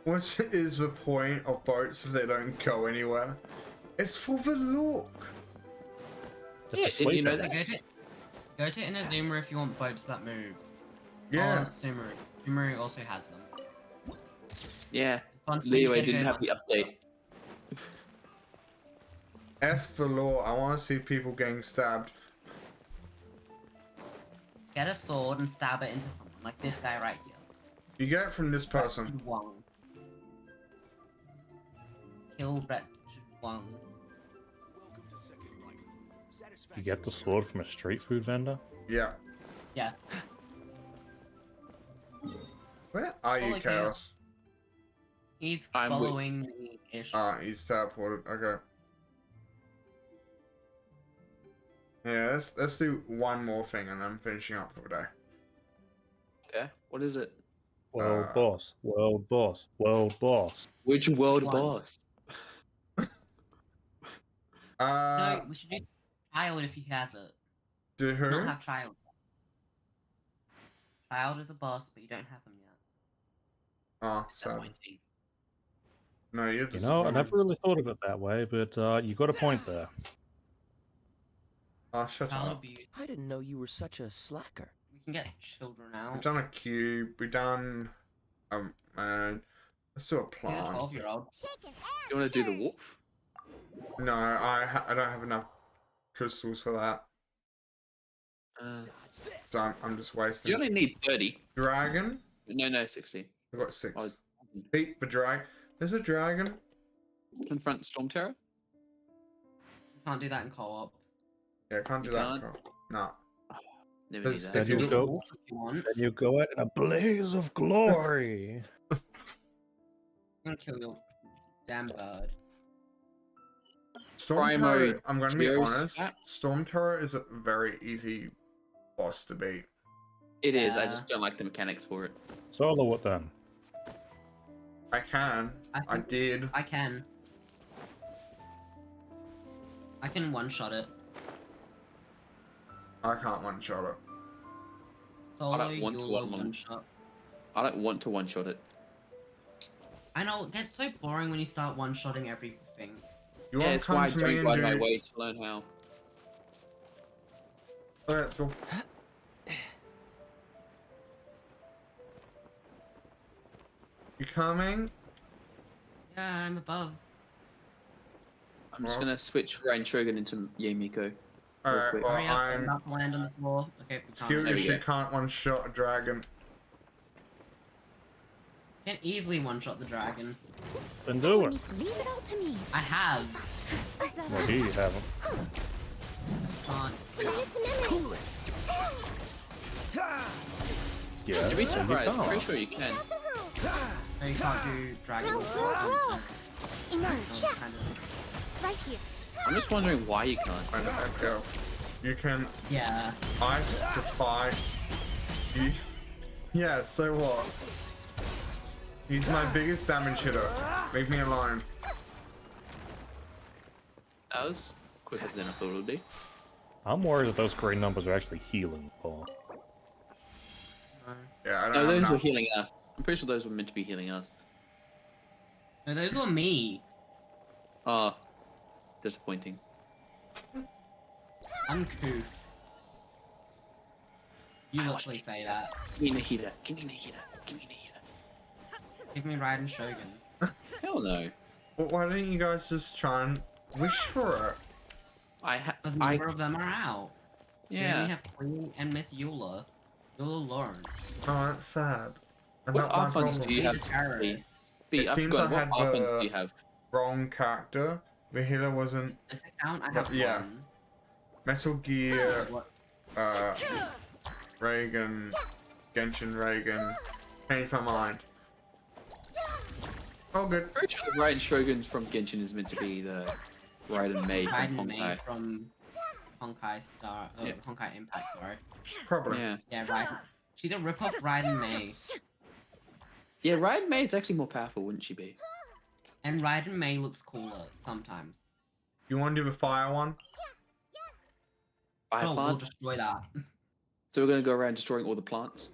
What is the point of boats if they don't go anywhere? It's for the look. Yeah, didn't you know So that? go to Inazuma if you want boats that move. Yeah. Or Sumeru. Sumeru also has them. Yeah. Fun for you to Leeway get a didn't go have the update. F the law. I want to see people getting stabbed. Get a sword and stab it into someone, like this guy right here. You get it from this person. Wong. Kill Wretched Wong. You get the sword from a street food vendor? Yeah. Yeah. Where are you, Follow Chaos? He's I'm with- following me-ish. Ah, he's teleported. Okay. Yeah, let's do one more thing and I'm finishing up for the day. Okay. What is it? World boss, world boss, world boss. Which world one? boss? No, we should do Child if he has it. Do who? Not have Child. Child is a boss, but you don't have him yet. Oh, sad. Disappointing. No, you're You know, I disappointed. never really thought of it that way, but you got a point there. Oh, shut Child up. abuse. I didn't know you were such a slacker. We can get children We've out. done a cube. We've done. Let's do a He's a plant. 12-year-old. Shaking You want to do the wolf? No, I don't have enough crystals for that. So I'm just wasting. You only need 30. Dragon. No, 60. I've got 6. Oh, Beat the drag. There's a dragon. confront Storm Terror? You can't do that in co-op. Yeah, I can't do You that. can't? No. Never There's- need Then that. If you you- go, Wolf if you want. then you go out in a blaze of glory. I'm gonna kill your damn bird. Storm Primo Terror, I'm going to be Tears honest. Snap? Storm Terror is a very easy boss to beat. It is. I Yeah. just don't like the mechanics for it. Solo it then. I can. I I think did. I can. I can one-shot it. I can't one shot it. Solo, don't want to you'll one- one-shot. I don't want to one-shot it. I know, it gets so boring when you start one-shotting everything. You Yeah, want to it's why come I to me don't and go out of my do. way to learn how. Let's go. You coming? Yeah, I'm above. I'm just Well- gonna switch Rain Shogun into Yamiko. Alright, quick. well, Hurry up, I'm I'm. about to land on the floor. Okay, we Skill can't. There your we shit go. can't one shot a dragon. Can easily one-shot the dragon. Then do it. Leave it all to me. I have. Well, here you have him. Can't. Commit it to memory. Yeah, To be and you surprised, I'm pretty can't. sure you can. No, you can't do dragon. Roll, roll, roll. Enough. It's Check. kind of- Right here. I'm just wondering why you can't. Right, let's go. You can Yeah. ice to fight. You... Yeah, so what? He's my biggest damage hitter. Leave me alone. That was quicker than I thought it would be. I'm worried that those green numbers are actually healing, Paul. Yeah, I don't No, have those were enough. healing us. I'm pretty sure those were meant to be healing us. No, those were me. Oh, disappointing. Uncouth. You literally say that. Give me Nahida. Give me Nahida. Give me Nahida. Give me Raiden Shogun. Hell no. Well, why don't you guys just try and wish for it? Because I neither of them are out. We only yeah. have Queen and Miss Eula. Eula Lauren. Oh, that's sad. And What not my offense problem. do you He's have? a terrorist. B, It I seems forgot, I had what offense the- do you have? Wrong character. The healer wasn't This account, I But have yeah. one. Metal Gear, What? Reagan, Genshin Reagan. Changed my mind. Oh, good. Pretty sure the Raiden Shogun from Genshin is meant to be the Raiden May from Raiden May Honkai. from Honkai Star. Yeah. Honkai Impact, sorry. Probably. Yeah. Yeah, right. She's a rip-off Raiden May. Yeah, Raiden May is actually more powerful, wouldn't she be? And Raiden May looks cooler sometimes. You want to do the fire one? Fire Oh, we'll plant. destroy that. So we're gonna go around destroying all the plants.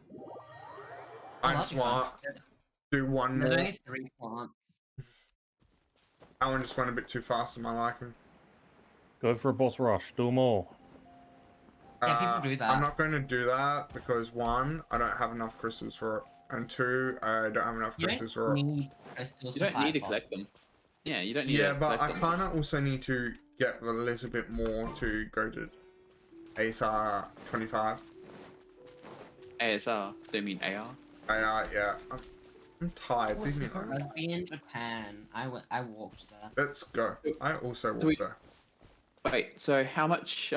I Oh, just that'd be fun. want do one There's more. only 3 plants. That one just went a bit too fast in my liking. Go for a boss rush. Do them all. Yeah, people do that. I'm not going to do that because 1, I don't have enough crystals for it, and 2, I don't have enough You crystals don't for it. need crystals You to don't need to fight boss. collect them. Yeah, you don't need Yeah, to but I collect them. kind of also need to get a little bit more to go to ASR 25. ASR. So you mean AR? Yeah. I'm tired. What's Didn't the you? hurry? Let's be in Japan. I walked there. Let's go. I also Do we- walked there. Wait, so how much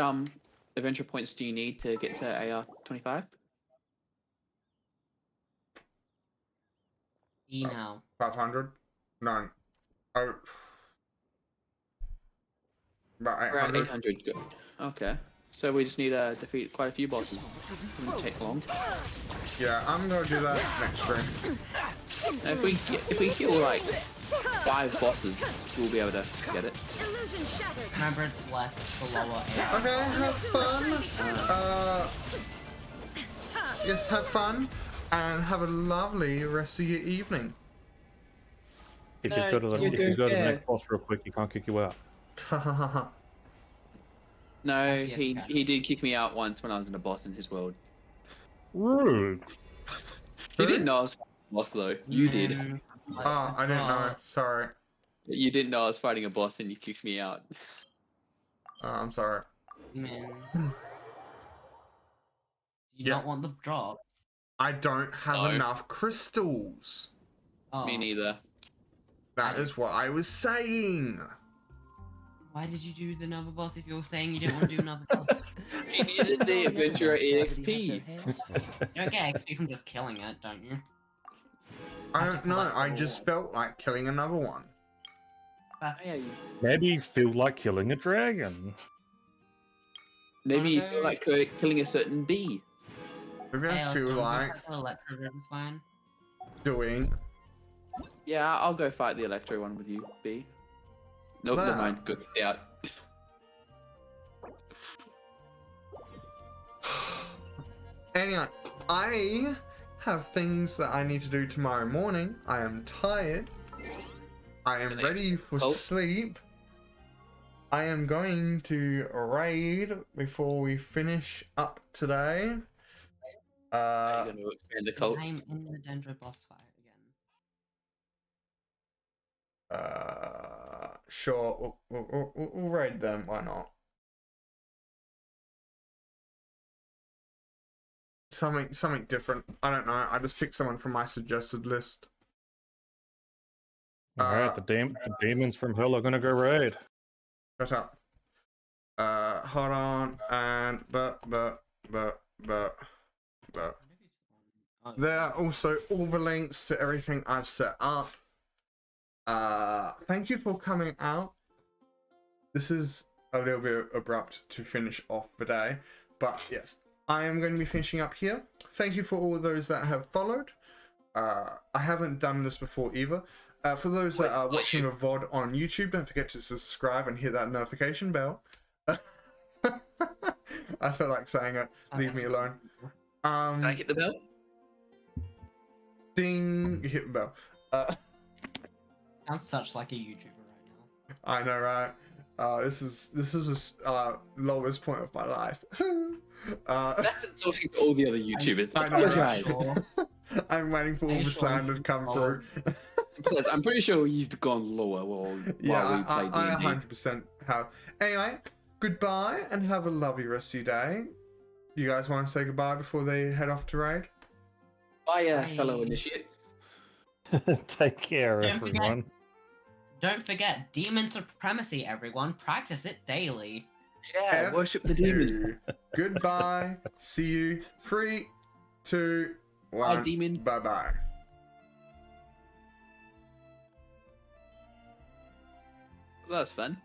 adventure points do you need to get to AR 25? Now. 500? No. Oh. About Around 800. 800. Good. Okay. So we just need to defeat quite a few bosses. Doesn't take long. Yeah, I'm gonna do that next stream. Now, if we kill like 5 bosses, we'll be able to get it. Remember, it's less the lower AR. Okay, have fun. Yes, have fun, and have a lovely rest of your evening. If you go to the, you're if you good, go to the yeah. next boss real quick, he can't kick you out. No, Actually, yes, he you can. he did kick me out once when I was in a boss in his world. Rude. He Who? didn't know I was fighting a boss though. You did. Mm, Oh, I didn't know. Sorry. You didn't know I was fighting a boss and you kicked me out. I'm sorry. Man. Hmm. You Yeah. don't want the drops. I don't have No. enough crystals. Oh. Me neither. That is what I was saying. Why did you do the another boss if you're saying you didn't want to do another boss? He needed the adventurer EXP. You don't get XP from just killing it, don't you? I Have to don't know. collect I the just reward. felt like killing another one. Yeah, Maybe you feel like killing a dragon. maybe you Wanna feel go- like killing a certain bee. Maybe I Hey, feel Elston, like the Electro Ribbon's fine. doing. Yeah, I'll go fight the Electro one with you, bee. Nope, never Nah. mind. Go out. Anyway, I have things that I need to do tomorrow morning. I am tired. I am ready for Oh. sleep. I am going to raid before we finish up today. Are you going to expand the cult? I'm in the Dendro boss fight again. Sure, we'll raid them. Why not? Something different. I don't know. I just picked someone from my suggested list. Alright, the demons from hell are gonna go raid. Shut up. Hold on, and but. Oh, There are also all the links to everything I've set up. Thank you for coming out. This is a little bit abrupt to finish off the day, but yes, I am going to be finishing up here. Thank you for all those that have followed. I haven't done this before either. For those that are watching the VOD on YouTube, don't forget to subscribe and hit that notification bell. I felt like saying it. Leave me alone. Can I hit the bell? Ding! You hit the bell. Sounds such like a YouTuber right now. I know, right? This is the lowest point of my life. That's insulting to all the other YouTubers. I know, right? Apologize. I'm waiting for all the slander to come through. Plus, I'm pretty sure you've gone lower while we Yeah, played I D&D. 100% have. Anyway, goodbye and have a lovely rest of your day. You guys want to say goodbye before they head off to raid? Bye, fellow Bye. initiates. Take care, Don't forget- everyone. Don't forget, demon supremacy, everyone. Practice it daily. Yeah, F worship the demon. you. Goodbye. See you. 3, 2, 1. Bye, demon. Bye-bye. That was fun.